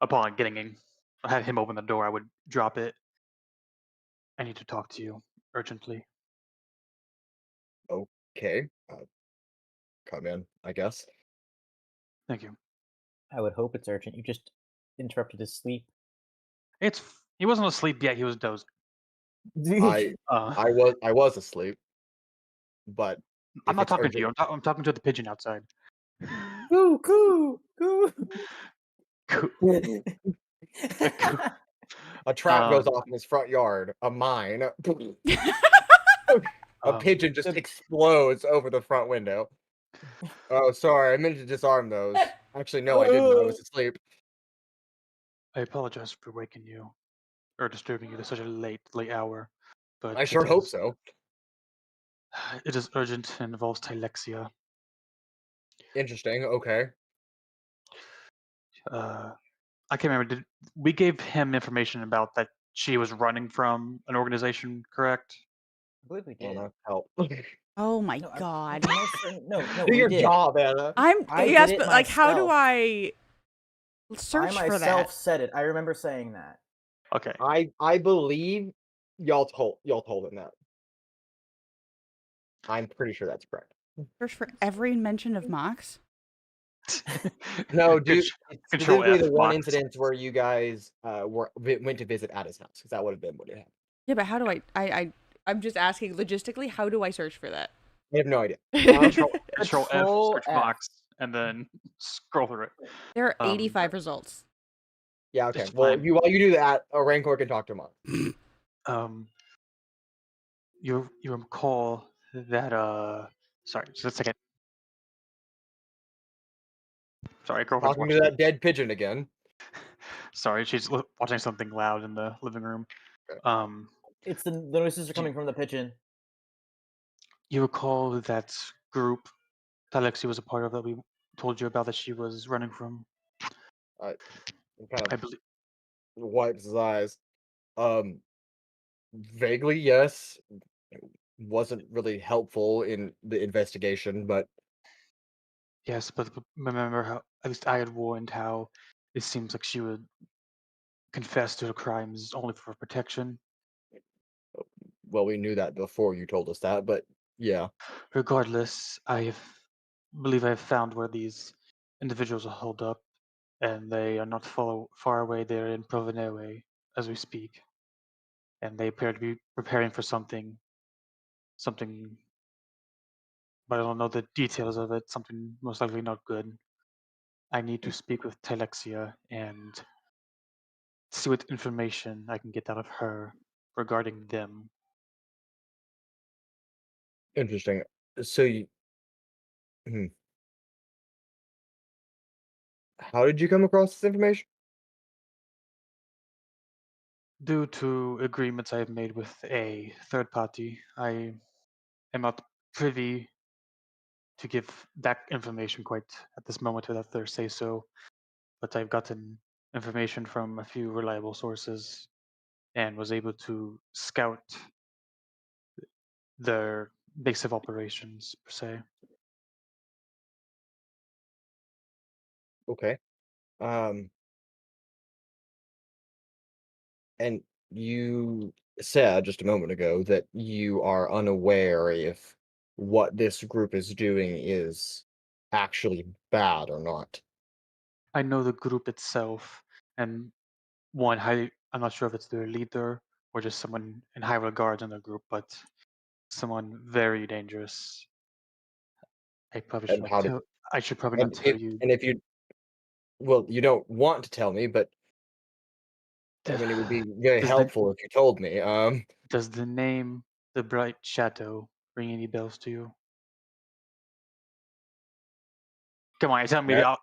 upon getting in, I had him open the door. I would drop it. I need to talk to you urgently. Okay, come in, I guess. Thank you. I would hope it's urgent. You just interrupted his sleep. He wasn't asleep yet. He was dozing. I was asleep, but I'm if not it's talking to you. urgent, I'm talking to the pigeon outside. Coo, coo, coo. a trap goes Um, off in his front yard, a mine. A Um, pigeon just explodes over the front window. Oh, sorry, I meant to disarm those. Actually, no, I didn't. I was asleep. I apologize for waking you or disturbing you at such a late hour, but I sure hope so. It is urgent and involves Tylexia. Interesting. Okay. I can't remember. We gave him information about that she was running from an organization, correct? I believe we did. Wanna help? Oh my No, god. I'm almost certain. No, Do we your did. job, Anna. I yes, did it but like how do myself. I search I for myself that? said it. I remember saying that. Okay. I believe y'all told him that. I'm pretty sure that's correct. Search for every mention of Mox? No, dude. Control Specifically F, the one Mox. incident where you guys went to visit at his house, because that would have been what it happened. Yeah, but how do I'm just asking logistically, how do I search for that? I have no idea. Control F, Control search F. Mox, and then scroll through it. There are 85 results. Yeah, okay. Just Well, fine. while you do that, a Rancor can talk to him. You recall that sorry, just a second. Sorry, girlfriend's Talking to watching. that dead pigeon again. Sorry, she's watching something loud in the living room. Okay. It's the noises are coming from the pigeon. You recall that group that Alexi was a part of that we told you about that she was running from? I'm kind I of believe wipes his eyes. Vaguely, yes. It wasn't really helpful in the investigation, but yes, but remember how at least I had warned how it seems like she would confess to the crimes only for protection. well, we knew that before you told us that, but yeah. Regardless, believe I have found where these individuals are held up, and they are not far away. They're in Provenere as we speak, and they appear to be preparing for something, but I don't know the details of it. Something most likely not good. I need to speak with Telexia and see what information I can get out of her regarding them. Interesting. So you hmm. How did you come across this information? Due to agreements I have made with a third party, I am not privy to give that information quite at this moment without their say so, but I've gotten information from a few reliable sources and was able to scout their base of operations per se. Okay. And you said just a moment ago that you are unaware if what this group is doing is actually bad or not. I know the group itself, and I'm not sure if it's their leader or just someone in high regard in the group, but someone very dangerous. I probably should And not how did tell. I should probably not tell you. if you well, you don't want to tell me, but I Does mean it would be very the helpful if you told me. does the name the Bright Shadow ring any bells to you? Come on, you're telling me No.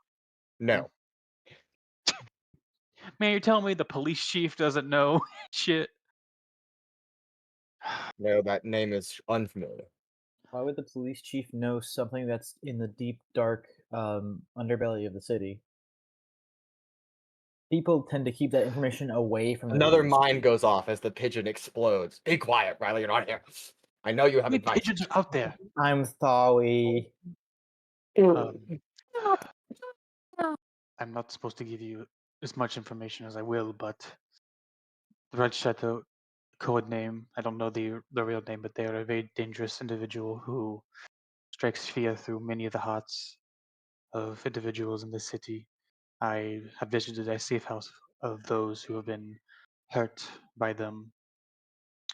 No. man, you're telling me the police chief doesn't know shit. No, that name is unfamiliar. Why would the police chief know something that's in the deep, dark underbelly of the city? People tend to keep that information away from the Another police mine chief. goes off as the pigeon explodes. Be quiet, Riley, you're not here. I know you have How many advice. pigeons are out there? I'm Thawi. Um, I'm not supposed to give you as much information as I will, but the Red Shadow code name, I don't know the real name, but they are a very dangerous individual who strikes fear through many of the hearts of individuals in the city. I have visited a safe house of those who have been hurt by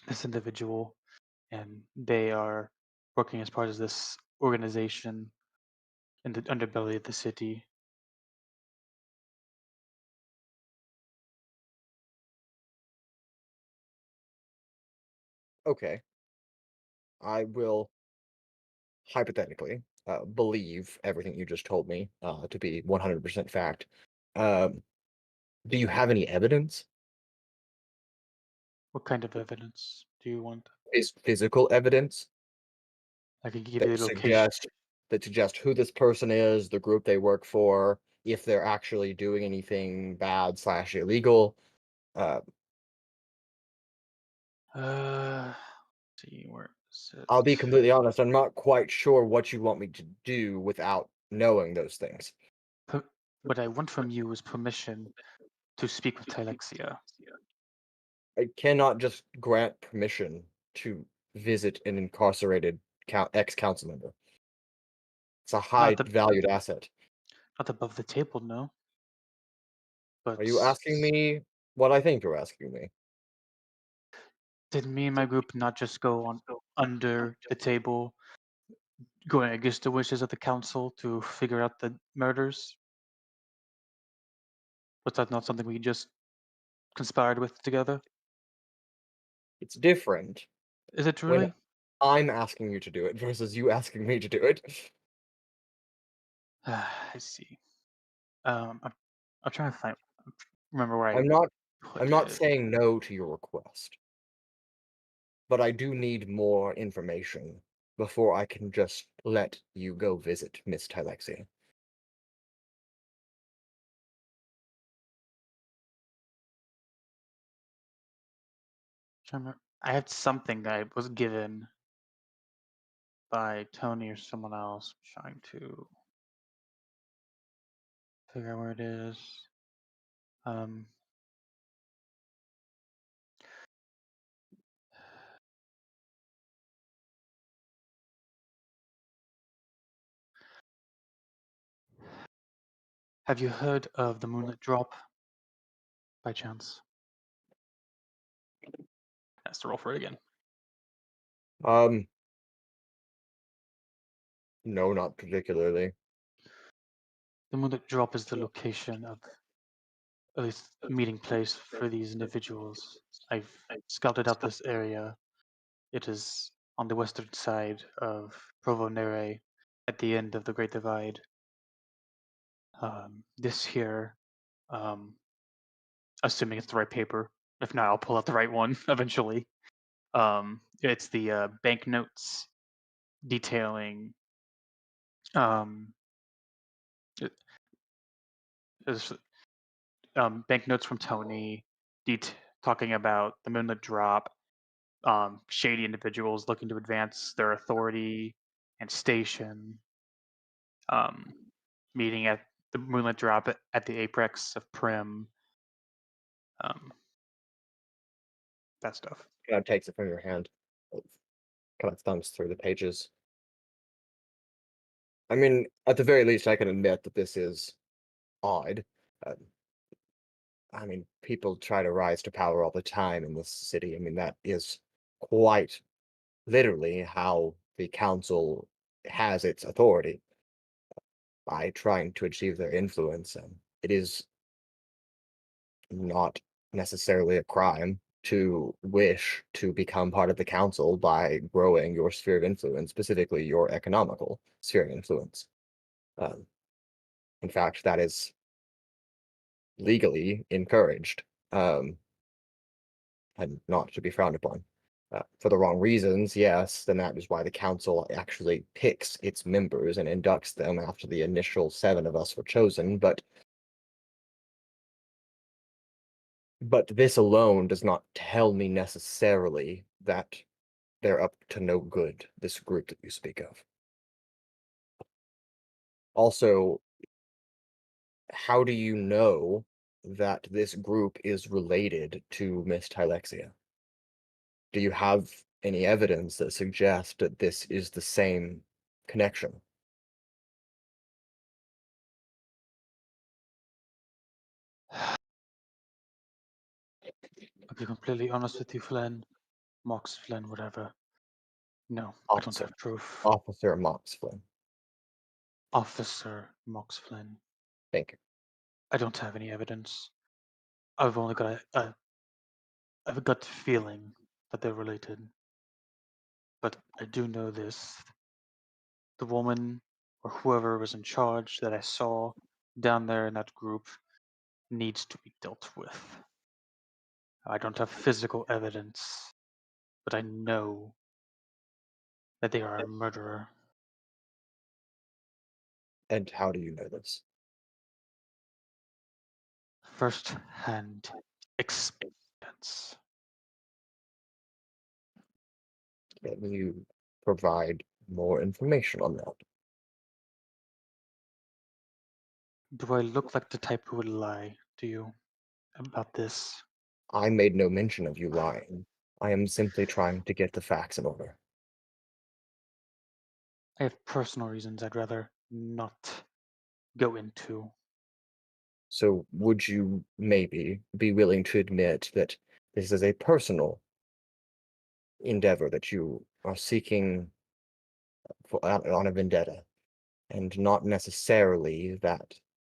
this individual, and they are working as part of this organization in the underbelly of the city. Okay. I will hypothetically believe everything you just told me to be 100% fact. Do you have any evidence? What kind of evidence do you want? Is physical evidence I can give you that the location. suggest who this person is, the group they work for, if they're actually doing anything bad / illegal? See, where is it? I'll be completely honest, I'm not quite sure what you want me to do without knowing those things. What I want from you is permission to speak with Tylexia. I cannot just grant permission to visit an incarcerated ex-council member. It's a high the- valued asset. Not above the table, no. But Are you asking me what I think you're asking me? did me and my group not just go on under the table, going against the wishes of the council to figure out the murders? Was that not something we just conspired with together? It's different Is it when really? I'm asking you to do it versus you asking me to do it. I see. I'm trying to remember where I I'm not put I'm not it. saying no to your request. But I do need more information before I can just let you go visit Miss Tylexia. I had something that I was given by Tony or someone else. I'm trying to figure out where it is. Have you heard of the Moonlit Drop by chance? Has to roll for it again. No, not particularly. The Moonlit Drop is the location of at least meeting place for these individuals. I've scouted out this area. It is on the western side of Provo Nere, at the end of the Great Divide. This here, assuming it's the right paper. If not, I'll pull out the right one eventually. It's the banknotes detailing. It is banknotes from Tony, talking about the Moonlit Drop, shady individuals looking to advance their authority and station, meeting at the Moonlit Drop at the apex of Prim, that stuff. Kind of takes it from your hand. Kind of thumbs through the pages. I mean, at the very least, I can admit that this is odd. I mean, people try to rise to power all the time in this city. I mean, that is quite literally how the council has its authority, by trying to achieve their influence. And it is not necessarily a crime to wish to become part of the council by growing your sphere of influence, specifically your economical sphere of influence. In fact, that is legally encouraged, and not to be frowned upon. for the wrong reasons, yes, then that is why the council actually picks its members and inducts them after the initial 7 of us were chosen, but this alone does not tell me necessarily that they're up to no good, this group that you speak of. Also, how do you know that this group is related to Miss Tylexia? Do you have any evidence that suggests that this is the same connection? I'll be completely honest with you, Flynn. Mox, Flynn, whatever. No, I don't Officer, have proof. Officer Mox Flynn. Officer Mox Flynn. Thank you. I don't have any evidence. I've only got I've a gut feeling that they're related. But I do know this. The woman or whoever was in charge that I saw down there in that group needs to be dealt with. I don't have physical evidence, but I know that they are a murderer. And how do you know this? First-hand experience. Can you provide more information on that? Do I look like the type who would lie to you about this? I made no mention of you lying. I am simply trying to get the facts in order. I have personal reasons I'd rather not go into. So would you maybe be willing to admit that this is a personal endeavor that you are seeking on a vendetta, and not necessarily that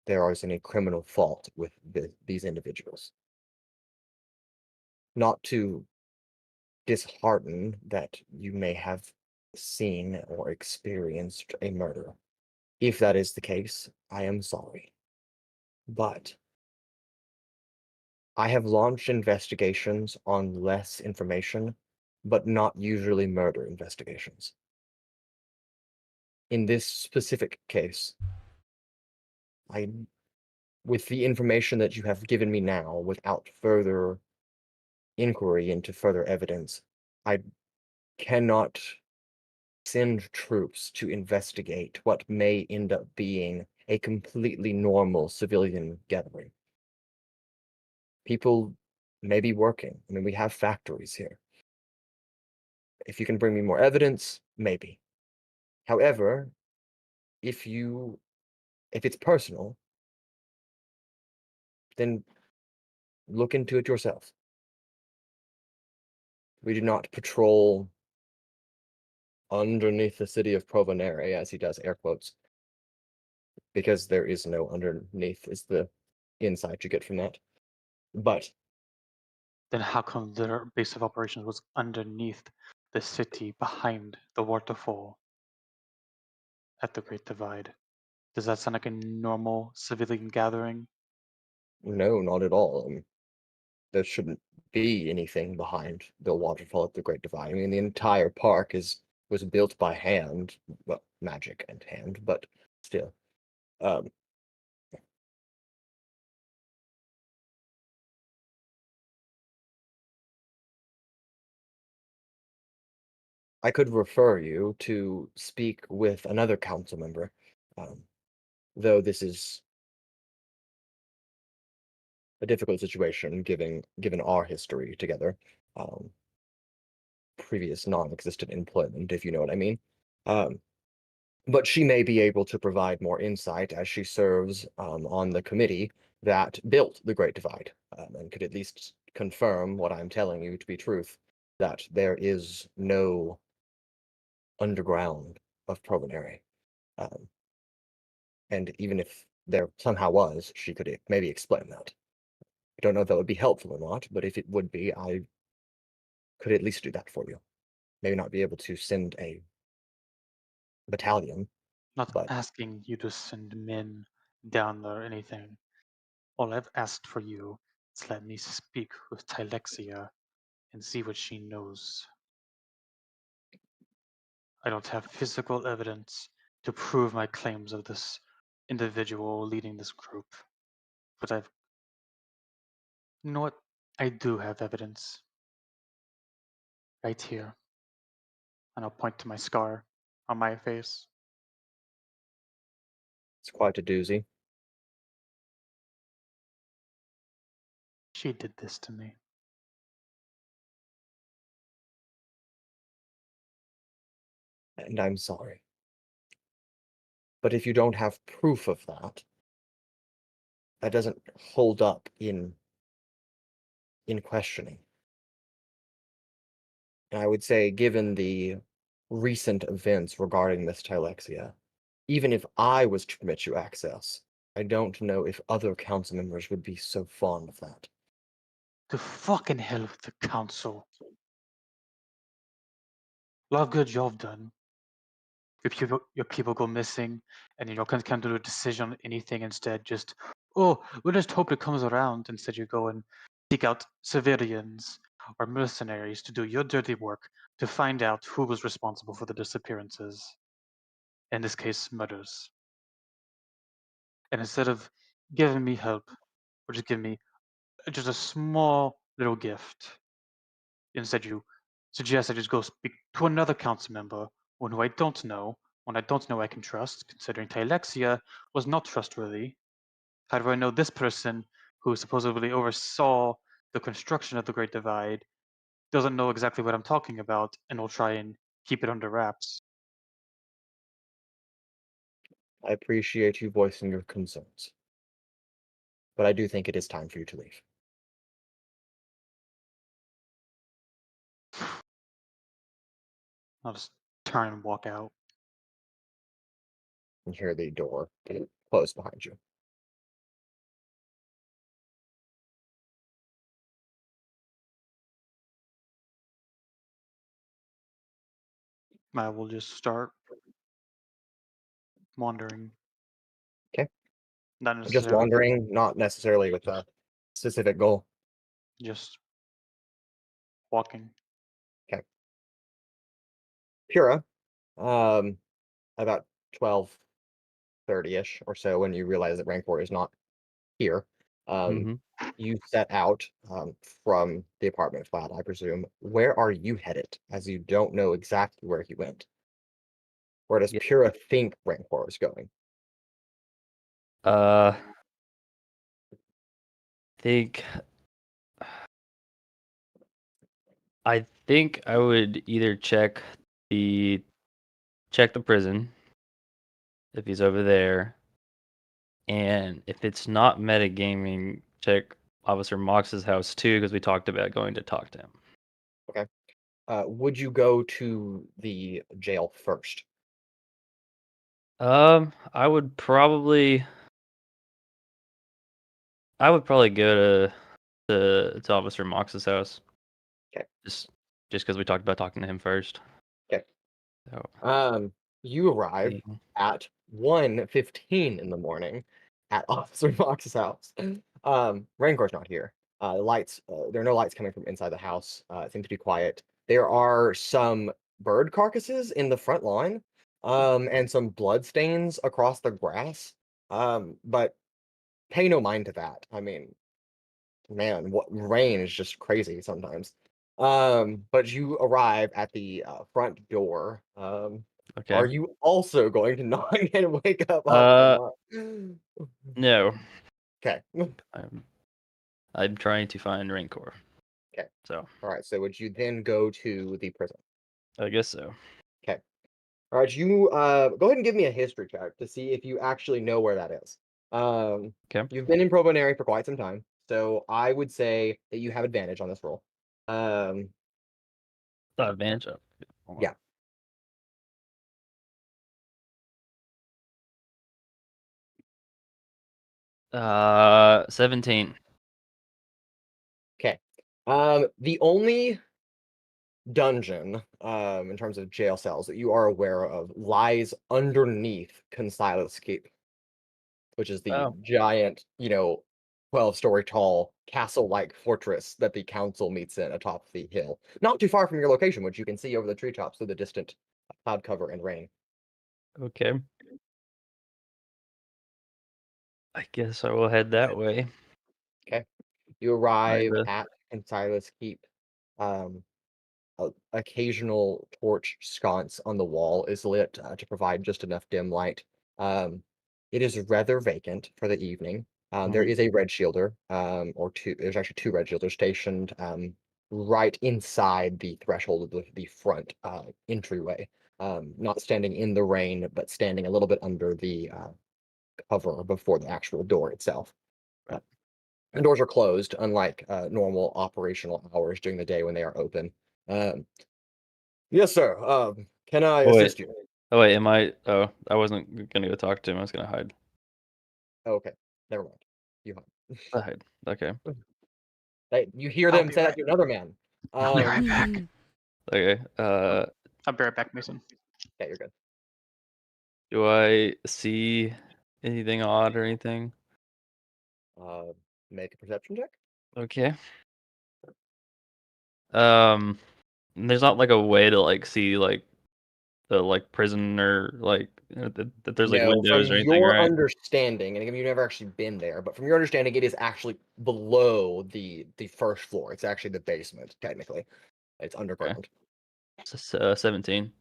there is any criminal fault with these individuals? Not to dishearten that you may have seen or experienced a murder. If that is the case, I am sorry. But I have launched investigations on less information, but not usually murder investigations. In this specific case, with the information that you have given me now, without further inquiry into further evidence, I cannot send troops to investigate what may end up being a completely normal civilian gathering. People may be working. I mean, we have factories here. If you can bring me more evidence, maybe. However, if it's personal, then look into it yourself. We do not patrol underneath the city of Provenere, as he does air quotes, because there is no underneath, is the insight you get from that. But Then how come their base of operations was underneath the city behind the waterfall at the Great Divide? Does that sound like a normal civilian gathering? no, not at all. There shouldn't be anything behind the waterfall at the Great Divide. I mean, the entire park was built by hand, well, magic and hand, but still. I could refer you to speak with another council member, though this is a difficult situation given our history together, previous non-existent employment, if you know what I mean. But she may be able to provide more insight as she serves on the committee that built the Great Divide, and could at least confirm what I'm telling you to be truth, that there is no underground of Provenere. And even if there somehow was, she could maybe explain that. I don't know if that would be helpful or not, but if it would be, I could at least do that for you. Maybe not be able to send a battalion, Not but asking you to send men down there or anything. All I've asked for you is let me speak with Tylexia and see what she knows. I don't have physical evidence to prove my claims of this individual leading this group. But you know what? I do have evidence. Right here. And I'll point to my scar on my face. It's quite a doozy. She did this to me. And I'm sorry. But if you don't have proof of that, that doesn't hold up in questioning. And I would say, given the recent events regarding Miss Tylexia, even if I was to permit you access, I don't know if other council members would be so fond of that. To fucking hell with the council. A lot of good you've done. Your people go missing, and you can't come to a decision on anything. Instead, we'll just hope it comes around. Instead, you go and seek out civilians or mercenaries to do your dirty work to find out who was responsible for the disappearances. In this case, murders. And instead of giving me help, or just give me just a small little gift, instead you suggest I just go speak to another council member, one who I don't know, one I don't know I can trust, considering Tylexia was not trustworthy. However, I know this person, who supposedly oversaw the construction of the Great Divide, doesn't know exactly what I'm talking about, and will try and keep it under wraps. I appreciate you voicing your concerns. But I do think it is time for you to leave. I'll just turn and walk out. And hear the door close behind you. I will just start wandering. Okay. Not Just necessarily. wandering, not necessarily with a specific goal. Just walking. Pura, about 12:30ish or so, when you realize that Rancor is not here, you set out from the apartment flat, I presume. Where are you headed, as you don't know exactly where he went? Where does Pura think Rancor is going? I think I would either check the prison if he's over there, and if it's not metagaming, check Officer Mox's house too, because we talked about going to talk to him. Okay. Would you go to the jail first? I would probably go to Officer Mox's house. Okay. Just because we talked about talking to him first. Okay. So, you arrive at 1:15 in the morning at Officer Mox's house. Rancor's not here. Lights. There are no lights coming from inside the house. It seems to be quiet. There are some bird carcasses in the front lawn, and some blood stains across the grass. But pay no mind to that. I mean, man, what rain is just crazy sometimes. But you arrive at the front door. okay. Are you also going to knock and wake up? No. Okay. I'm trying to find Rancor. Okay. So. All right. So would you then go to the prison? I guess so. Okay. All right. You go ahead and give me a history check to see if you actually know where that is. Okay. You've been in Probonary for quite some time, so I would say that you have advantage on this roll. Advantage of. Yeah. Uh, 17. Okay. The only dungeon, in terms of jail cells that you are aware of, lies underneath Consila's Keep, which is the giant, 12-story tall castle-like fortress that the council meets in atop the hill. Not too far from your location, which you can see over the treetops through the distant cloud cover and rain. Okay. I guess I will head that way. Okay. You arrive at Silas Keep. Occasional torch sconce on the wall is lit to provide just enough dim light. It is rather vacant for the evening. There is a red shielder, or two. There's actually two red shielders stationed right inside the threshold of the front entryway. Not standing in the rain, but standing a little bit under the cover before the actual door itself. The doors are closed, unlike normal operational hours during the day when they are open. Yes, sir. Can I assist you? Oh wait, am I? Oh, I wasn't gonna go talk to him. I was gonna hide. Okay, never mind. You hide. I hide. Okay. You hear I'll them be say that right- to another man. I'll be right back. Okay. I'll be right back, Mason. Yeah, you're good. Do I see anything odd or anything? Make a perception check. Okay. There's not like a way to like see like the like prison or like that there's like No, windows from or anything, your right? understanding, and again, you've never actually been there, but from your understanding, it is actually below the first floor. It's actually the basement, technically. It's underground. 17.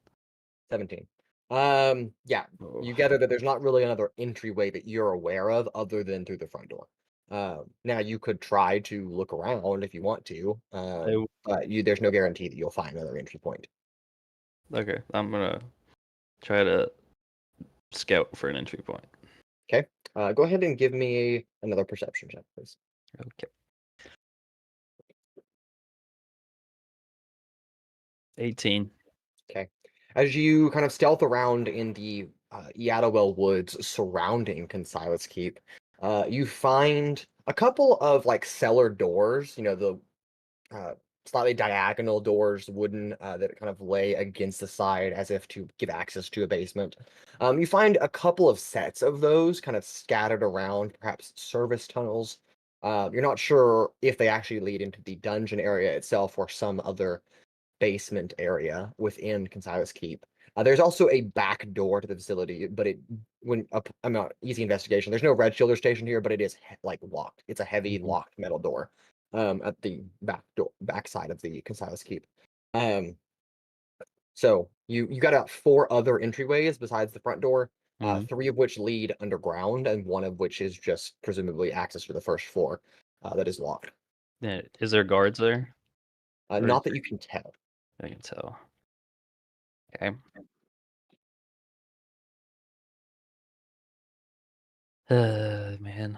17. Yeah, Oh. you gather that there's not really another entryway that you're aware of other than through the front door. Now you could try to look around if you want to, but there's no guarantee that you'll find another entry point. Okay, I'm gonna try to scout for an entry point. Okay, go ahead and give me another perception check, please. Okay. 18. Okay. As you kind of stealth around in the Yadowell woods surrounding Consilas Keep, you find a couple of like cellar doors, the slightly diagonal doors, wooden, that kind of lay against the side as if to give access to a basement. You find a couple of sets of those kind of scattered around, perhaps service tunnels. You're not sure if they actually lead into the dungeon area itself or some other basement area within Consilas Keep. There's also a back door to the facility, but I'm not easy investigation. There's no red shielder station here, but it is like locked. It's a heavy locked metal door at the back side of the Consilas Keep. So you got about 4 other entryways besides the front door, 3 of which lead underground, and 1 of which is just presumably access to the first floor that is locked. Yeah, is there guards there? Not that you can tell. I can tell. Okay. Man.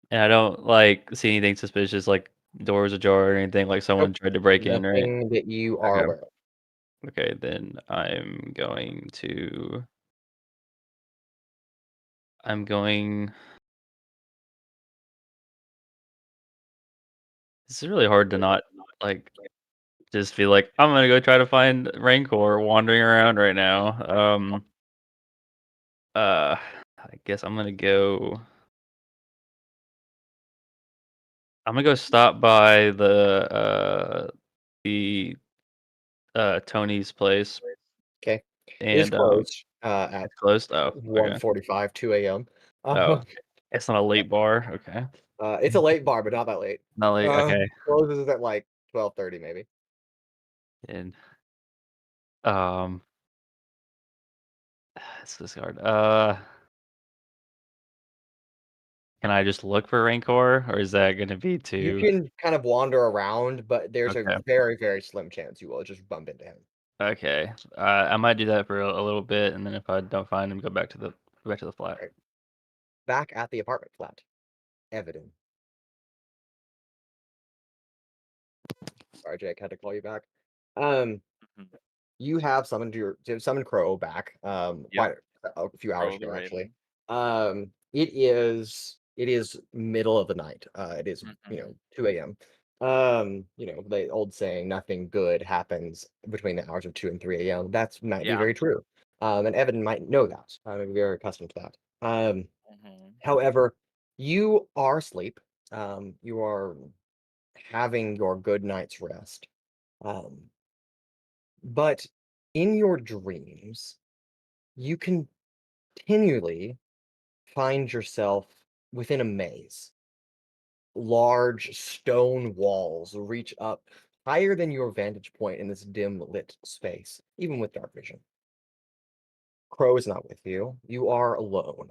And I don't like see anything suspicious like doors ajar or anything like someone tried to break in, right? Nothing that you are aware of. Okay, then I'm going. It's really hard to not like just feel like I'm gonna go try to find Rancor wandering around right now. I guess I'm gonna go stop by the Tony's place. Okay. And It's closed at it's closed. Oh, okay. 1:45, 2 a.m. Oh, it's not a late bar. Okay. It's a late bar, but not that late. Not late. Okay. Closes at like 12:30 maybe. And it's this hard. Can I just look for Rancor, or is that going to be You too? can kind of wander around, but there's Okay. a very, very slim chance you will just bump into him. Okay. I might do that for a little bit, and then if I don't find him, go back to the flat. Right. Back at the apartment flat, Evadin. Sorry, Jake, had to call you back. You have summoned Crow back. Quite a few hours ago, actually. It is middle of the night. It is 2 a.m. The old saying, nothing good happens between the hours of 2 and 3 a.m. That might be very true. And Evan might know that. I'm very accustomed to that. However, you are asleep. You are having your good night's rest. But in your dreams, you continually find yourself within a maze. Large stone walls reach up higher than your vantage point in this dim lit space, even with dark vision. Crow is not with you. You are alone.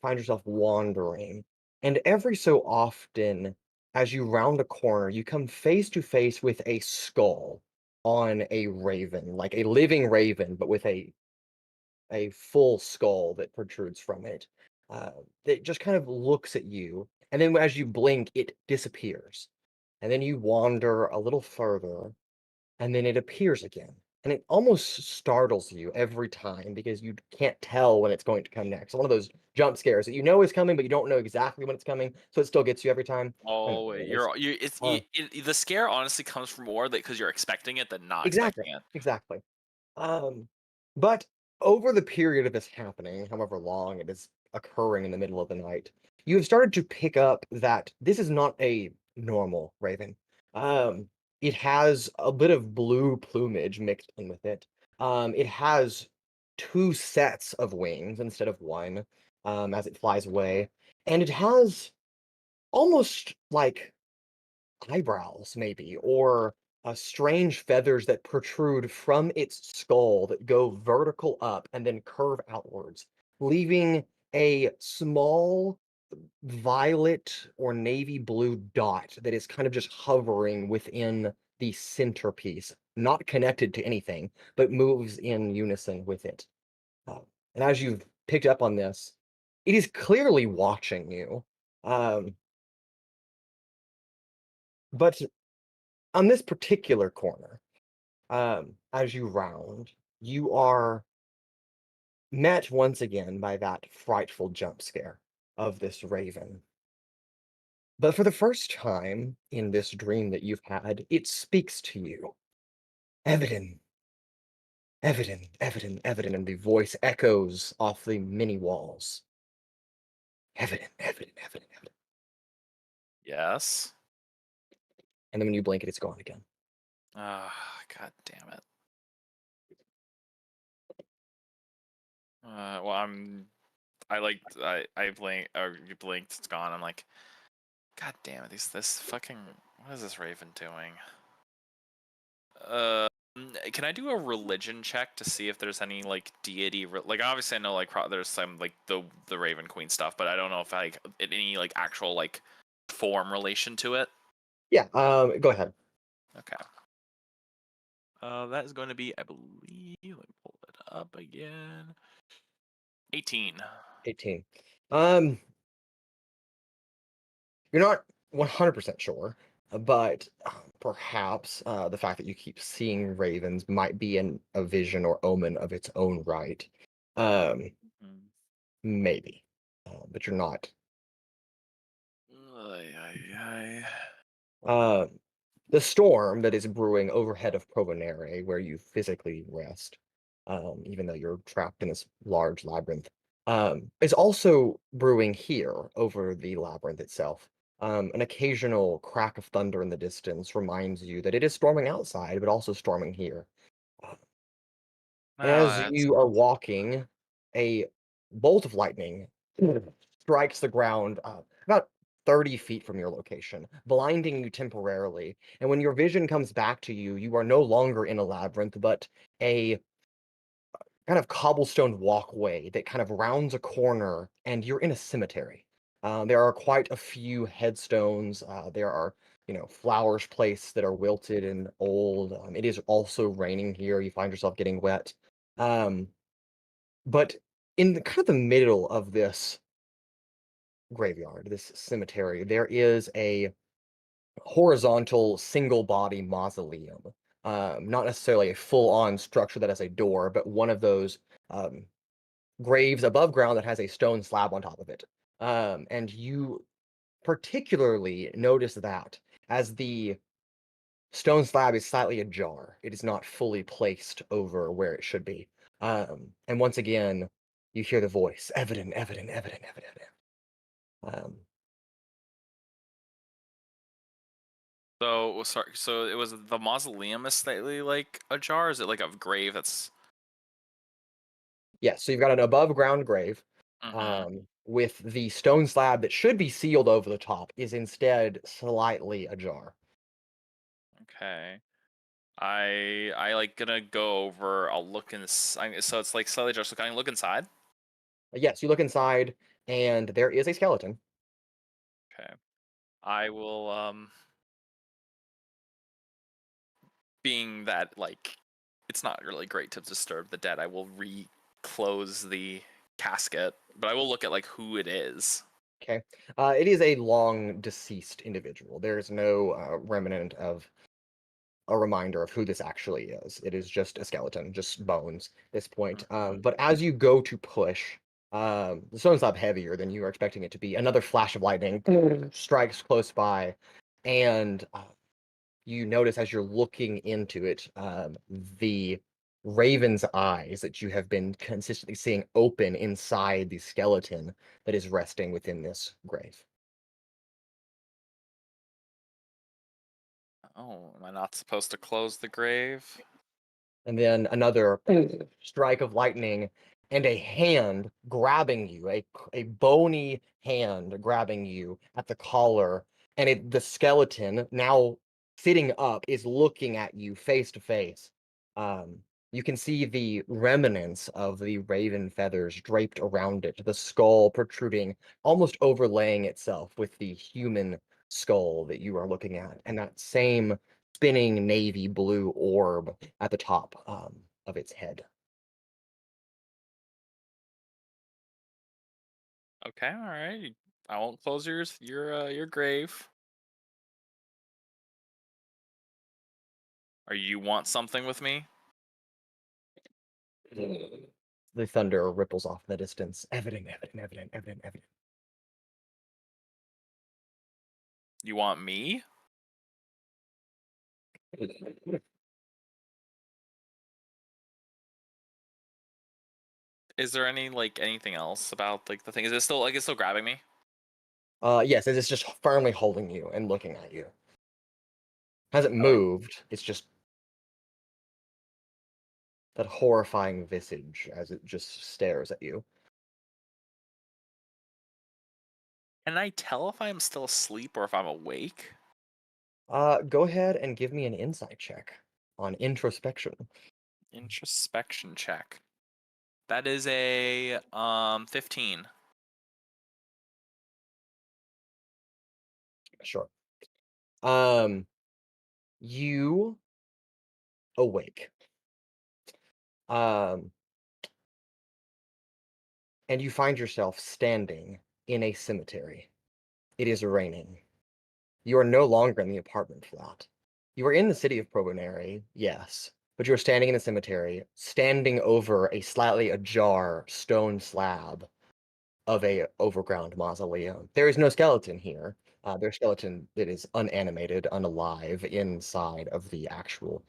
Find yourself wandering. And every so often, as you round a corner, you come face to face with a skull on a raven, like a living raven, but with a full skull that protrudes from it. That just kind of looks at you, and then as you blink, it disappears. And then you wander a little further, and then it appears again. And it almost startles you every time because you can't tell when it's going to come next. One of those jump scares that you know is coming, but you don't know exactly when it's coming, so it still gets you every time. I know Oh, what it is. the scare honestly comes from more that because you're expecting it than not Exactly, expecting it. exactly. But over the period of this happening, however long it is occurring in the middle of the night, you have started to pick up that this is not a normal raven. It has a bit of blue plumage mixed in with it. It has two sets of wings instead of one, as it flies away, and it has almost like eyebrows, maybe, or strange feathers that protrude from its skull that go vertical up and then curve outwards, leaving a small violet or navy blue dot that is kind of just hovering within the centerpiece, not connected to anything, but moves in unison with it. Uh, and as you've picked up on this, it is clearly watching you. Um, but on this particular corner, as you round, you are met once again by that frightful jump scare of this raven. But for the first time in this dream that you've had, it speaks to you. Evadin, Evadin, Evadin, Evadin, and the voice echoes off the many walls. Evadin, Evadin, Evadin, Evadin. Yes. And then when you blink it, it's gone again. Ah, god damn it. Well, I blink, or you blinked, it's gone. I'm like, god damn it, this fucking, what is this raven doing? Can I do a religion check to see if there's any like deity, like obviously I know like there's some like the Raven Queen stuff, but I don't know if like any like actual like form relation to it. Yeah, go ahead. Okay. That is going to be, I believe, let me pull it up again. 18. 18. You're not 100% sure, but perhaps the fact that you keep seeing ravens might be a vision or omen of its own right. Maybe, but you're not. The storm that is brewing overhead of Provenere, where you physically rest, even though you're trapped in this large labyrinth, is also brewing here over the labyrinth itself. An occasional crack of thunder in the distance reminds you that it is storming outside, but also storming here. And as you are walking, a bolt of lightning strikes the ground about 30 feet from your location, blinding you temporarily. And when your vision comes back to you, you are no longer in a labyrinth, but a kind of cobblestone walkway that kind of rounds a corner, and you're in a cemetery. There are quite a few headstones. There are, flowers placed that are wilted and old. It is also raining here. You find yourself getting wet. But in kind of the middle of this graveyard, this cemetery, there is a horizontal single body mausoleum. Not necessarily a full on structure that has a door, but one of those graves above ground that has a stone slab on top of it. And you particularly notice that as the stone slab is slightly ajar, it is not fully placed over where it should be. And once again, you hear the voice, Evadin, Evadin, Evadin, Evadin. So sorry. So it was the mausoleum is slightly like ajar. Is it like a grave that's? Yes, so you've got an above ground grave Mhm. with the stone slab that should be sealed over the top is instead slightly ajar. Okay. I like gonna go over. I'll look inside. So it's like slightly ajar. So can I look inside? Yes, you look inside and there is a skeleton. Okay. I will being that like it's not really great to disturb the dead, I will reclose the casket, but I will look at like who it is. Okay. It is a long deceased individual. There is no remnant of a reminder of who this actually is. It is just a skeleton, just bones at this point. But as you go to push, the stone slab heavier than you were expecting it to be. Another flash of lightning strikes close by, and you notice as you're looking into it, the raven's eyes that you have been consistently seeing open inside the skeleton that is resting within this grave. Oh, am I not supposed to close the grave? And then another strike of lightning and a hand grabbing you, a bony hand grabbing you at the collar, and the skeleton, now sitting up, is looking at you face to face. You can see the remnants of the raven feathers draped around it, the skull protruding, almost overlaying itself with the human skull that you are looking at, and that same spinning navy blue orb at the top of its head. Okay, all right. I won't close your grave. Or you want something with me? The thunder ripples off in the distance. Evident, evident, evident, evident, evident. You want me? Is there anything else about like the thing? Is it still it's still grabbing me? Yes, it is just firmly holding you and looking at you. Hasn't I like moved. It's just that horrifying visage as it just stares at you. can I tell if I'm still asleep or if I'm awake? Go ahead and give me an insight check on introspection. Introspection check. That is a 15. Sure. You awake. And you find yourself standing in a cemetery. It is raining. You are no longer in the apartment flat. You are in the city of Probonary, yes, but you are standing in a cemetery, standing over a slightly ajar stone slab of a overground mausoleum. There is no skeleton here. There's skeleton that is unanimated, unalive inside of the actual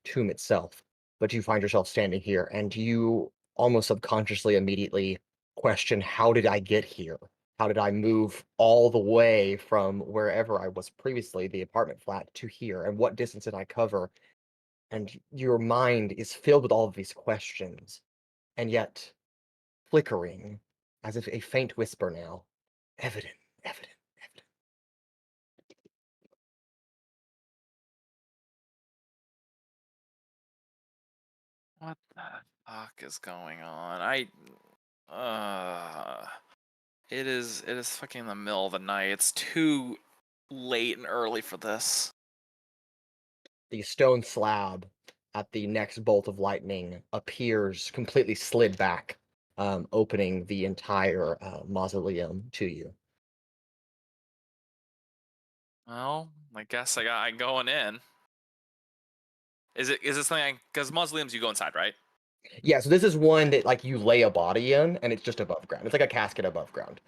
tomb itself. But you find yourself standing here, and you almost subconsciously immediately question, how did I get here? How did I move all the way from wherever I was previously, the apartment flat, to here? And what distance did I cover? And your mind is filled with all of these questions. And yet, flickering, as if a faint whisper now, evident, evident, evident. What the fuck is going on? It is fucking the middle of the night. It's too late and early for this. The stone slab at the next bolt of lightning appears completely slid back, opening the entire mausoleum to you. Well, I guess I'm going in. Is this something because mausoleums you go inside, right? Yeah, so this is one that like you lay a body in, and it's just above ground. It's like a casket above ground.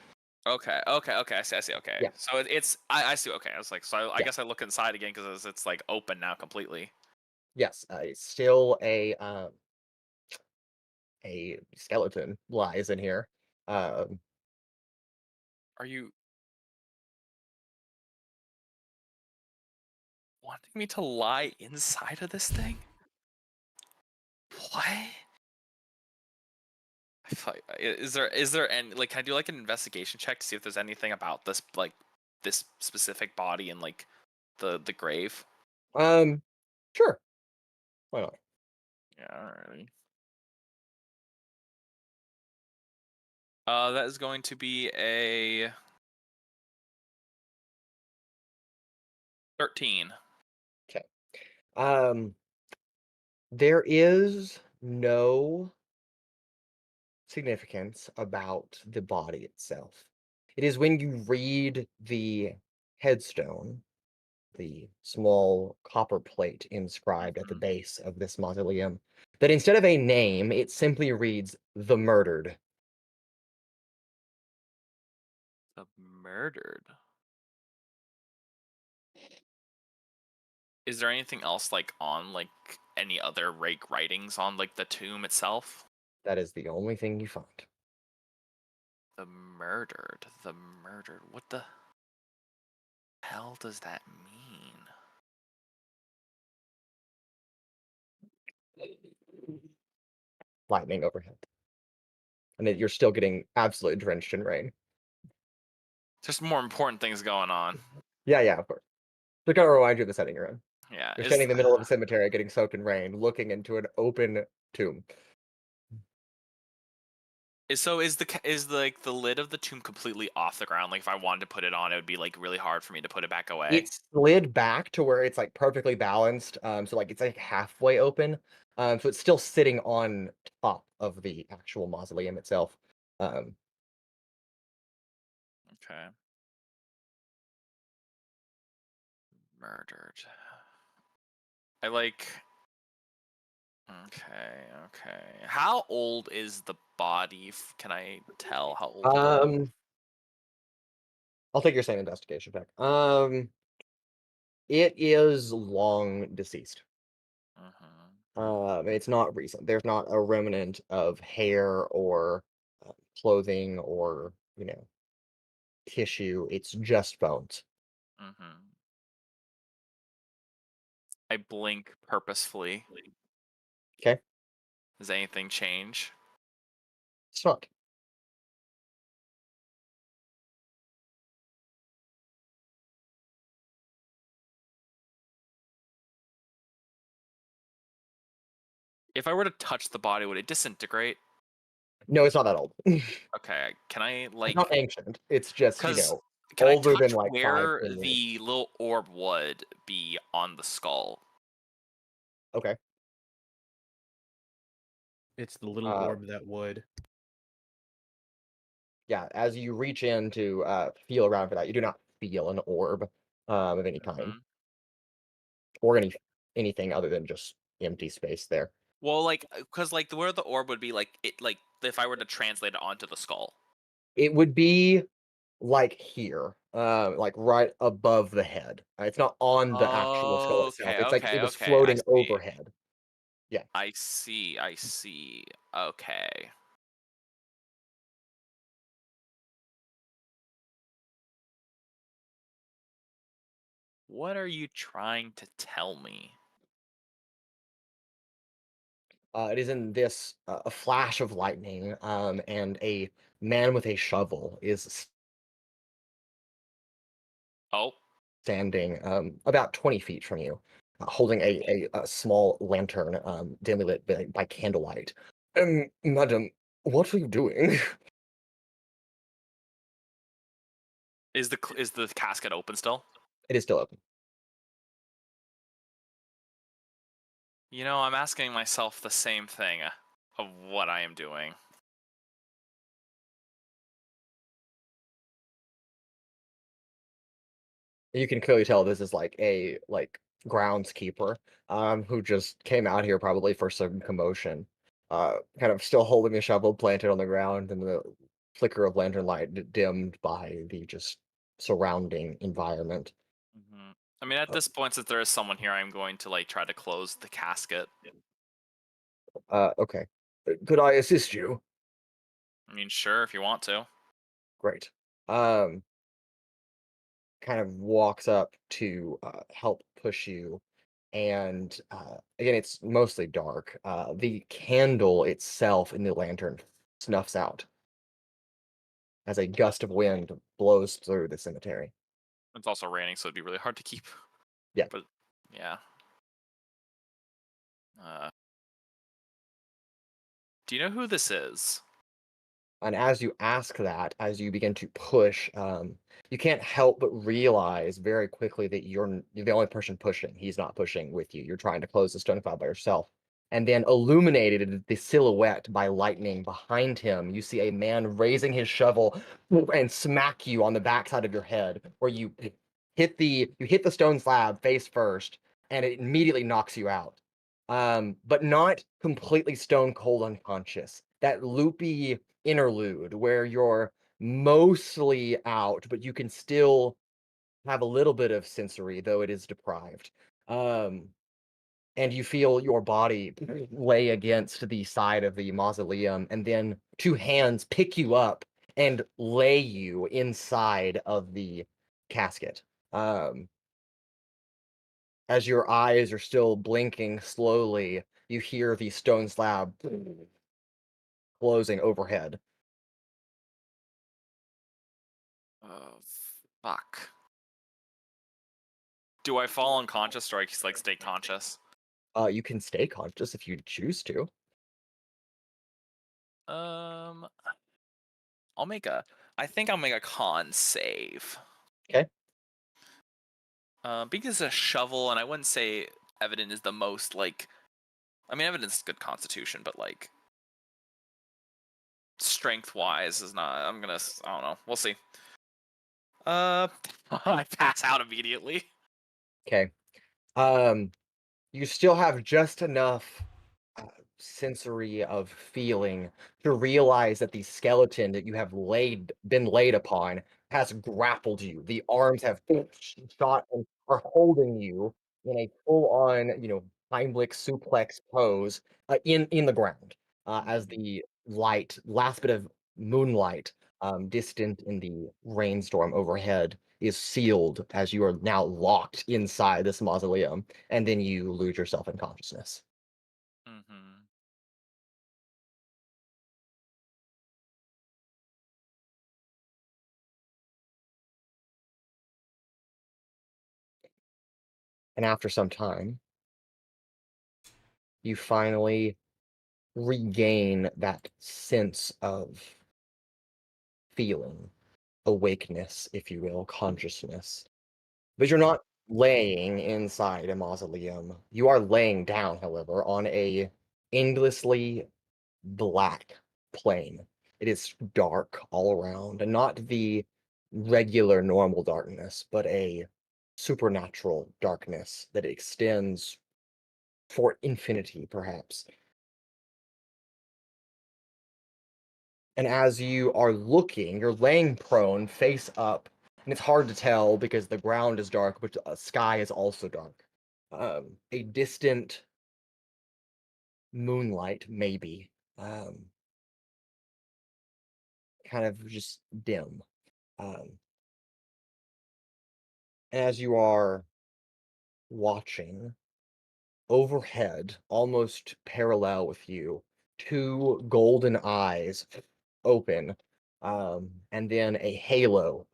Okay. I see. Okay. Yeah. So I see. Okay. I was like, so I Yeah. guess I look inside again because it's like open now completely. Yes, it's still a skeleton lies in here. Um, Are you wanting me to lie inside of this thing? What? I feel like, is there any like can I do like an investigation check to see if there's anything about this like this specific body in like the grave? sure. Why not? Yeah, alright. That is going to be a 13. Okay. There is no significance about the body itself. It is when you read the headstone, the small copper plate inscribed at the Mhm. base of this mausoleum, that instead of a name, it simply reads "The Murdered." The murdered. Is there anything else like on like any other rake writings on like the tomb itself? That is the only thing you find. The murdered. The murdered. What the hell does that mean? Lightning overhead. And you're still getting absolutely drenched in rain. There's more important things going on. Yeah, of course. To kind of remind you of the setting you're in. Yeah. You're standing in the middle of a cemetery getting soaked in rain, looking into an open tomb. So is like the lid of the tomb completely off the ground? Like if I wanted to put it on, it would be like really hard for me to put it back away. It's slid back to where it's like perfectly balanced. So like it's like halfway open. So it's still sitting on top of the actual mausoleum itself. Okay. Murdered. I like. Okay. How old is the body? Can I tell how old it is? I'll take your same investigation check. It is long deceased. It's not recent. There's not a remnant of hair or clothing or tissue. It's just bones. I blink purposefully. Okay, Does anything change? it's not. If I were to touch the body, would it disintegrate? No, it's not that old. Okay, can I It's like not ancient. It's just because can I older touch than like where 5-10 years. the little orb would be on the skull? Okay. It's the little Uh, orb that would. Yeah, as you reach in to feel around for that, you do not feel an orb of any kind or anything other than just empty space there. Well, like, because like where the orb would be, like it, like if I were to translate it onto the skull. It would be like here, like right above the head. It's not on the actual skull itself. It's like it was Okay. I floating see. overhead. Yeah. I see. Okay. What are you trying to tell me? It is in this a flash of lightning, and a man with a shovel is Oh, standing about 20 feet from you, holding a small lantern, dimly lit by candlelight. Madam, what are you doing? is the casket open still? It is still open. You know, I'm asking myself the same thing of what I am doing. You can clearly tell this is like a groundskeeper, who just came out here probably for some commotion. Kind of still holding a shovel planted on the ground, and the flicker of lantern light dimmed by the just surrounding environment. I mean, at this point, since there is someone here, I'm going to like try to close the casket. Okay. Could I assist you? I mean, sure, if you want to. Great. Um, kind of walks up to help push you, and again, it's mostly dark. The candle itself in the lantern snuffs out as a gust of wind blows through the cemetery. It's also raining, so it'd be really hard to keep. Yeah. But yeah. Do you know who this is? And as you ask that, as you begin to push, you can't help but realize very quickly that you're the only person pushing. He's not pushing with you. You're trying to close the stone cloud by yourself. And then, illuminated the silhouette by lightning behind him, you see a man raising his shovel and smack you on the backside of your head, where you hit the stone slab face first, and it immediately knocks you out. But not completely stone cold unconscious. That loopy interlude where you're mostly out, but you can still have a little bit of sensory, though it is deprived. And you feel your body lay against the side of the mausoleum, and then two hands pick you up and lay you inside of the casket. As your eyes are still blinking slowly, you hear the stone slab closing overhead. Oh, fuck. Do I fall unconscious or I like stay conscious? You can stay conscious if you choose to. I think I'll make a con save. Okay. Because it's a shovel, and I wouldn't say Evadin is the most like. I mean, Evadin's good constitution, but like strength-wise is not. I don't know. We'll see. I pass out immediately. Okay. You still have just enough sensory of feeling to realize that the skeleton that you have been laid upon has grappled you. The arms have shot and are holding you in a full-on, Heimlich suplex pose in the ground as the last bit of moonlight, distant in the rainstorm overhead, is sealed as you are now locked inside this mausoleum, and then you lose yourself in consciousness. Mm-hmm. And after some time, you finally regain that sense of feeling, awakeness, if you will, consciousness. But you're not laying inside a mausoleum. You are laying down, however, on a endlessly black plain. It is dark all around, and not the regular normal darkness, but a supernatural darkness that extends for infinity, perhaps. And as you are looking, you're laying prone, face up, and it's hard to tell because the ground is dark, but the sky is also dark. A distant moonlight, maybe, kind of just dim. Um, as you are watching, overhead, almost parallel with you, two golden eyes open, and then a halo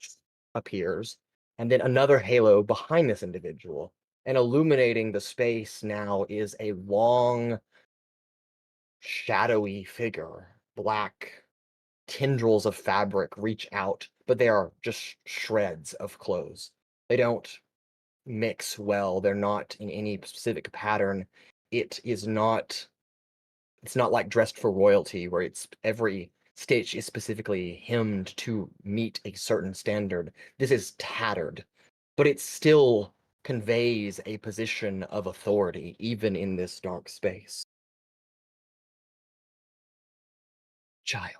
appears, and then another halo behind this individual. And illuminating the space now is a long, shadowy figure. Black tendrils of fabric reach out, but they are just shreds of clothes. They don't mix well. They're not in any specific pattern. It's not like Dressed for Royalty, where it's every stitch is specifically hemmed to meet a certain standard. This is tattered, but it still conveys a position of authority, even in this dark space. Child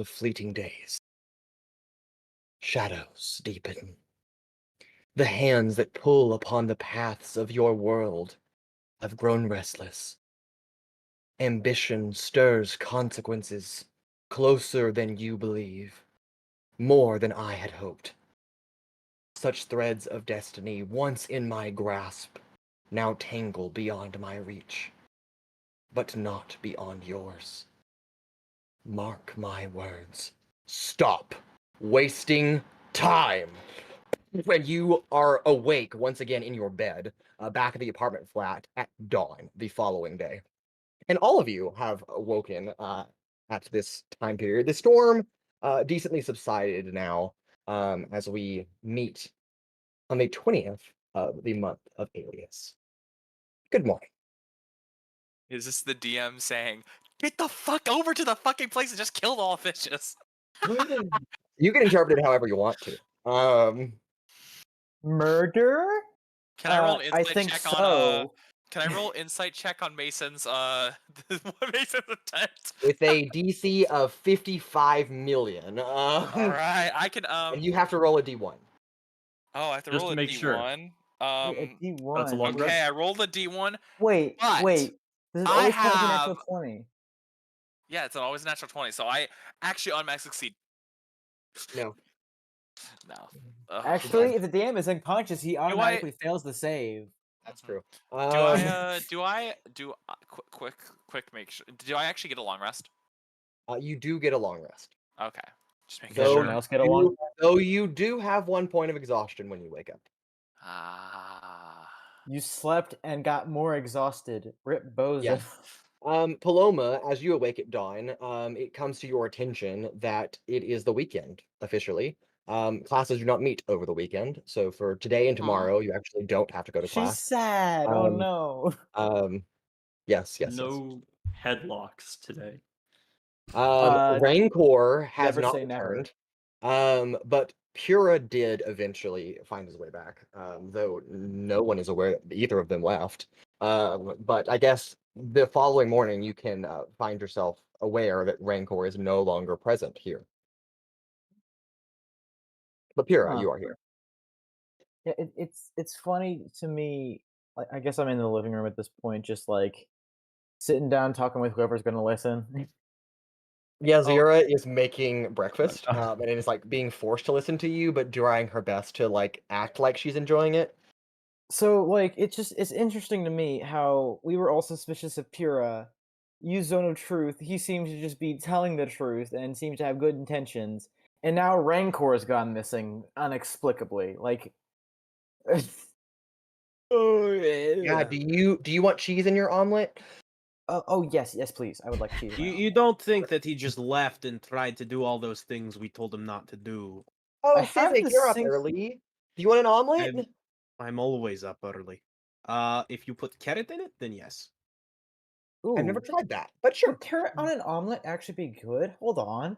of fleeting days. Shadows deepen. The hands that pull upon the paths of your world have grown restless. Ambition stirs consequences closer than you believe, more than I had hoped. Such threads of destiny, once in my grasp, now tangle beyond my reach, but not beyond yours. Mark my words. Stop wasting time. When you are awake once again in your bed, back at the apartment flat at dawn the following day. And all of you have awoken at this time period. The storm decently subsided now as we meet on the 20th of the month of Alias. Good morning. Is this the DM saying, "Get the fuck over to the fucking place and just kill all fishes"? You can interpret it however you want to. Murder? Can I roll an I insight think check so. on Can I roll insight check on Mason's Mason's attempt? With a DC of 55 million. All right, I can And you have to roll a D1. Oh, I have to Just roll to a make sure. D1. Wait, a D1. That's a long Okay, rest. I rolled a D1. Wait, but wait. This is I always counts as a natural have- 20. Yeah, it's always a natural 20. So I actually automatically succeed. No. No. Ugh. Actually, if the DM is unconscious, he automatically fails the save. That's true. Quick make sure. Do I actually get a long rest? You do get a long rest. Okay. Just making Does sure. everyone else get a long? Though you do have 1 point of exhaustion when you wake up. Ah. You slept and got more exhausted. Rip Boza. Yes. Paloma, as you awake at dawn, it comes to your attention that it is the weekend officially. Classes do not meet over the weekend, so for today and tomorrow, you actually don't have to go to She's class. sad. Oh no. Yes. No headlocks today. Rancor has never not say never. returned. But Pura did eventually find his way back, though no one is aware that either of them left. But I guess the following morning you can find yourself aware that Rancor is no longer present here. But Pura, Huh. you are here. Yeah, it's funny to me. Like, I guess I'm in the living room at this point, just like sitting down, talking with whoever's going to listen. Yeah, Zira is making breakfast, and it is like being forced to listen to you, but trying her best to like act like she's enjoying it. So, like, it's interesting to me how we were all suspicious of Pura. Use Zone of Truth. He seems to just be telling the truth and seems to have good intentions. And now Rancor has gone missing inexplicably. Like, Yeah, do you want cheese in your omelet? oh yes, please. I would like cheese. You don't think that he just left and tried to do all those things we told him not to do? Oh, I have Sizik, to you're up sing- early. Do you want an omelet? I'm always up early. If you put carrot in it, then yes. I've never Ooh. tried that, but sure. Would carrot on an omelet actually be good? Hold on.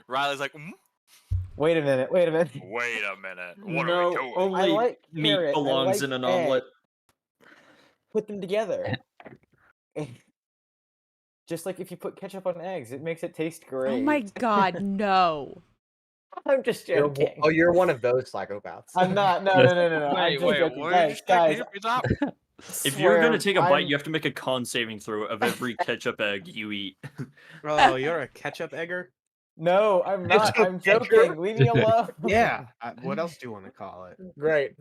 Riley's like, Wait a minute. Wait a minute. What are we doing? Only I like meat carrot, I belongs like in an egg. omelet. Put them together. Just like if you put ketchup on eggs, it makes it taste great. Oh my god, no. I'm just joking. You're one of those psychopaths. I'm not. No. I'm Wait, just joking. what did you Guys, say? Can you stop? If you're gonna swear, take a bite, I'm- you have to make a con saving throw of every ketchup egg you eat. Oh, you're a ketchup egger? No, I'm not. Ketchup I'm joking. Leave me alone. Yeah. What else do you want to call it? Great.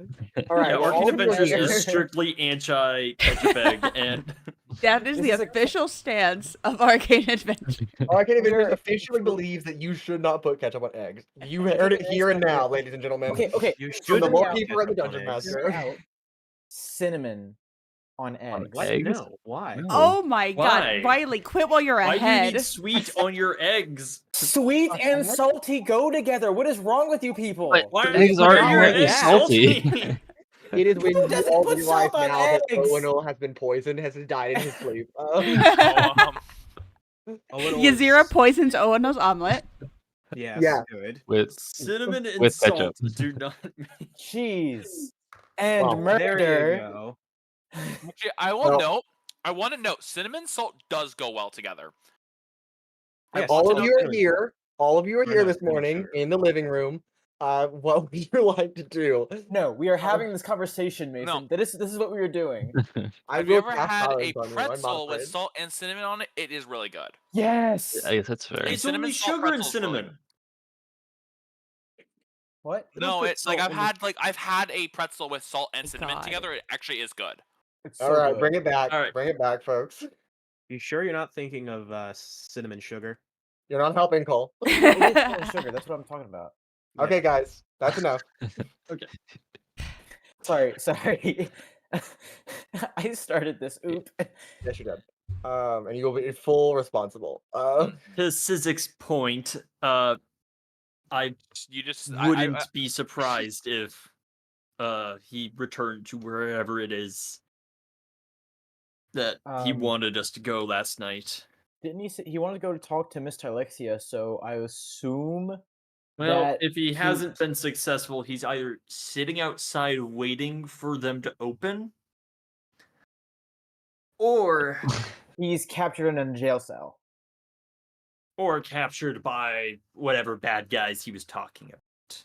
All right. Yeah, well, Arcane all of you are Adventures here. is strictly anti-ketchup egg, and That is This the is a- official stance of Arcane Adventures. Arcane Adventures We're- officially believes that you should not put ketchup on eggs. You heard it here and now, ladies and gentlemen. Okay. You From should the Hear more me out. people at the ketchup on Dungeon eggs. Master. Out. Cinnamon on eggs. What? Eggs? No. Why? Oh my Why? god, Riley, quit while you're why do you ahead. need sweet on your eggs? Sweet and salty go together. What is wrong with you people? But Why eggs are aren't your inherently eggs salty. It is when Who you doesn't all put realize salt on now that eggs? Owunul has been poisoned, has died in his sleep. Oh, Yazira poisons Owunul's omelet. Yes, Yeah. good. with Cinnamon and With salt ketchup. do not make Cheese and Well, There you murder. go. actually, I will Well- note. I want to note cinnamon salt does go well together. I And want all to of note you are that- here. All of you are Why here not this more morning sugar? in the living room. What would you like to do? No, we are having this conversation, No. Mason. This is what we were doing. I Have you will ever cast had silence a on you, I'm not pretzel with afraid. salt and cinnamon on it? It is really good. Yes. I guess that's fair. A It's cinnamon only salt sugar and pretzel is really cinnamon. What? They don't No, put it's like salt in the- I've had a pretzel with salt and cinnamon God. together. It actually is good. It's All so right, good. bring it back. All right. Bring it back, folks. You sure you're not thinking of cinnamon sugar? You're not helping, Cole. It is cinnamon sugar. That's what I'm talking about. Okay, guys, that's enough. Okay. Sorry. I started this. Oop. Yes, you did. And you will be full responsible. To Sizik's point, I You just wouldn't be surprised if he returned to wherever it is that he wanted us to go last night. Didn't he say he wanted to go to talk to Miss Alexia? So I assume. Well, that if he hasn't been successful, he's either sitting outside waiting for them to open, or he's captured in a jail cell. or captured by whatever bad guys he was talking about.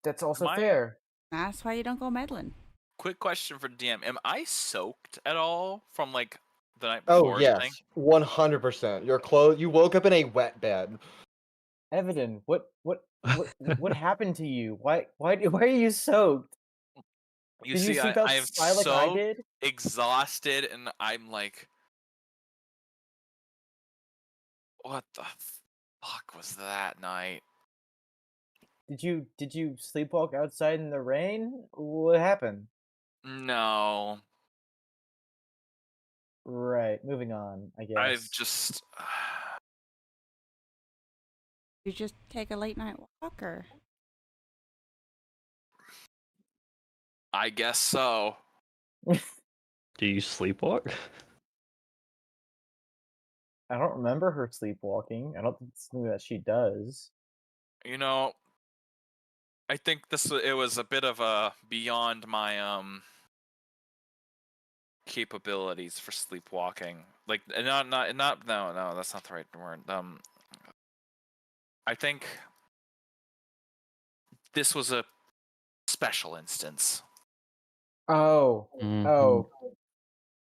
That's also Am I- fair. That's why you don't go meddling. quick question for DM: am I soaked at all from like the night Oh before? yes, thing? 100%. Your clothes. You woke up in a wet bed. Evadin, what happened to you? Why are you soaked? You Did see, you sleep I am outside like I so did? exhausted, and I'm like, what the fuck was that night? Did you sleepwalk outside in the rain? What happened? No, Right, moving on, I guess. I've just. You just take a late night walk, or I guess so. Do you sleepwalk? I don't remember her sleepwalking. I don't think it's something that she does. You know, I think it was a bit of a beyond my capabilities for sleepwalking. Like not no, that's not the right word. I think this was a special instance. Oh, Mhm. oh.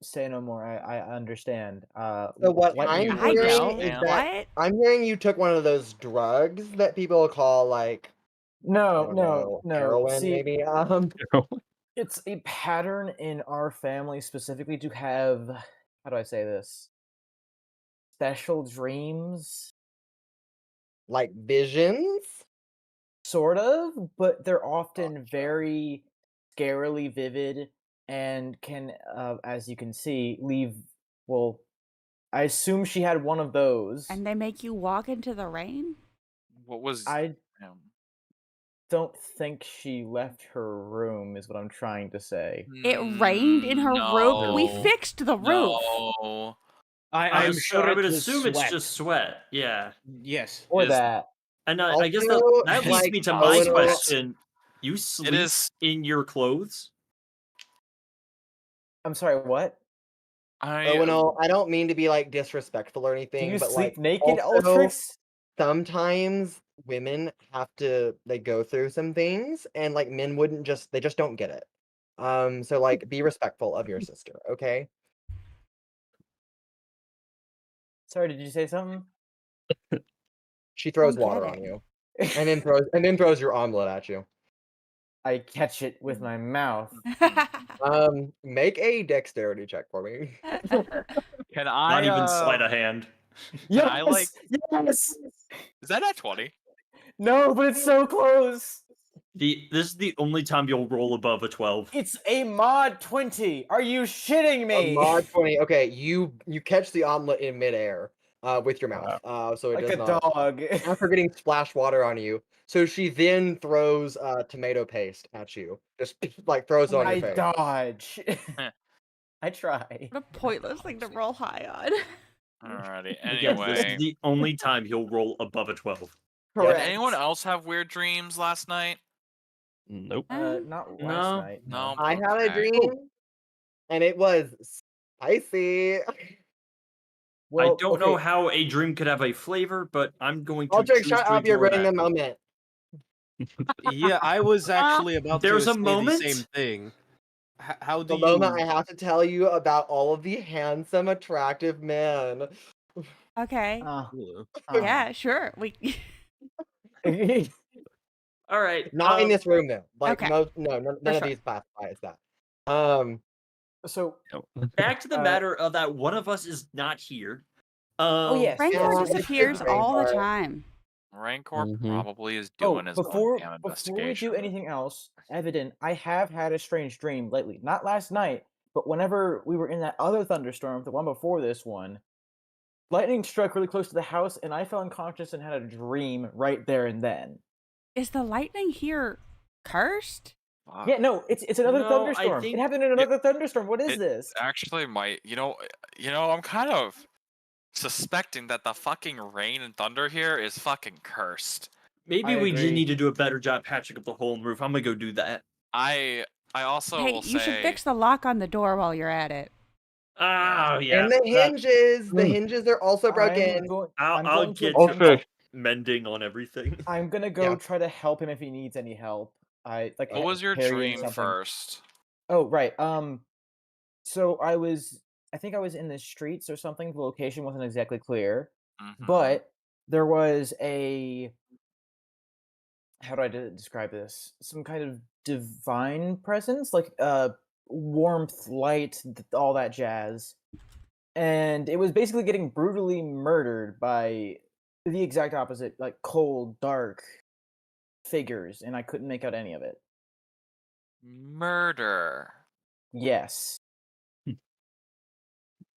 Say no more. I understand. So what I'm I hearing don't. is Yeah. that What? I'm hearing you took one of those drugs that people call like I No, don't no, know, no. heroin See, maybe. it's a pattern in our family specifically to have, how do I say this? Special dreams, Like visions. sort of, but they're often very scarily vivid and can, as you can see, leave. Well, I assume she had one of those. And they make you walk into the rain? What was? I don't think she left her room, is what I'm trying to say. It rained in her room? We No. fixed the roof. No. I'm sure I would it was assume it's sweat. just sweat. Yeah. Yes. Or Is- that. And I guess Also, that leads like, me to my Owunul- question. You sleep is- in your clothes? I'm sorry, what? Owunul, I don't mean to be like disrespectful or Do anything, you but sleep like naked, also, Altrix? sometimes women they go through some things and like men they just don't get it. So like be respectful of your sister, okay? Sorry, did you say something? She throws Don't get water it. on you. And then throws your omelet at you. I catch it with my mouth. Make a dexterity check for me. Can I? Not even sleight of hand. Yes! I, like- Yes! Is that at 20? No, but it's so close. This is the only time you'll roll above a 12. It's a mod 20. Are you shitting A me? mod 20. Okay, you catch the omelet in midair with your mouth. So it like does a not. dog. After getting splash water on you, so she then throws tomato paste at you. Just like throws it on I your face. dodge. I try. What a pointless thing to roll high on. Alrighty. Again, this Anyway, is the only time he'll roll above a 12. did Correct. anyone else have weird dreams last night? Nope. Not last No. night. No. I had a Okay. dream, and it was spicy. Well, I don't know okay, how a dream could have a flavor, but I'm going to Altrix, choose shut to up! You're ignore ruining the that. moment. Yeah, I was actually about to There's a say the moment? same thing. How do Paloma, you? I have to tell you about all of the handsome, attractive men. Okay. Ugh. Yeah, sure. We. All right. Not in this room, though. Like, Okay. none For of sure. these classify as that. So, Back to the Uh, matter of that one of us is not here. yes. Rancor Yeah, it's disappears just all the Rancor. time. Rancor Mhm. probably is Oh, doing his own before damn we investigation. do anything else, Evadin, I have had a strange dream lately. Not last night, but whenever we were in that other thunderstorm, the one before this one, lightning struck really close to the house, and I fell unconscious and had a dream right there and then. Is the lightning here cursed? Fuck. Yeah, no, it's another No, I thunderstorm. think It happened in another thunderstorm. What is it this? actually might. I'm kind of suspecting that the fucking rain and thunder here is fucking cursed. Maybe I we just agree. need to do a better job patching up the hole in the roof. I'm gonna go do that. I also Hey, will you should say fix the lock on the door while you're at it. Ah, yeah. And the hinges. The Mm. hinges are also broken. I'm I'll going to get attempt. Okay. mending on everything. I'm gonna go Yeah. try to help him if he needs any help. I like what was your carrying dream something. first? Oh, right. So I think I was in the streets or something. The location wasn't exactly clear, Mhm. but there was how do I describe this? Some kind of divine presence, like warmth, light, all that jazz. And it was basically getting brutally murdered by the exact opposite, like cold, dark figures, and I couldn't make out any of it. Murder. Yes.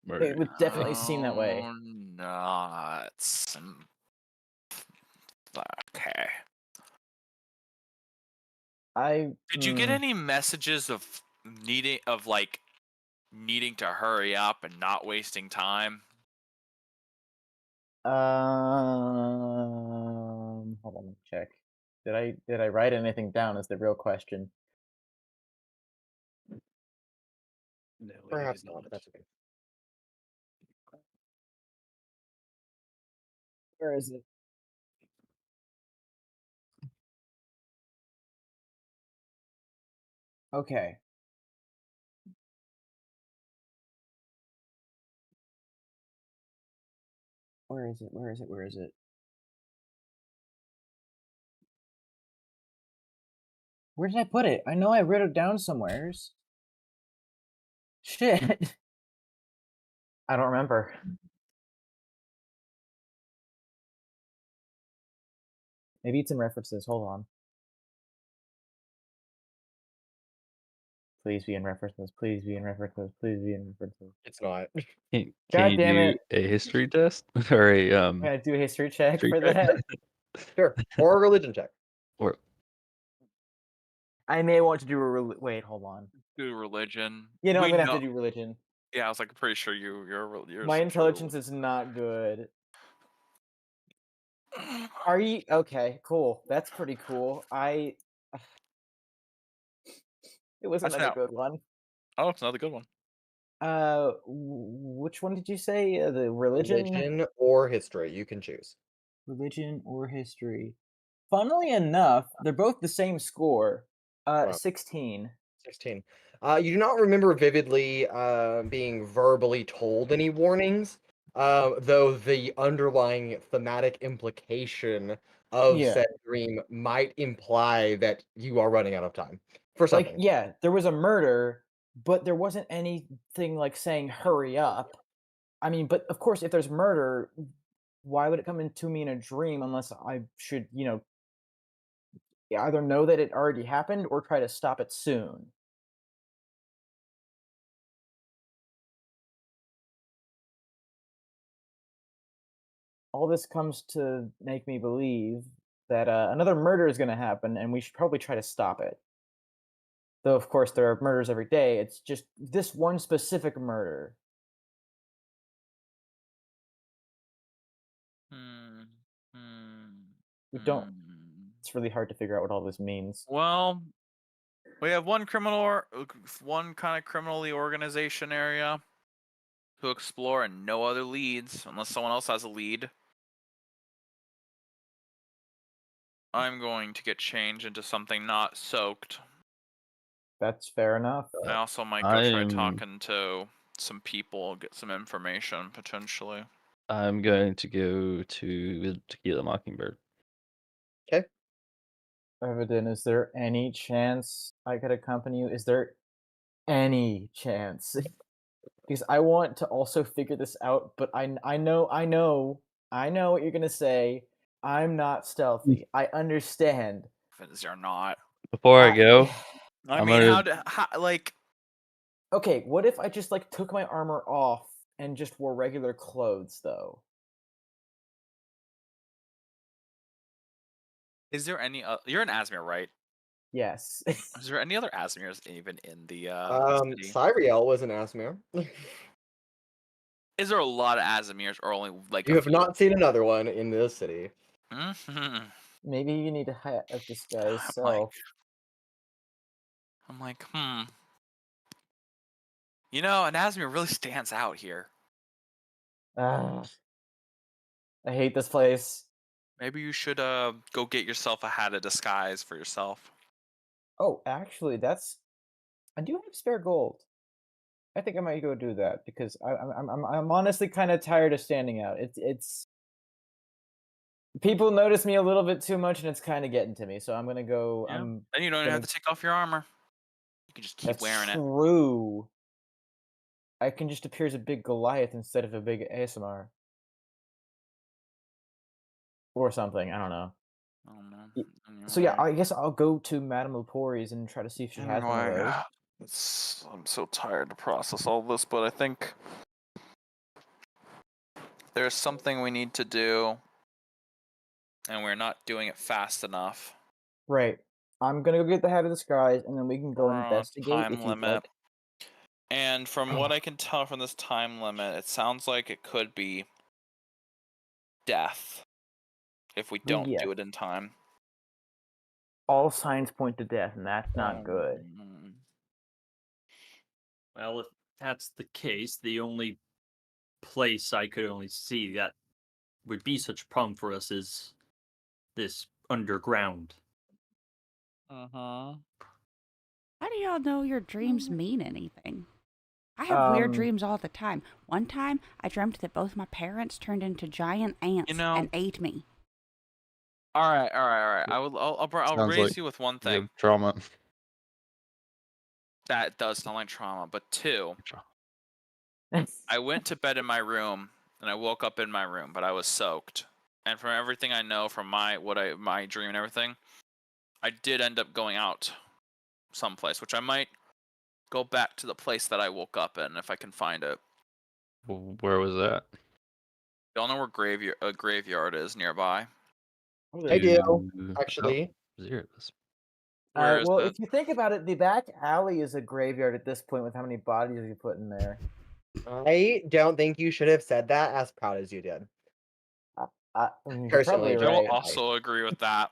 Murder. It would definitely seem that way. Oh, nuts. Okay. Did you get any messages of needing to hurry up and not wasting time? Hold on, let me check. Did I write anything down? Is the real question. No, he Perhaps did not, but that's okay. Where is it? Okay. Where is it? Where is it? Where is it? Where did I put it? I know I wrote it down somewheres. Shit. I don't remember. Maybe it's in references. Hold on. Please be in references. Please be in references. Please be in references. It's not. Can God you damn do it. a history test or a Can I do a history check history for check? that? Sure. Or a religion check. Or I may want to do a wait, hold on. Do religion. You know, I'm We gonna have know- to do religion. Yeah, I was like pretty sure you're My intelligence is not good. Are you okay? Cool. That's pretty cool. It was That's another now. good one. Oh, it's another good one. Which one did you say? The religion? Religion or history. You can choose. Religion or history? Funnily enough, they're both the same score. Wow. 16. 16. You do not remember vividly being verbally told any warnings, though the underlying thematic implication of Yeah. said dream might imply that you are running out of time for something. Like, yeah, there was a murder, but there wasn't anything like saying hurry up. I mean, but of course, if there's murder, why would it come into me in a dream unless I should, either know that it already happened or try to stop it soon? All this comes to make me believe that another murder is going to happen, and we should probably try to stop it. Though, of course, there are murders every day. It's just this one specific murder. We don't. It's really hard to figure out what all this means. Well, we have one kind of criminally organization area. to explore and no other leads, unless someone else has a lead, I'm going to get changed into something not soaked. That's fair enough. I also might go try I'm talking to some people, get some information, potentially. I'm going to go to Tequila Mockingbird. Evadin, is there any chance I could accompany you? Is there any chance? Because I want to also figure this out, but I know what you're gonna say. I'm not stealthy. I understand. If you're not. Before I go, I I'm mean, gonna- like... Okay, what if I just like took my armor off and just wore regular clothes though? Is there any... you're an Asmir, right? Yes. Is there any other Asmirs even in the city? Cyriel was an Asmir. Is there a lot of Asmirs, or only like You a have few? not seen another one in this city. Mhm. Maybe you need a disguise I'm like, self. You know, an Asmir really stands out here. I hate this place. Maybe you should go get yourself a hat of disguise for yourself. Oh, actually, I do have spare gold. I think I might go do that because I'm honestly kind of tired of standing out. It's people notice me a little bit too much and it's kind of getting to me. So I'm gonna go. Yeah. I'm Then you don't even have to take off your armor. You can just keep That's wearing it. true. I can just appear as a big Goliath instead of a big ASMR. Or something. I don't know. Oh no. So yeah, I guess I'll go to Madame Lepori's and try to see if she has one of those. I'm so tired to process all this, but I think there's something we need to do, and we're not doing it fast enough. Right. I'm gonna go get the hat of disguise, and then we can go We're on a investigate time if you'd limit. like. And from what I can tell from this time limit, it sounds like it could be death if we don't Yeah. do it in time. All signs point to death, and that's not good. Well, if that's the case, the only place I could only see that would be such a problem for us is this underground. Uh-huh. How do y'all know your dreams mean anything? I have weird dreams all the time. One time, I dreamt that both my parents turned into giant ants and ate me. All right. I'll raise like you with one you have thing. trauma. That does sound like trauma, but two, I went to bed in my room and I woke up in my room, but I was soaked. And from everything I know from my dream and everything, I did end up going out someplace, which I might go back to the place that I woke up in if I can find it. Where was that? Y'all know where a graveyard is nearby? I do, actually. Zeros. Where is Well, it? if you think about it, the back alley is a graveyard at this point with how many bodies you put in there. I don't think you should have said that as proud as you did. You're Personally, probably I will right. also agree with that.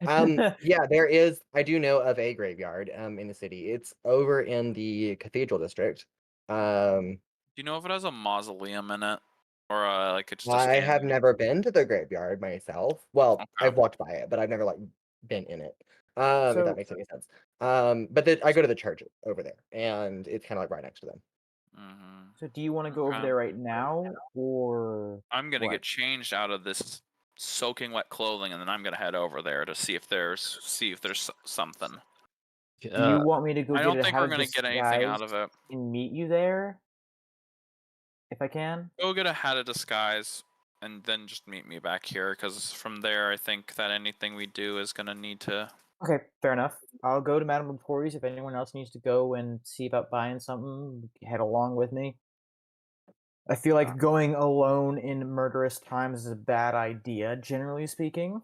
Yeah, there is. I do know of a graveyard in the city. It's over in the Cathedral District. Do you know if it has a mausoleum in it, or like it's just? I have never been to the graveyard myself. Well, Okay. I've walked by it, but I've never like been in it. If So- that makes any sense. But I go to the church over there, and it's kind of like right next to them. So do you want to go over Okay. there right now, or I'm gonna what? get changed out of this soaking wet clothing, and then I'm gonna head over there to see if there's something. Do you want me to go I get don't a think hat we're of gonna get anything out of disguise it. and meet you there? If I can. Go get a hat of disguise, and then just meet me back here, because from there I think that anything we do is gonna need to. Okay, fair enough. I'll go to Madame Lepori's. If anyone else needs to go and see about buying something, head along with me. I feel like going alone in murderous times is a bad idea, generally speaking.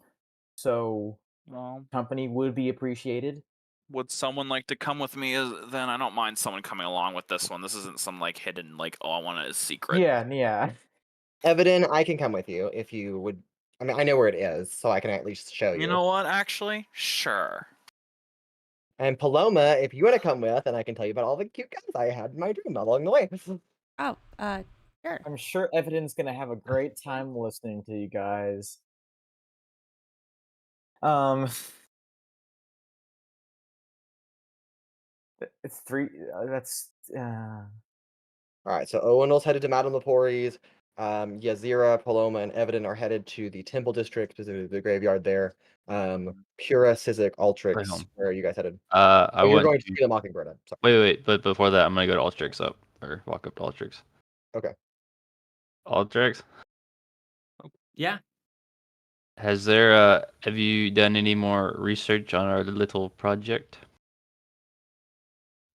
So Well, company would be appreciated. would someone like to come with me? Then I don't mind someone coming along with this one. This isn't some like hidden like, oh, I want it as secret. Yeah. Evadin, I can come with you if you would. I mean, I know where it is, so I can at least show you. You know what? Actually, sure. And Paloma, if you want to come with, and I can tell you about all the cute guys I had in my dream along the way. Oh, Sure. I'm sure Evadin's gonna have a great time listening to you guys. Um, it's three. That's All right, so Owunul's headed to Madame Lepori's. Yazira, Paloma, and Evadin are headed to the Temple District, specifically the graveyard there. Pura, Sizik, Altrix, home. where are you guys headed? I Oh, you're went going to see the Mockingbird. I'm sorry. wait, but before that, I'm gonna go to Altrix or walk up to Altrix. Okay. Altrix, Yeah. have you done any more research on our little project?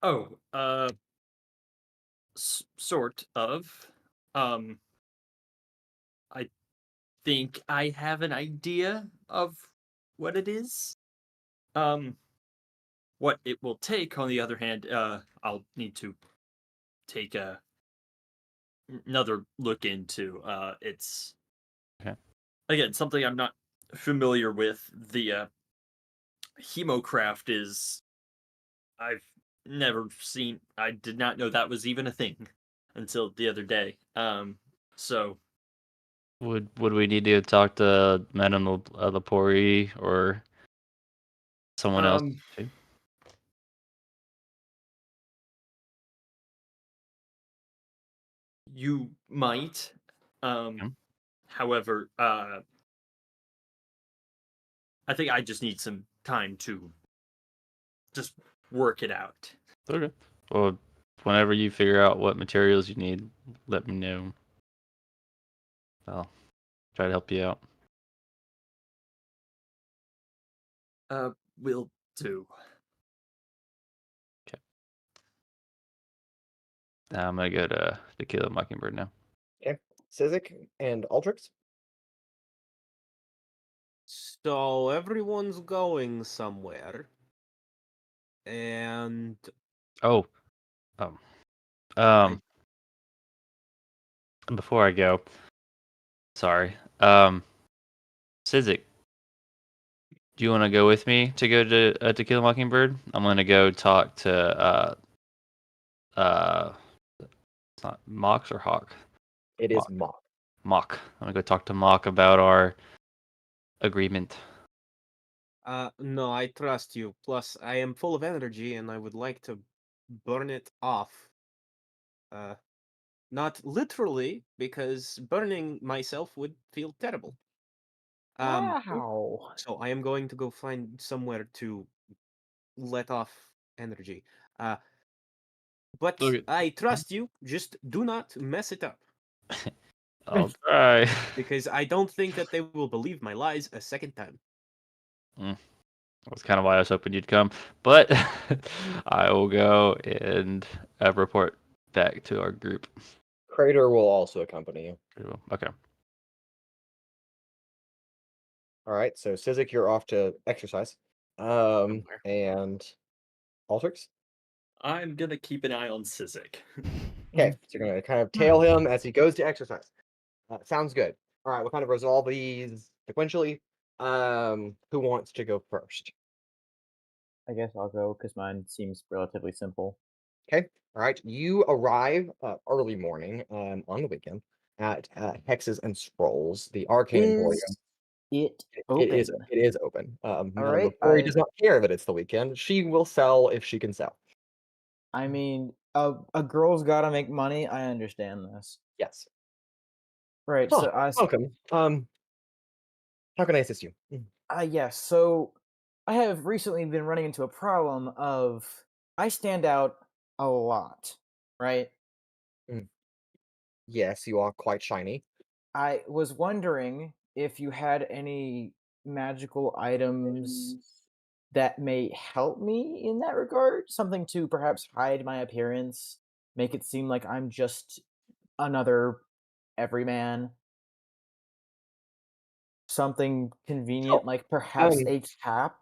Oh, sort of. I think I have an idea of what it is. What it will take, on the other hand, I'll need to take another look into. It's Okay. again something I'm not familiar with. The hemocraft is I've never seen. I did not know that was even a thing until the other day. So Would we need to talk to Madame Lepori or someone else too? you might. However, I think I just need some time to just work it out. Okay. Well, whenever you figure out what materials you need, let me know. I'll try to help you out. Will do. Now I'm gonna go to Kill a Mockingbird now. Okay. Sizik and Altrix. So everyone's going somewhere, and Oh, before I go, sorry. Sizik, do you want to go with me to go to Kill a Mockingbird? I'm gonna go talk to it's not Mox or Hawk. It is Mock. Mock. I'm gonna go talk to Mock about our agreement. no, I trust you. Plus, I am full of energy, and I would like to burn it off. Not literally, because burning myself would feel terrible. wow. So I am going to go find somewhere to let off energy. But Okay. I trust you. Just do not mess it up. I'll try. Because I don't think that they will believe my lies a second time. That's kind of why I was hoping you'd come. But I will go and report back to our group. Crater will also accompany you. Okay. All right, so Sizik, you're off to exercise. And Altrix? I'm gonna keep an eye on Sizik. Okay, so you're gonna kind of tail him as he goes to exercise. Sounds good. All right, we'll kind of resolve these sequentially. Who wants to go first? I guess I'll go because mine seems relatively simple. Okay. All right. You arrive early morning on the weekend at Hexes and Scrolls, the Arcane Emporium. It open? It is open. Madame right, Lepori does not care that it's the weekend. She will sell if she can sell. I mean, a girl's got to make money. I understand this. Yes. Right. Oh, so I welcome. How can I assist you? yes. So I have recently been running into a problem of I stand out a lot, right? Yes, you are quite shiny. I was wondering if you had any magical items that may help me in that regard. Something to perhaps hide my appearance, make it seem like I'm just another everyman. Something convenient, Sure. like perhaps a cap.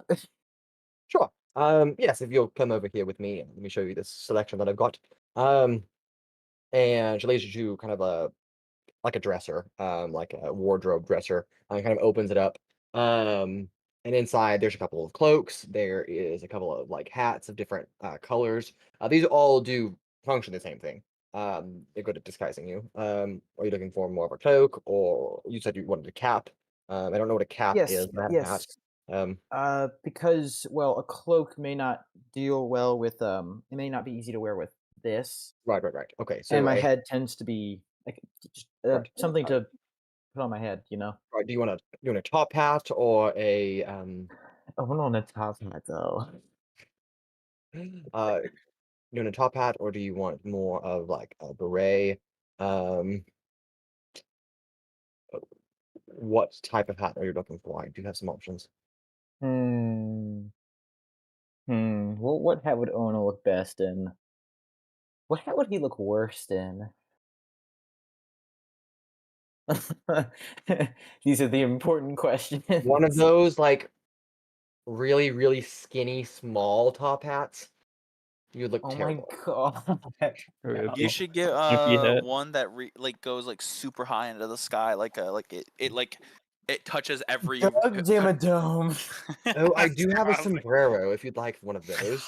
Sure. Yes, if you'll come over here with me, let me show you this selection that I've got. And she leads you to kind of like a dresser, like a wardrobe dresser. Kind of opens it up. And inside there's a couple of cloaks. There is a couple of like hats of different colors. These all do function the same thing. They're good at disguising you. Are you looking for more of a cloak, or you said you wanted a cap? I don't know what a cap is. But I have a hat. Because a cloak may not deal well with it may not be easy to wear with this. Right. Okay, so and my head tends to be like just something to put on my head, Right, do you want a top hat or a I want a top hat though. you want a top hat, or do you want more of like a beret? What type of hat are you looking for? I do have some options. Well, what hat would Owunul look best in? What hat would he look worst in? These are the important questions. One of those like really, really skinny, small top hats. You'd look terrible. Oh my god! You should get hat. one that goes like super high into the sky, like it touches every. Damn a dome. Oh, I do have a sombrero if you'd like one of those.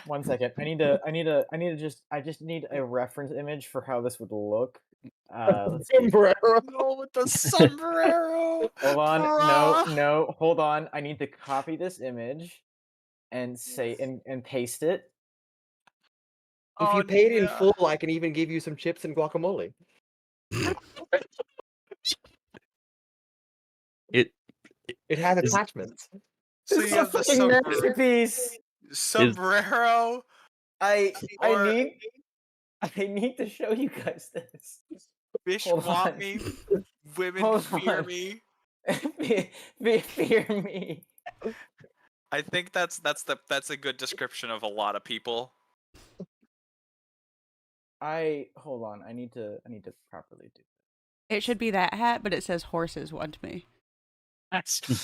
1 second. I just need a reference image for how this would look. Let's see. Sombrero. No, with the sombrero. Hold on. Bruh. No. Hold on. I need to copy this image and and paste it. If you paid in full, I can even give you some chips and guacamole. It has attachments. So you have the masterpiece. Sombrero. I need to show you guys this. Fish want me. Women fear me. Fear me. I think that's a good description of a lot of people. Hold on. I need to properly do. It should be that hat, but it says horses want me.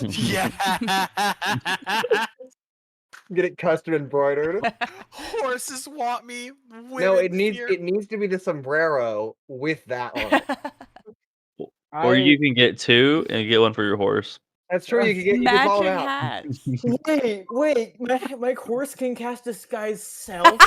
Yeah. Get it custom embroidered. Horses want me. No, it needs to be the sombrero with that on it. Or you can get two and get one for your horse. That's true. You can get all Matching out. hats. Wait. My horse can cast disguise self.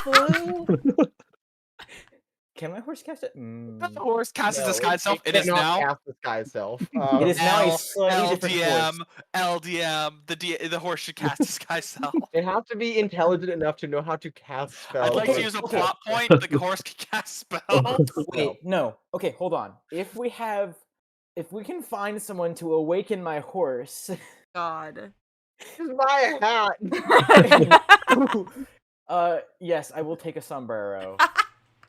Can my horse cast it? The horse casts disguise self. It is now. Cast disguise self. It is now a slightly different voice. LDM. The horse should cast disguise self. It has to be intelligent enough to know how to cast spells. I'd like to use a plot point. The horse can cast spells. Wait, no. Okay, hold on. If we can find someone to awaken my horse. God. Just buy a hat. Yes, I will take a sombrero.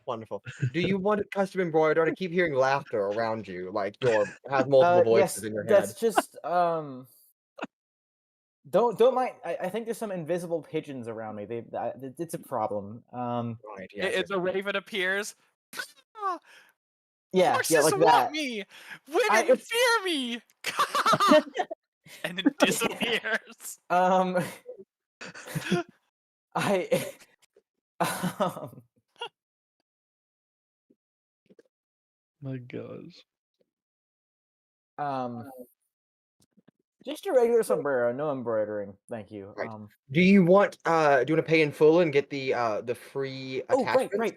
Wonderful. Do you want it custom embroidered? I keep hearing laughter around you, like you have multiple voices in your head. That's just Don't mind. I think there's some invisible pigeons around me. It's a problem. Right. Yeah. It's a raven appears. Yeah, Horses like want that. me. Women fear me. And it disappears. My gosh. Just a regular sombrero, no embroidering. Thank you. Right. Do you want to pay in full and get the free attachments? Oh, right.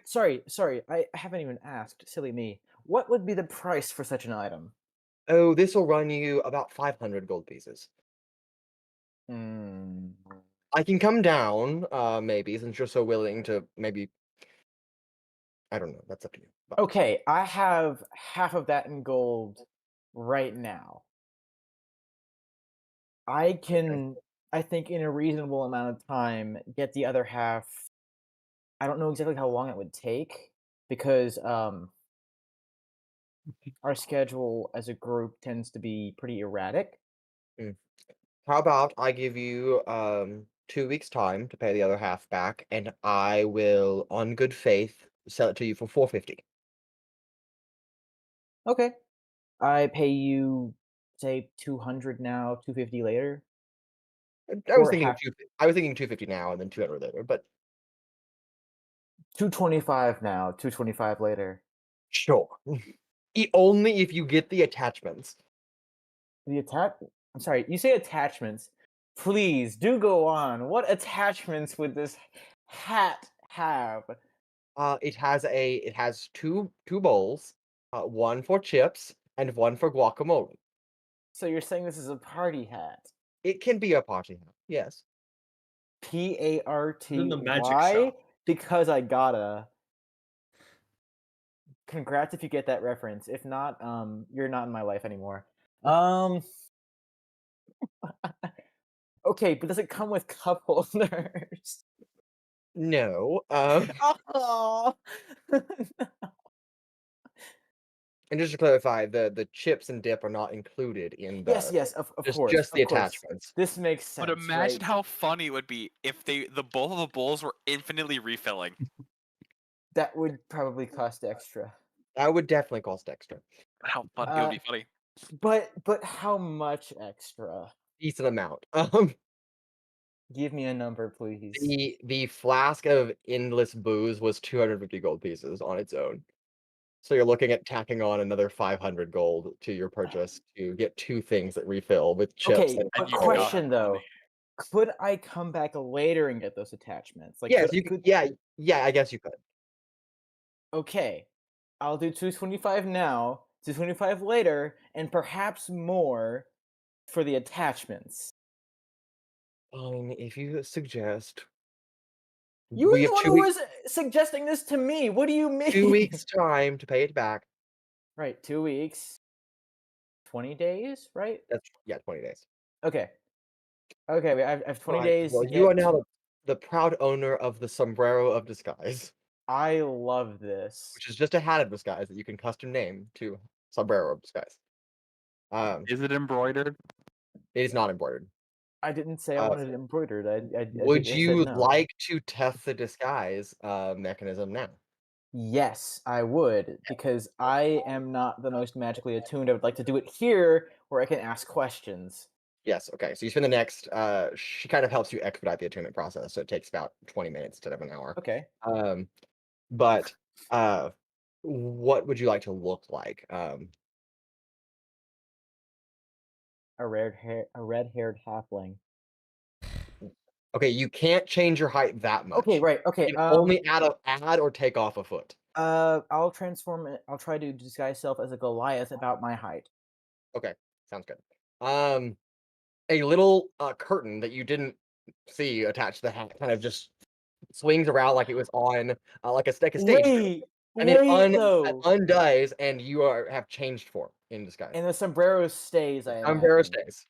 Sorry. I haven't even asked. Silly me. What would be the price for such an item? Oh, this will run you about 500 gold pieces. I can come down, maybe, since you're so willing to maybe. I don't know. That's up to you. But... Okay, I have half of that in gold right now. I can, I think, in a reasonable amount of time, get the other half. I don't know exactly how long it would take because our schedule as a group tends to be pretty erratic. How about I give you 2 weeks' time to pay the other half back, and I will, on good faith, sell it to you for 450. Okay, I pay you, say, 200 now, 250 later. I was thinking 250 now and then 200 later, but 225 now, 225 later. Sure. Only if you get the attachments. I'm sorry, you say attachments. Please do go on. What attachments would this hat have? It has two bowls, one for chips and one for guacamole. So you're saying this is a party hat? It can be a party hat, yes. In the magic PARTY? shop. Because I gotta. Congrats if you get that reference. If not, you're not in my life anymore. Okay, but does it come with cup holders? No. Oh. And just to clarify, the chips and dip are not included in the. Yes, of course. Just the of course. attachments. This makes sense. But imagine right? how funny it would be if both of the bowls were infinitely refilling. That would probably cost extra. That would definitely cost extra. How fun it would be funny. But how much extra? Decent amount. Give me a number, please. The flask of endless booze was 250 gold pieces on its own. So you're looking at tacking on another 500 gold to your purchase to get two things that refill with chips. Okay, and but you question got though, could I come back later and get those attachments? Like, yes, you could. Yeah, I guess you could. Okay, I'll do 225 now, 225 later, and perhaps more for the attachments. If you suggest. You were we the have one 2 who weeks, was suggesting this to me. What do you mean? 2 weeks time to pay it back. Right, 2 weeks. 20 days, right? That's 20 days. Okay. Okay, I have 20 Right, days. well, to you are get now to- the proud owner of the sombrero of disguise, I love this. which is just a hat of disguise that you can custom name to sombrero of disguise. Is it embroidered? It is not embroidered. I didn't say I wanted it embroidered. I Would said you no. like to test the disguise mechanism now? Yes, I would, because I am not the most magically attuned. I would like to do it here where I can ask questions. Yes, okay. So you spend the next she kind of helps you expedite the attunement process, so it takes about 20 minutes instead of an hour. Okay. But what would you like to look like? A red-haired halfling. Okay, you can't change your height that much. Okay, right. Okay. You can only add or take off a foot. I'll transform it. I'll try to disguise self as a Goliath about my height. Okay, sounds good. A little curtain that you didn't see attached to the hat kind of just swings around like it was on like a stage. Wait, And it though. undoes, and you have changed form in disguise. And the sombrero stays. I Sombrero imagine. stays.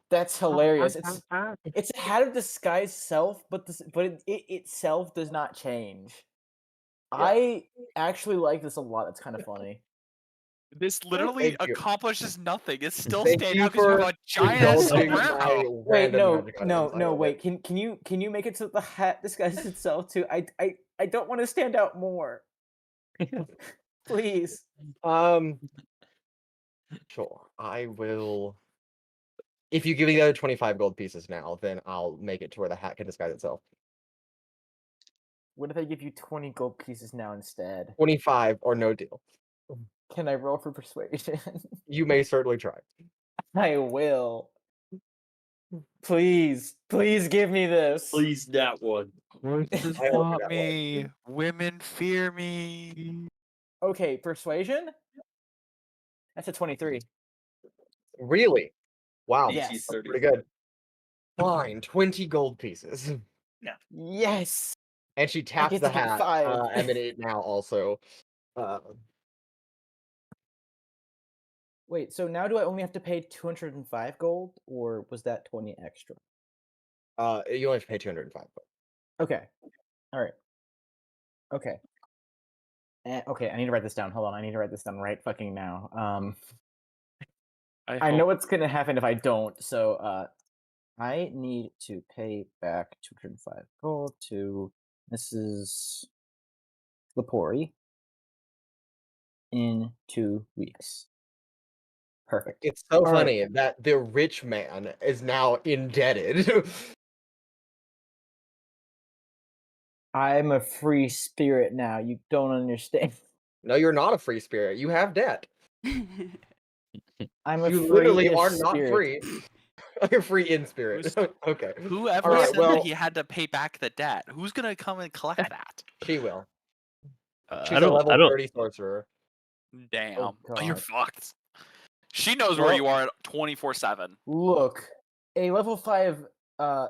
That's hilarious. It's a hat of disguise self, but it itself does not change. Yeah. I actually like this a lot. It's kind of funny. This literally Thank you. accomplishes nothing. It's still Thank staying you out because you have for a giant indulging sombrero. my Wait, random no, magic items. I love wait. it. Can you make it so the hat disguises itself too? I don't want to stand out more. Please. Sure. I will. If you give me the other 25 gold pieces now, then I'll make it to where the hat can disguise itself. What if I give you 20 gold pieces now instead? 25 or no deal. Can I roll for persuasion? You may certainly try. I will. Please give me this. Please, that one. Voices I hope want that me. Women fear me. Okay, persuasion? That's a 23. Really? Wow. Yes. DC That's 30. pretty good. Fine, 20 gold pieces. Yes. And she taps get the to get hat, 5. and then it now also. Wait, so now do I only have to pay 205 gold, or was that 20 extra? You only have to pay 205 gold. Okay. All right. Okay. Okay, I need to write this down. Hold on, I need to write this down right fucking now. I know what's gonna happen if I don't. So, I need to pay back 205 gold to Mrs. Lepori in 2 weeks. Perfect. It's so All right. funny that the rich man is now indebted. I'm a free spirit now. You don't understand. No, you're not a free spirit. You have debt. I'm a You free literally are spirit. not free. You're free in spirit. Okay. Whoever All right, said well- that he had to pay back the debt? Who's gonna come and collect that? She will. She's a level 30 sorcerer. Damn. Oh, You're God. fucked. She knows where Well- you are 24/7. Look, a level 5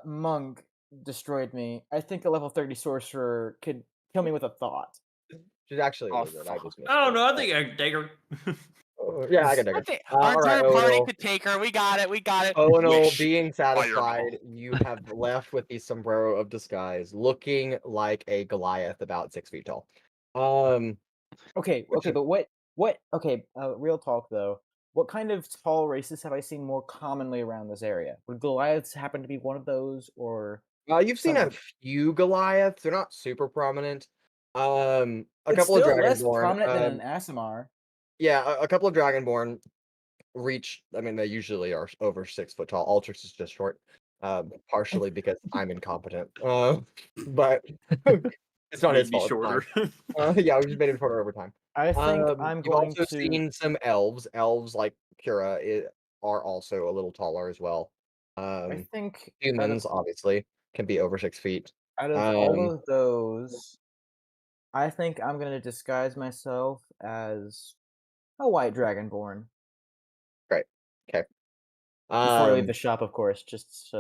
monk destroyed me. I think a level 30 sorcerer could kill me with a thought. She's actually a Oh, wizard. I just missed I don't it. know. I think I can take her. Yeah, I can take I her. think All our right, entire party Owunul. could take her. We got it. We got it. Owunul, Wish. being satisfied, Fireball. you have left with the sombrero of disguise, looking like a Goliath about 6 feet tall. Okay, but what? Okay, real talk though. What kind of tall races have I seen more commonly around this area? Would Goliaths happen to be one of those, or You've seen a someone- few Goliaths. They're not super prominent. A It's couple of still less Dragonborn. prominent than an Aasimar. Yeah, a couple of Dragonborn reach. I mean, they usually are over 6 foot tall. Altrix is just short, partially because I'm incompetent. But it's not his Maybe fault. shorter. Yeah, we just made him shorter over time. I think I'm You've going also to. seen some elves. Elves like Pura are also a little taller as well. I think Humans obviously can be over 6 feet. out of all of those, I think I'm gonna disguise myself as a white dragonborn Great. Okay. before I leave the shop, of course. Just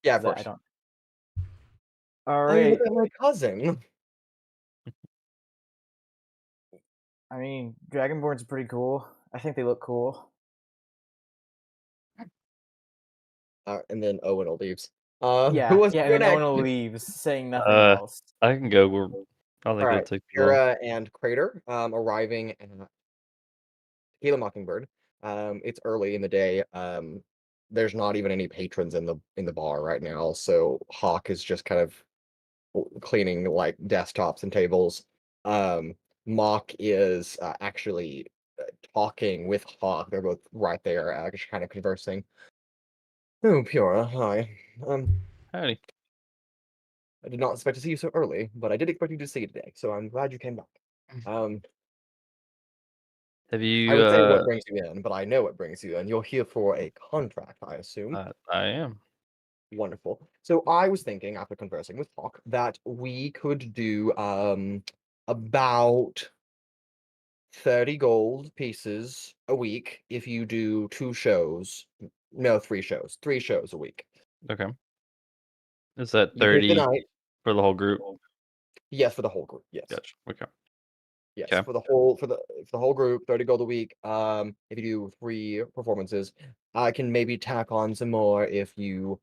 Yeah, of that I course. don't. All Hey, right. look at my cousin. I mean, dragonborns are pretty cool. I think they look cool. And then Owunul leaves. Yeah, Who wants yeah, to and go then next? no one leaves, saying nothing Uh, else. I can go. I think All it'll right, take too long. Pura and Crater arriving at Tequila Mockingbird. It's early in the day. There's not even any patrons in the bar right now, so Hawk is just kind of cleaning like desktops and tables. Mock is actually talking with Hawk. They're both right there, just kind of conversing. Oh, Pura, hi. Howdy. I did not expect to see you so early, but I did expect you to see you today, so I'm glad you came back. Have I you? would say what brings you in, but I know what brings you in. You're here for a contract, I assume. I am. Wonderful. So I was thinking, after conversing with Hawk, that we could do about 30 gold pieces a week if you do 2 shows. No, 3 shows. 3 shows a week. Okay. Is that You pick the 30 night. for the whole group? Yes, for the whole group. Yes. Gotcha. Okay. Yes, Okay. for the whole group, 30 gold a week. If you do 3 performances, I can maybe tack on some more if you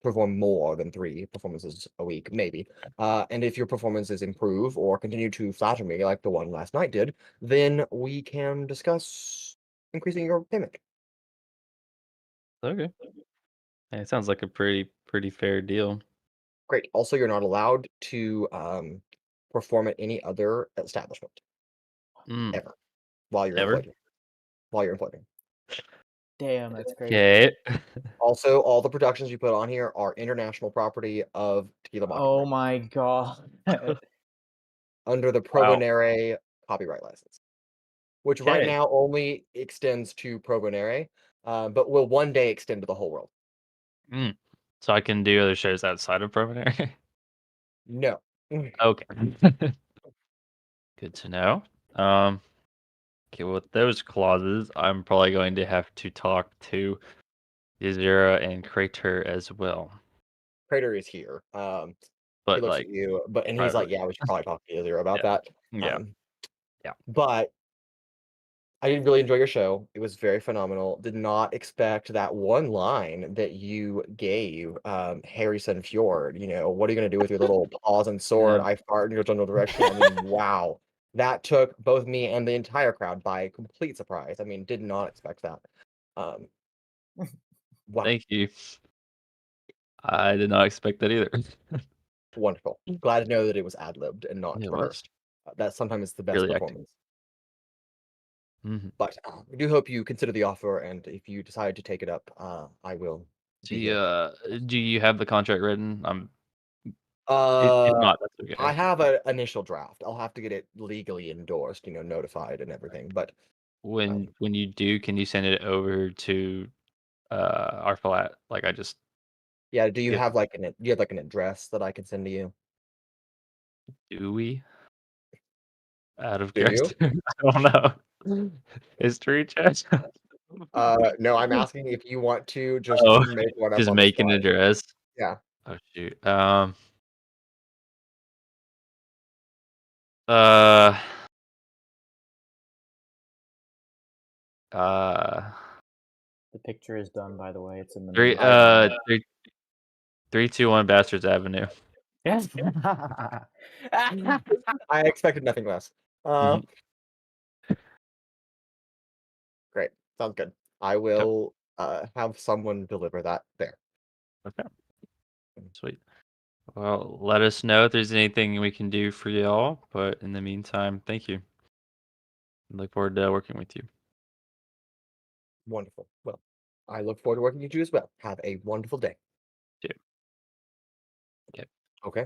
perform more than 3 performances a week, maybe. And if your performances improve or continue to flatter me like the one last night did, then we can discuss increasing your payment. Okay. Yeah, it sounds like a pretty fair deal. Great. Also, you're not allowed to perform at any other establishment ever while you're Ever? employed. While you're employed. Damn, that's crazy. Okay. Also, all the productions you put on here are international property of Tequila Oh Mockingbird my god. under the Probonere copyright license, which right Okay. now only extends to Probonere, but will one day extend to the whole world. So I can do other shows outside of Promenary? No. Okay. Good to know. Okay, with those clauses, I'm probably going to have to talk to Yazira and Crater as well. Crater is here. He But looks like, at you, and he's like, privately. "Yeah, we should probably talk to Azir about Yeah. that." Yeah. Yeah. But I did really enjoy your show. It was very phenomenal. Did not expect that one line that you gave, Harrison Fjord. You know, what are you going to do with your little paws and sword? Yeah. I fart in your general direction. I mean, wow. That took both me and the entire crowd by complete surprise. I mean, did not expect that. Wow. Thank you. I did not expect that either. Wonderful. Glad to know that it was ad-libbed and not It was. rehearsed. That sometimes is the best Really acting. performance. Mhm. But I do hope you consider the offer, and if you decide to take it up, I will be here. Do you have the contract written? If Uh, not, that's okay. I have an initial draft. I'll have to get it legally endorsed, notified and everything. But When you do, can you send it over to our flat? Like I just yeah, do you Yeah. have like an address that I can send to you? do we? Out of Do you? character. I don't know. History check. No, I'm asking if you want to just Oh, make one up just on the make an spot. address. Yeah. Oh shoot. Uh. The picture is done, by the way. It's in the Three. middle. 321 Bastards Avenue. Yes. I expected nothing less. Mhm. Great. Sounds good. I will have someone deliver that there. Okay. Sweet. Well, let us know if there's anything we can do for y'all. But in the meantime, thank you. Look forward to working with you. Wonderful. Well, I look forward to working with you as well. Have a wonderful day. Too. Okay. Okay.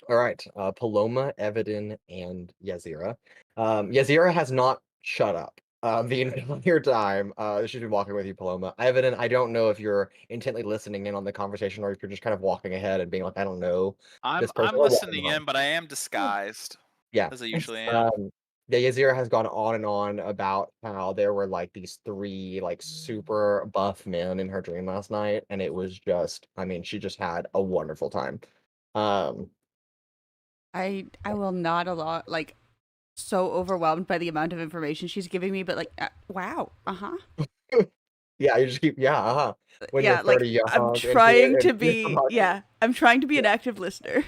All right. Paloma, Evadin, and Yazira. Yazira has not shut up the entire time she's been walking with you, Paloma. Evadin, I don't know if you're intently listening in on the conversation or if you're just kind of walking ahead and being like, I don't know this person. I'm or walking listening behind. in, but I am disguised. Yeah. As I usually am. Yeah, Yazira has gone on and on about how there were like these 3 like super buff men in her dream last night, and it was just, I mean, she just had a wonderful time. I will not allow, like, so overwhelmed by the amount of information she's giving me, but like, wow, Yeah, you just keep, yeah, when yeah, you're like 30, I'm trying to be, I'm trying to be an active listener.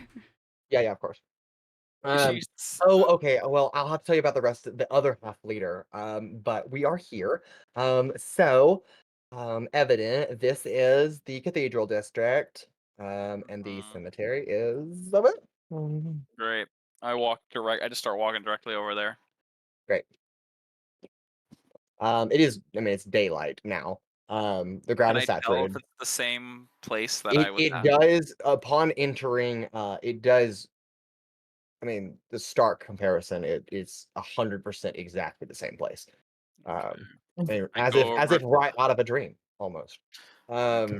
Yeah, of course. She's Oh, okay. Well, I'll have to tell you about the rest of the other half later. But we are here. Evident, this is the cathedral district. And the cemetery is of it. great. I just start walking directly over there. Great. It is, I mean, it's daylight now. The ground Can is I tell if saturated. it's the same place that I was It at? does, upon entering, it does. I mean, the stark comparison, it's 100% exactly the same place. As if right out of a dream, almost. Okay.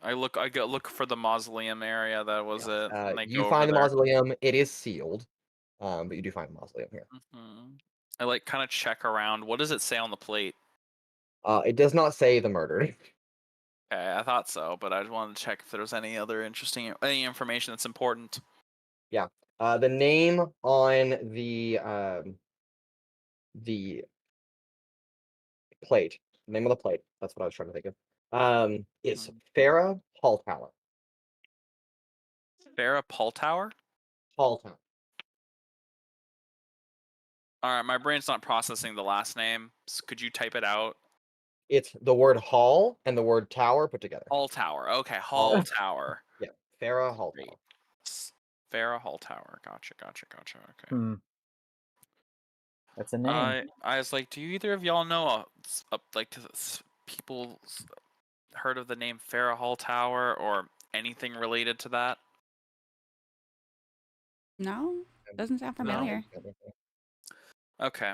I look for the mausoleum area. That was it. And I You go find over the there. mausoleum. It is sealed, but you do find the mausoleum here. I like kind of check around. What does it say on the plate? It does not say the murdered. Okay, I thought so, but I just wanted to check if there was any other any information that's important. Yeah. The name on the plate. The name of the plate. That's what I was trying to think of. Is Farah Hall Tower. Farah Hall Tower? Hall Tower. All right, my brain's not processing the last name. So could you type it out? It's the word hall and the word tower put together. Hall Tower. Okay, Hall Tower. Yeah, Farah Hall Tower. Farah Hall Tower. Gotcha. Okay. That's a name. I was like, do either of y'all know people heard of the name Farah Hall Tower or anything related to that? No, doesn't sound familiar. Okay.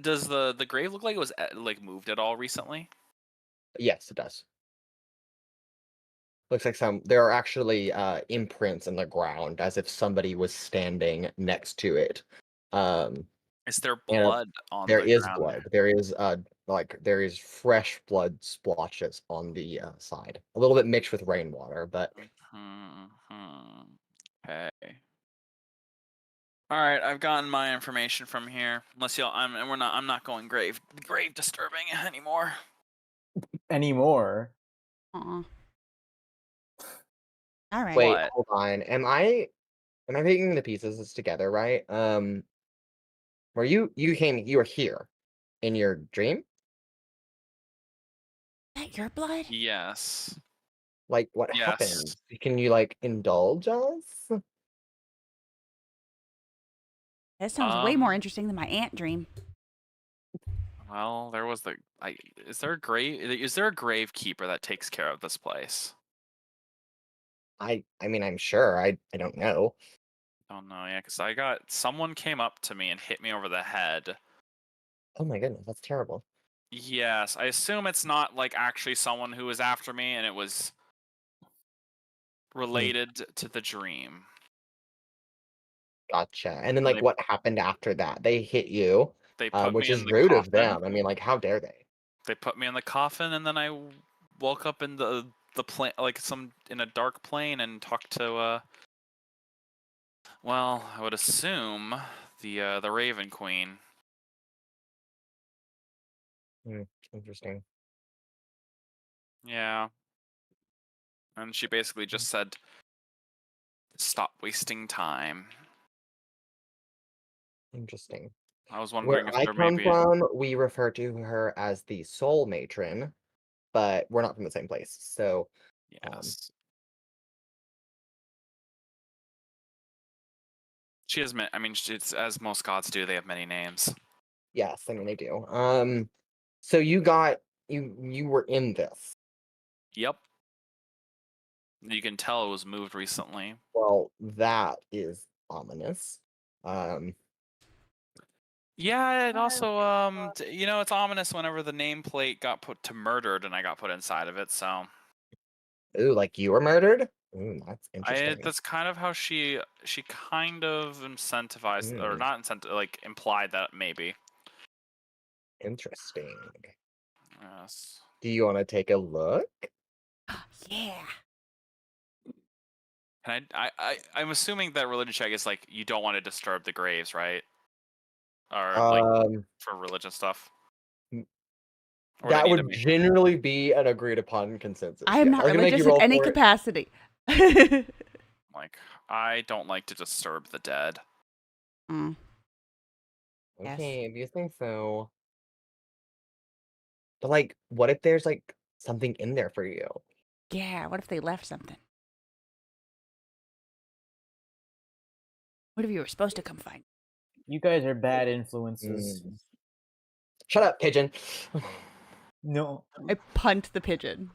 Does the grave look like it was like moved at all recently? Yes, it does. Looks like there are actually imprints in the ground as if somebody was standing next to it. Is there blood on there the is ground? blood. There is fresh blood splotches on the side. A little bit mixed with rainwater, but Okay. All right, I've gotten my information from here. Unless y'all, I'm not going grave disturbing anymore. Anymore. All right. Wait, hold on. Am I picking the pieces together right? Were you were here in your dream? Is that your blood? Yes. Like, what happened? Can you like indulge us? That sounds way more interesting than my aunt dream. Well, there was is there a gravekeeper that takes care of this place? I mean, I'm sure. I don't know. Don't know, yeah, because someone came up to me and hit me over the head. Oh my goodness, that's terrible. Yes, I assume it's not like actually someone who was after me and it was related to the dream. Gotcha. And then, And like, what happened after that? They hit you, they put which me is in the rude of coffin. them. I mean, like, how dare they? They put me in the coffin, and then I woke up in the plane, like in a dark plane, and talked to well, I would assume the Raven Queen. Interesting. Yeah. And she basically just said, "Stop wasting time." Interesting. I was wondering Where if I there come may be. from, we refer to her as the Soul Matron, but we're not from the same place. So, Yes. She has I mean, it's as most gods do. They have many names. yes, I mean they do. So you were in this. Yep. You can tell it was moved recently. Well, that is ominous. Yeah, it also you know, it's ominous whenever the nameplate got put to murdered and I got put inside of it, so Ooh, like you were murdered? Ooh, that's interesting. that's kind of how she kind of incentivized or not like implied that maybe. Interesting. Yes. Do you want to take a look? Yeah. And I'm assuming that religion check is like you don't want to disturb the graves, right? Or like for religion stuff. Or that would generally be an agreed upon consensus. I am not religious in any capacity. Like, I don't like to disturb the dead. Okay, Yes. if you think so. But like, what if there's like something in there for you? Yeah, what if they left something? What if you were supposed to come find? You guys are bad influences. Shut up, pigeon. No. I punt the pigeon.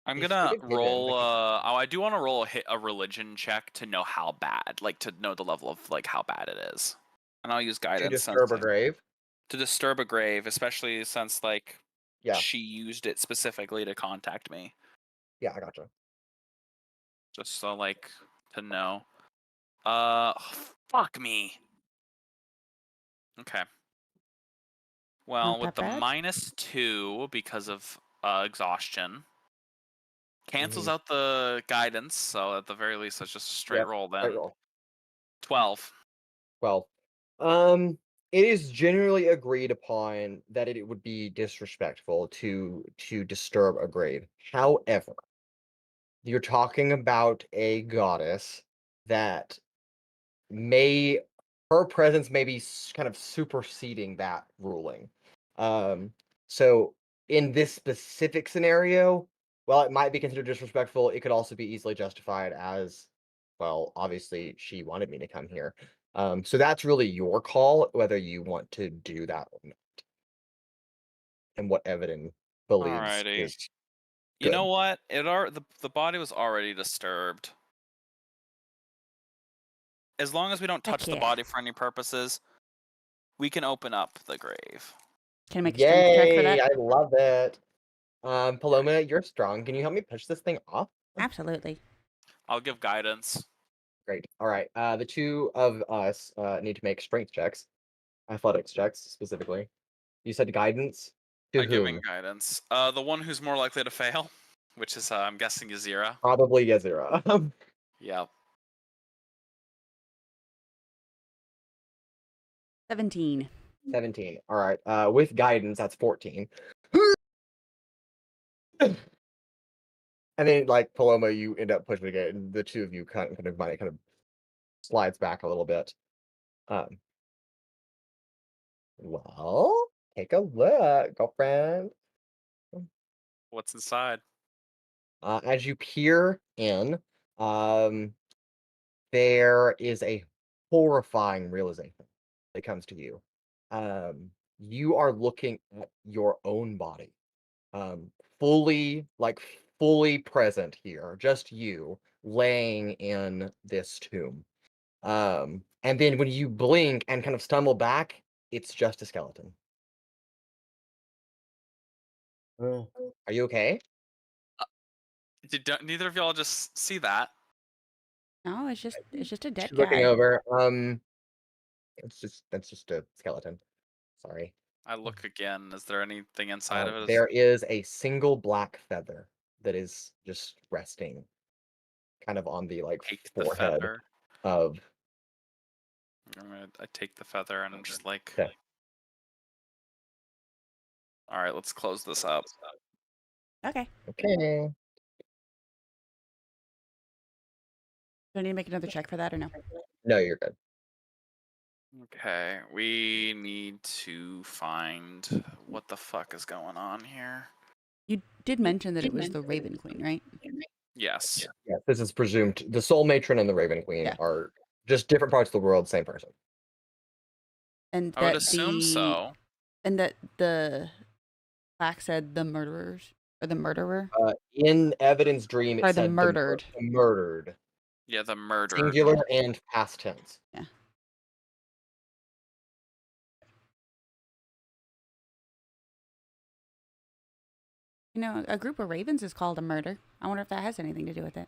I'm gonna roll. I do want to roll a religion check to know how bad, like to know the level of like how bad it is, and I'll use guidance. To disturb a grave. To disturb a grave, especially since like she used it specifically to contact me. Yeah, I gotcha. Just so like to know. Fuck me. Okay. Well, Not with that the bad. -2 because of exhaustion. Cancels out the guidance, so at the very least, it's just a straight roll then. Straight roll. 12. 12. It is generally agreed upon that it would be disrespectful to disturb a grave. However, you're talking about a goddess that her presence may be kind of superseding that ruling. So in this specific scenario, while it might be considered disrespectful, it could also be easily justified as, well, obviously she wanted me to come here. So that's really your call, whether you want to do that or not. And what Evadin believes Alrighty. is You good. know what? The body was already disturbed. As long as we don't touch the body for any purposes, we can open up the grave. Can I make a strength check for that? I love it. Paloma, you're strong. Can you help me push this thing off? Absolutely. I'll give guidance. Great. All right. The two of us need to make strength checks, athletics checks specifically. You said guidance. To I'm giving whom? guidance. The one who's more likely to fail, which is I'm guessing Yazira. Probably Yazira. Yeah. 17. 17. All right. With guidance, that's 14. And then, like Paloma, you end up pushing it, and the two of you kind of slides back a little bit. Well, take a look, girlfriend. What's inside? As you peer in, there is a horrifying realization that comes to you. You are looking at your own body, fully present here, just you laying in this tomb. And then when you blink and kind of stumble back, it's just a skeleton. Are you okay? Neither of y'all just see that. No, it's just a dead She's looking guy. over. That's just a skeleton. Sorry. I look again. Is there anything inside of it? There is a single black feather that is just resting, kind of on the Take the forehead feather. of. I take the feather and I'm just like, Okay. all right, let's close this up. Okay. Okay. Do I need to make another check for that or no? No, you're good. Okay, we need to find what the fuck is going on here. You did mention that it was the Raven Queen, right? Yes. Yeah, this is presumed. The Soul Matron and the Raven Queen are just different parts of the world, same person. And I would assume so. And that the plaque said the murderers or the murderer. In Evadin's dream, it Or the said murdered. The murdered. Yeah, the murdered. Singular and past tense. Yeah. You know, a group of ravens is called a murder. I wonder if that has anything to do with it.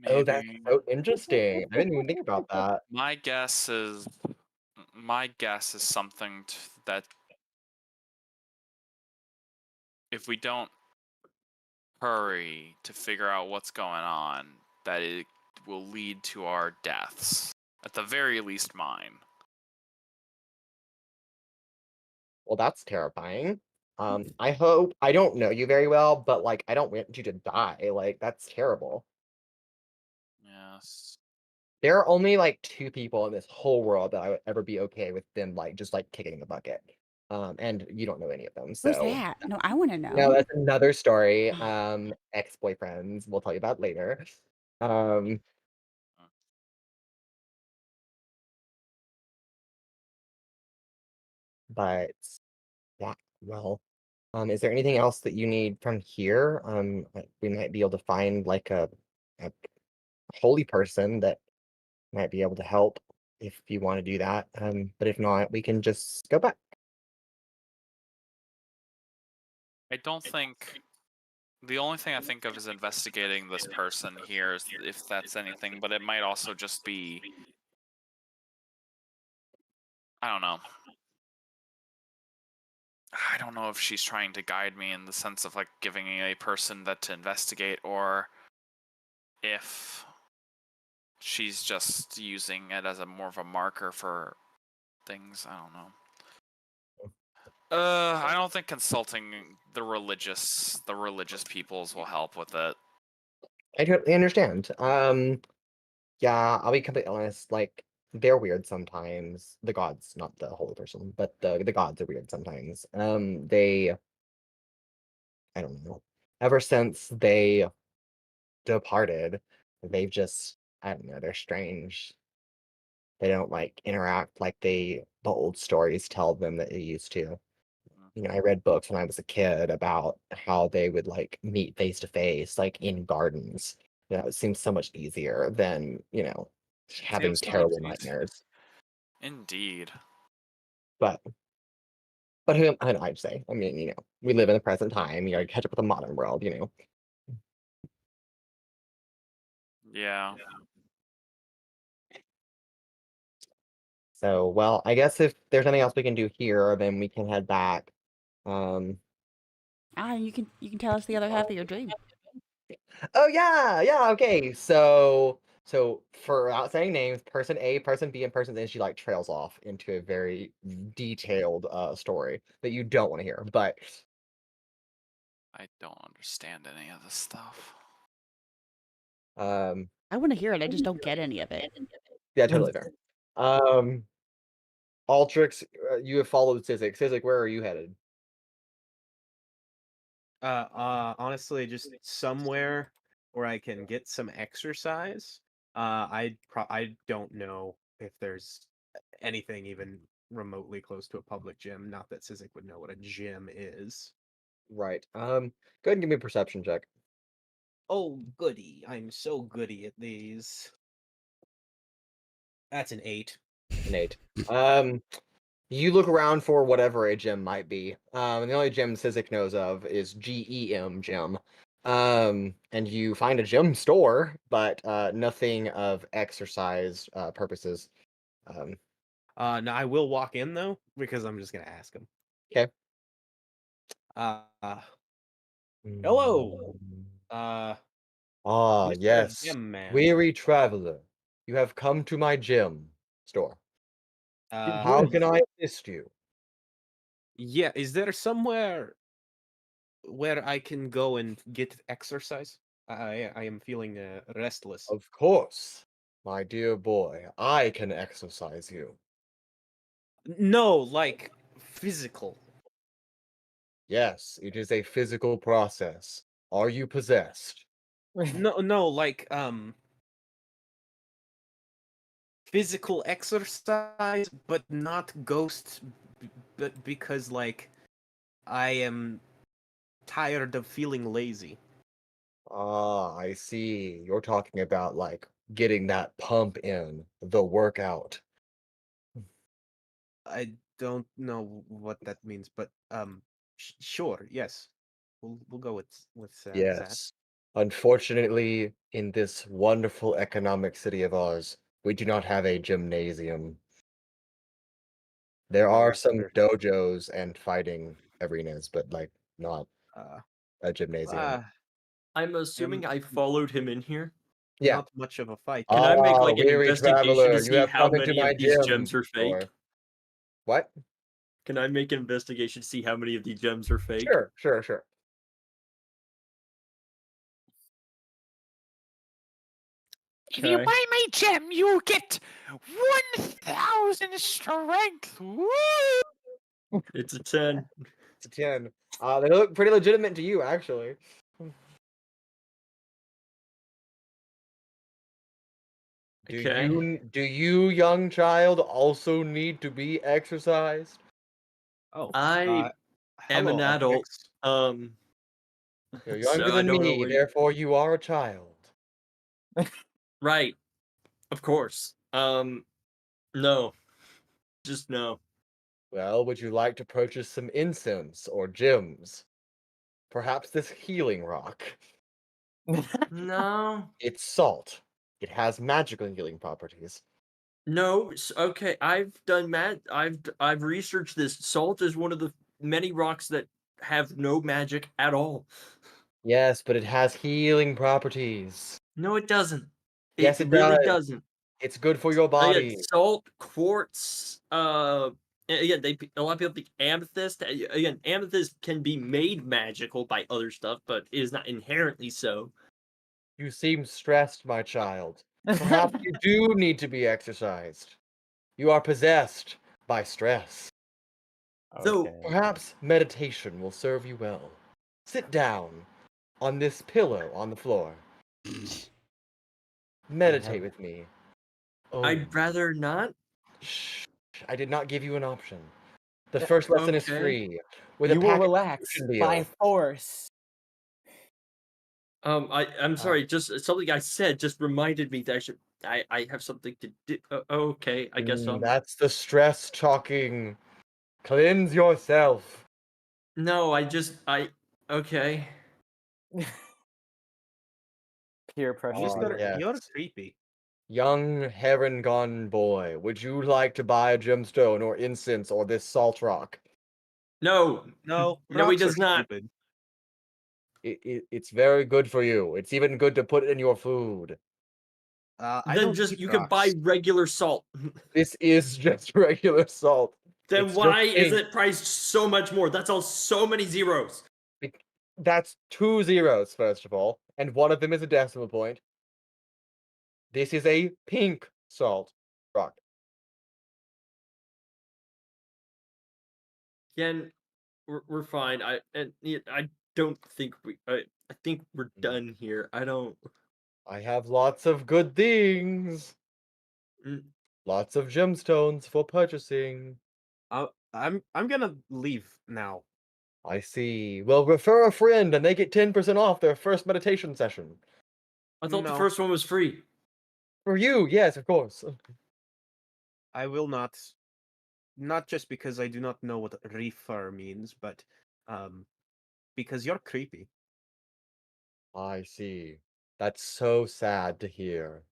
Maybe. Oh, that's so interesting. I didn't even think about that. My guess is something that if we don't hurry to figure out what's going on, that it will lead to our deaths. At the very least, mine. Well, that's terrifying. I hope I don't know you very well, but I don't want you to die. That's terrible. Yes. There are only 2 people in this whole world that I would ever be okay with them just kicking the bucket. And you don't know any of them. So Who's that? No, I want to know. No, that's another story. Ex-boyfriends, we'll tell you about later. But yeah, well, is there anything else that you need from here? We might be able to find a holy person that might be able to help if you want to do that. But if not, we can just go back. I don't think the only thing I think of is investigating this person here, if that's anything, but it might also just be, I don't know. I don't know if she's trying to guide me in the sense of giving me a person that to investigate, or if she's just using it as more of a marker for things. I don't know. I don't think consulting the religious peoples will help with it. I totally understand. Yeah, I'll be completely honest. They're weird sometimes. The gods, not the holy person, but the gods are weird sometimes. I don't know. Ever since they departed, they've just, I don't know, they're strange. They don't interact like the old stories tell them that they used to. I read books when I was a kid about how they would meet face to face, in gardens. It seems so much easier than, having Seems so terrible much easier. nightmares. Indeed. But who I'd say? I mean, we live in the present time. You gotta catch up with the modern world. Yeah. So, well, I guess if there's nothing else we can do here, then we can head back. You can tell us the other half of your dream. Oh yeah, okay. So for without saying names, person A, person B, and person C, she trails off into a very detailed story that you don't want to hear. But I don't understand any of this stuff. I want to hear it. I just don't get any of it. Yeah, totally fair. Altrix, you have followed Sizik. Sizik, where are you headed? Honestly, just somewhere where I can get some exercise. I don't know if there's anything even remotely close to a public gym. Not that Sizik would know what a gym is. Right. Go ahead and give me a perception check. Oh, goody! I'm so goody at these. That's an 8. An 8. You look around for whatever a gym might be. And the only gym Sizik knows of is GEM gym. And you find a gem store, but nothing of exercise purposes. No, I will walk in though because I'm just gonna ask him. Okay. Hello. Mr. Yes. Gem Man. Weary traveler, you have come to my gem store. How can I assist you? Yeah, is there somewhere where I can go and get exercise? I am feeling restless. Of course, my dear boy, I can exercise you. No, like physical. Yes, it is a physical process. Are you possessed? No, like physical exercise, but not ghost. But because like I am tired of feeling lazy. Ah, I see. You're talking about like getting that pump in, the workout. I don't know what that means, but sure, yes, we'll go with that. Yes. Unfortunately, in this wonderful economic city of ours, we do not have a gymnasium. There are some dojos and fighting arenas, but like not a gymnasium. I'm assuming I followed him in here. Yeah. Not much of a fight. Can I make like an weary investigation traveler, to you see have how come into many my of these gym gems are fake? store. What? Can I make an investigation to see how many of these gems are fake? Sure. If you buy my gem, you get 1,000 strength. Woo! It's a 10. It's a 10. They look pretty legitimate to you, actually. Do you, young child, also need to be exercised? Oh, I am an adult. You're so younger I than don't know me, what therefore you are a child. Right. Of course. No. Just no. Well, would you like to purchase some incense or gems? Perhaps this healing rock. No. It's salt. It has magical healing properties. No. Okay, I've done I've researched this. Salt is one of the many rocks that have no magic at all. Yes, but it has healing properties. No, it doesn't. Yes, It it really does. doesn't. It's good for your Again, body. salt, quartz, again, a lot of people think amethyst. Again, amethyst can be made magical by other stuff, but it is not inherently so. You seem stressed, my child. Perhaps you do need to be exercised. You are possessed by stress. So perhaps meditation will serve you well. Sit down on this pillow on the floor. Meditate with me. I'd rather not. Shh. I did not give you an option. The first lesson is free. With You a will package relax subscription by deal. force. I'm sorry. Just something I said just reminded me that I have something to do. Okay, I guess That's the stress talking. Cleanse yourself. No, okay. Peer pressure. Mister, you're creepy. Young heron-gone boy, would you like to buy a gemstone or incense or this salt rock? No. No, he rocks does are not. stupid. It's very good for you. It's even good to put in your food. I don't eat you can rocks. buy regular salt. This is just regular salt. Then It's why just is ink. it priced so much more? That's all so many zeros. That's 2 zeros, first of all, and one of them is a decimal point. This is a pink salt rock. Again, we're fine. I don't think I think we're done here. I have lots of good things. Lots of gemstones for purchasing. I'm gonna leave now. I see. Well, refer a friend and they get 10% off their first meditation session. I thought the first one was free. For you, yes, of course. I will not. Not just because I do not know what refer means, but because you're creepy. I see. That's so sad to hear.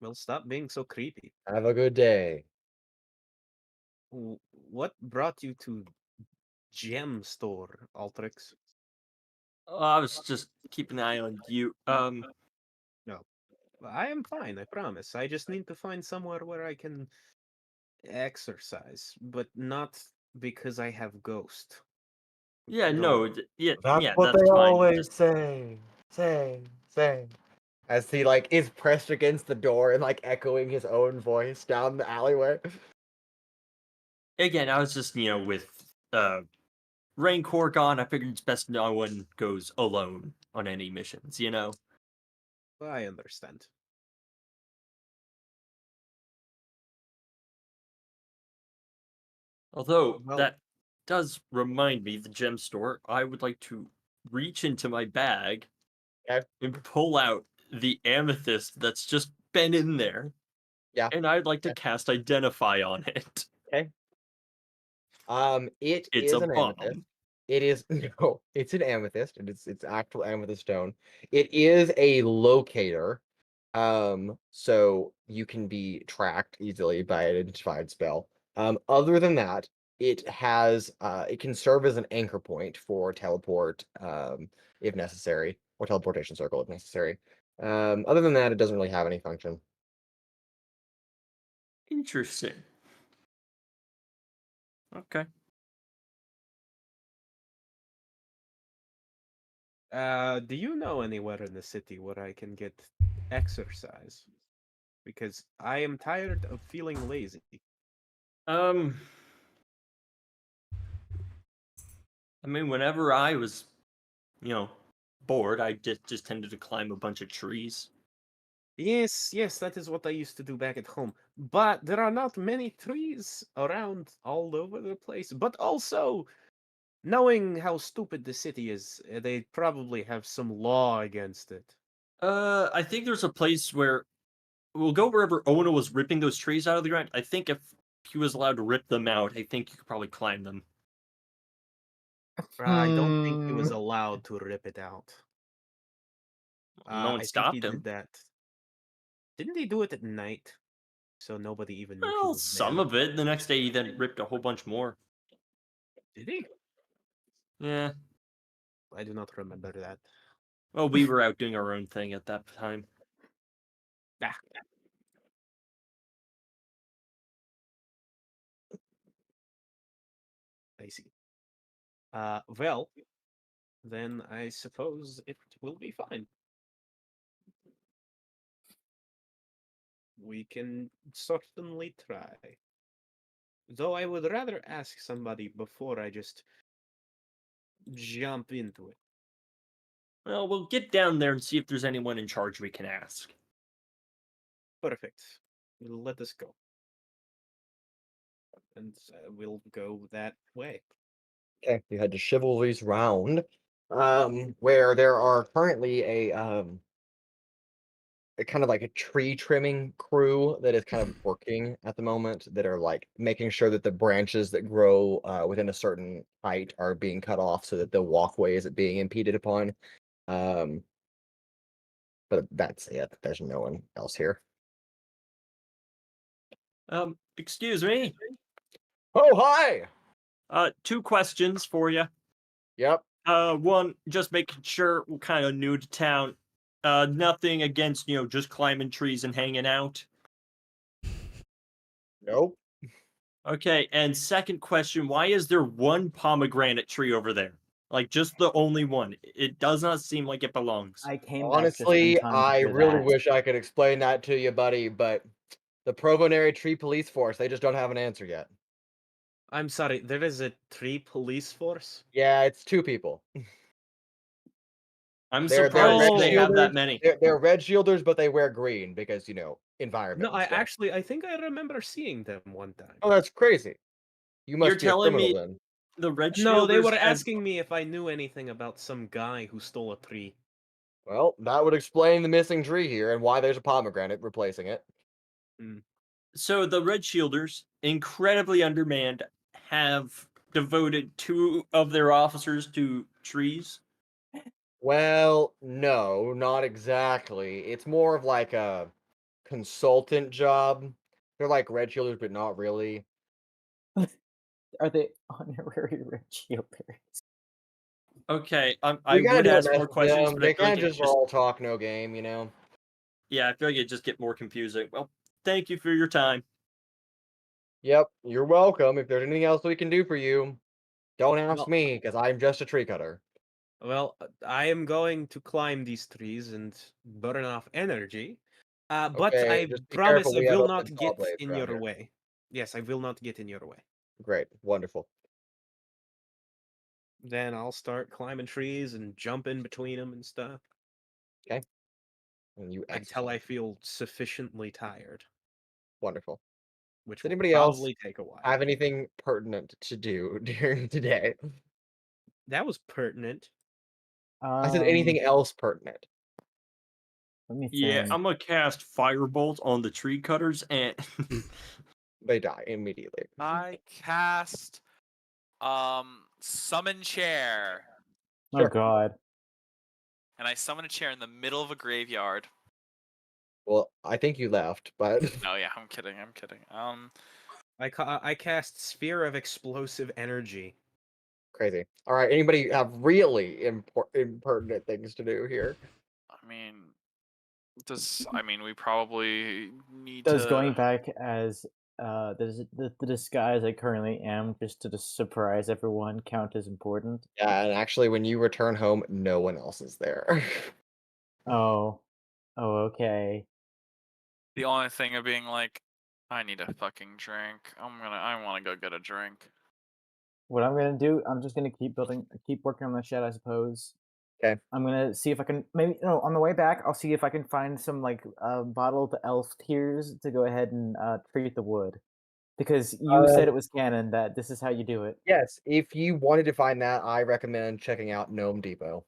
Well, stop being so creepy. Have a good day. What brought you to gem store, Altrix? Oh, I was just keeping an eye on you. No. I am fine, I promise. I just need to find somewhere where I can exercise, but not because I have ghost. Yeah, No. yeah, That's yeah, what that's they fine. always Just say. Say. As he like is pressed against the door and like echoing his own voice down the alleyway. again, I was just with Rancor gone. I figured it's best no one goes alone on any missions. I understand. Although Well- that does remind me, the gem store. I would like to reach into my bag Okay. and pull out the amethyst that's just been in there. Yeah. And I'd like to Okay. cast Identify on it. Okay. It It's is a an amethyst. bomb. It is no, it's an amethyst, and it's actual amethyst stone. It is a locator. So you can be tracked easily by an identified spell. Other than that, it can serve as an anchor point for teleport, if necessary, or teleportation circle if necessary. Other than that, it doesn't really have any function. Interesting. Okay. Do you know anywhere in the city where I can get exercise? Because I am tired of feeling lazy. I mean, whenever I was, bored, I just tended to climb a bunch of trees. Yes, that is what I used to do back at home. But there are not many trees around all over the place. But also, knowing how stupid the city is, they probably have some law against it. I think there's a place where we'll go wherever Owunul was ripping those trees out of the ground. I think if he was allowed to rip them out, I think you could probably climb them. I don't think he was allowed to rip it out. No one I think stopped he him. did that. Didn't he do it at night? So nobody even knew he Well, was some there. of it. The next day, he then ripped a whole bunch more. Did he? Yeah. I do not remember that. Well, we were out doing our own thing at that time. Ah. I see. Well, then I suppose it will be fine. We can certainly try. Though I would rather ask somebody before I just jump into it. Well, we'll get down there and see if there's anyone in charge we can ask. Perfect. Let us go. And we'll go that way. Okay, you head to Chivalry's Round, where there are currently a kind of like a tree trimming crew that is kind of working at the moment, that are like making sure that the branches that grow within a certain height are being cut off so that the walkway isn't being impeded upon. But that's it. There's no one else here. Excuse me. Oh, hi! 2 questions for you. Yep. One, just making sure we're kind of new to town. Nothing against, just climbing trees and hanging out. Nope. Okay, and second question, why is there one pomegranate tree over there? Like, just the only one. It does not seem like it belongs. I came Honestly, back just in time to I hear really that. wish I could explain that to you, buddy, but the Provonary Tree Police Force, they just don't have an answer yet. I'm sorry, there is a tree police force? Yeah, it's 2 people. I'm They're surprised red they have that shielders. many. They're red shielders, but they wear green because, environment. No, and stuff. I think I remember seeing them one time. Oh, that's crazy. You must You're be a telling criminal me then. the red No, they shielders were have- asking me if I knew anything about some guy who stole a tree. Well, that would explain the missing tree here and why there's a pomegranate replacing it. So the red shielders, incredibly undermanned, have devoted 2 of their officers to trees. Well, no, not exactly. It's more of like a consultant job. They're like red shielders, but not really. Are they honorary red shield bearers? Okay, I We gotta would don't ask mess more with questions, them. but I They feel like can't it just just all talk, no game, you know? yeah, I feel like it just get more confusing. Well, thank you for your time. Yep, you're welcome. If there's anything else we can do for you, don't ask Well, me, because I'm just a tree cutter. well, I am going to climb these trees and burn off energy. But Okay, I just be promise careful. I We have will open not saw get blades in around your here. way. Yes, I will not get in your way. Great, wonderful. Then I'll start climbing trees and jumping between them and stuff Okay. And you until I exercise. feel sufficiently tired, Wonderful. which Does will anybody else probably take a while. have anything pertinent to do during today? That was pertinent. I said anything else pertinent. Let me Yeah, think. I'm gonna cast firebolt on the tree cutters and They die immediately. I cast summon chair. Oh Sure. God. And I summon a chair in the middle of a graveyard. Well, I think you left, but No, yeah, I'm kidding. I'm kidding. I cast Sphere of Explosive Energy. crazy. All right, anybody have really impertinent things to do here? I mean, we probably need Does to. going back as the disguise I currently am just to surprise everyone count as important? Yeah, and actually, when you return home, no one else is there. Oh. Oh, okay. The only thing of being like, I need a fucking drink. I want to go get a drink. What I'm gonna do, I'm just gonna keep working on the shed, I suppose. Okay. I'm gonna see if I can on the way back, I'll see if I can find some like bottle of the elf tears to go ahead and treat the wood. Because you said it was canon that this is how you do it. Yes, if you wanted to find that, I recommend checking out Gnome Depot.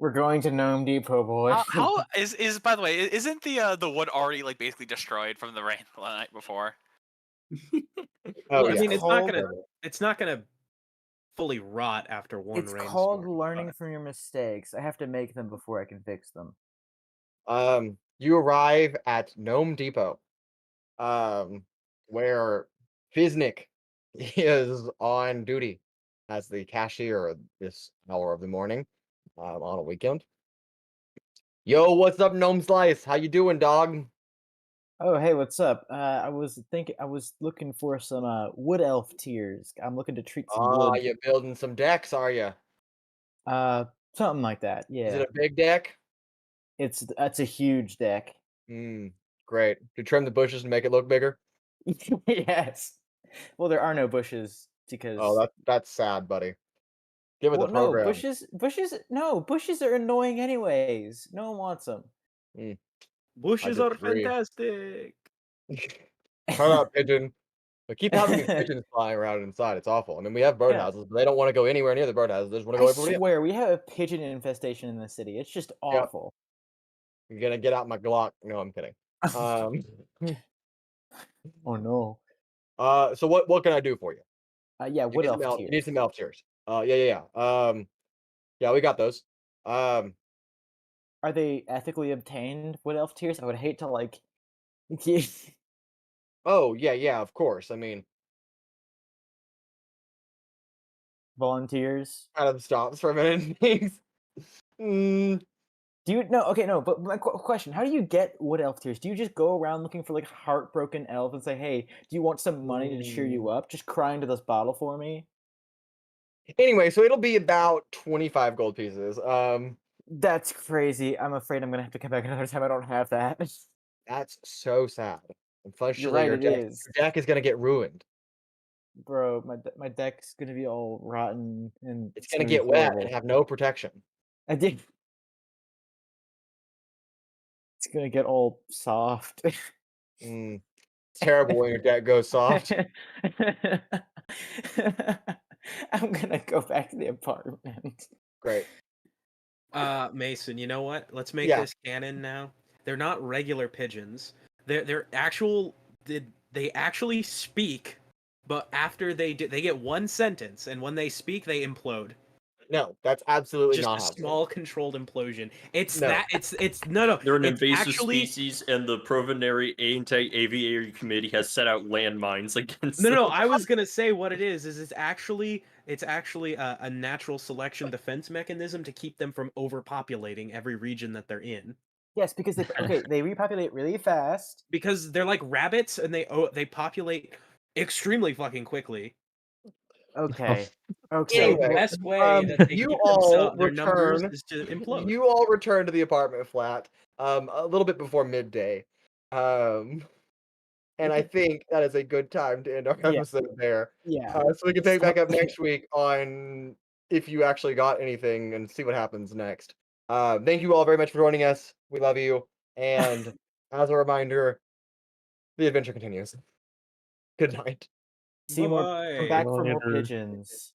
We're going to Gnome Depot, boy. How is by the way, isn't the wood already like basically destroyed from the rain the night before? Oh, I yeah. mean, called- it's not gonna fully rot after one It's rainstorm. called learning but- from your mistakes. I have to make them before I can fix them. You arrive at Gnome Depot, where Fiznik is on duty as the cashier this hour of the morning, on a weekend. Yo, what's up, Gnome Slice? How you doing, dog? Oh, hey, what's up? I was looking for some wood elf tears. I'm looking to treat some Ah, wood. you building some decks, are you? Something like that. Is Yeah. it a big deck? That's a huge deck. Great. To trim the bushes and make it look bigger? Yes. Well, there are no bushes because Oh, that's sad, buddy. Give it the no, program. bushes are annoying anyways. No one wants them. Bushes I are disagree. fantastic. Shut up, pigeon. We keep having these pigeons flying around inside. It's awful. I mean, we have birdhouses, but they don't want to go anywhere near the birdhouses. They just want to go I everywhere else. swear, we have a pigeon infestation in the city. It's just Yep. awful. You're gonna get out my Glock. No, I'm kidding. Oh no. So what can I do for you? Yeah, You wood need elf some elf, you need tears. some elf tears. Yeah. Yeah, we got those. Are they ethically obtained wood elf tears? I would hate to like. Oh yeah, of course. I mean, volunteers. kind of stops for a minute. Do you no? Okay, no. But my question: how do you get wood elf tears? Do you just go around looking for like heartbroken elves and say, "Hey, do you want some money to cheer you up? Just cry into this bottle for me." Anyway, so it'll be about 25 gold pieces. That's crazy. I'm afraid I'm gonna have to come back another time. I don't have that. That's so sad. Unfortunately, You're right. your It deck, is, your deck is gonna get ruined. bro. My deck's gonna be all rotten and It's gonna be get wet horrible. and have no protection. I did. It's gonna get all soft. It's terrible when your deck goes soft. I'm gonna go back to the apartment. Great. Mason, you know what? Let's make Yeah. this canon now. They're not regular pigeons. They're they actually speak, but after they get one sentence, and when they speak, they implode. No, that's absolutely Just not a happening. small controlled implosion. It's No. that. It's no. They're an It's invasive actually species, and the Provenary Anti-Aviary Committee has set out landmines against no. them. I was gonna say what it is. It's actually a natural selection defense mechanism to keep them from overpopulating every region that they're in. Yes, because they repopulate really fast. Because they're like rabbits, and they populate extremely fucking quickly. Okay. So Okay. the Anyway, best way that they you keep all their numbers return. is to implode. You all return to the apartment flat a little bit before midday. And I think that is a good time to end our Yeah. episode there. Yeah. So we can pick back up next week on if you actually got anything and see what happens next. Thank you all very much for joining us. We love you. And as a reminder, the adventure continues. Good night. See more. Come back for more Later. pigeons.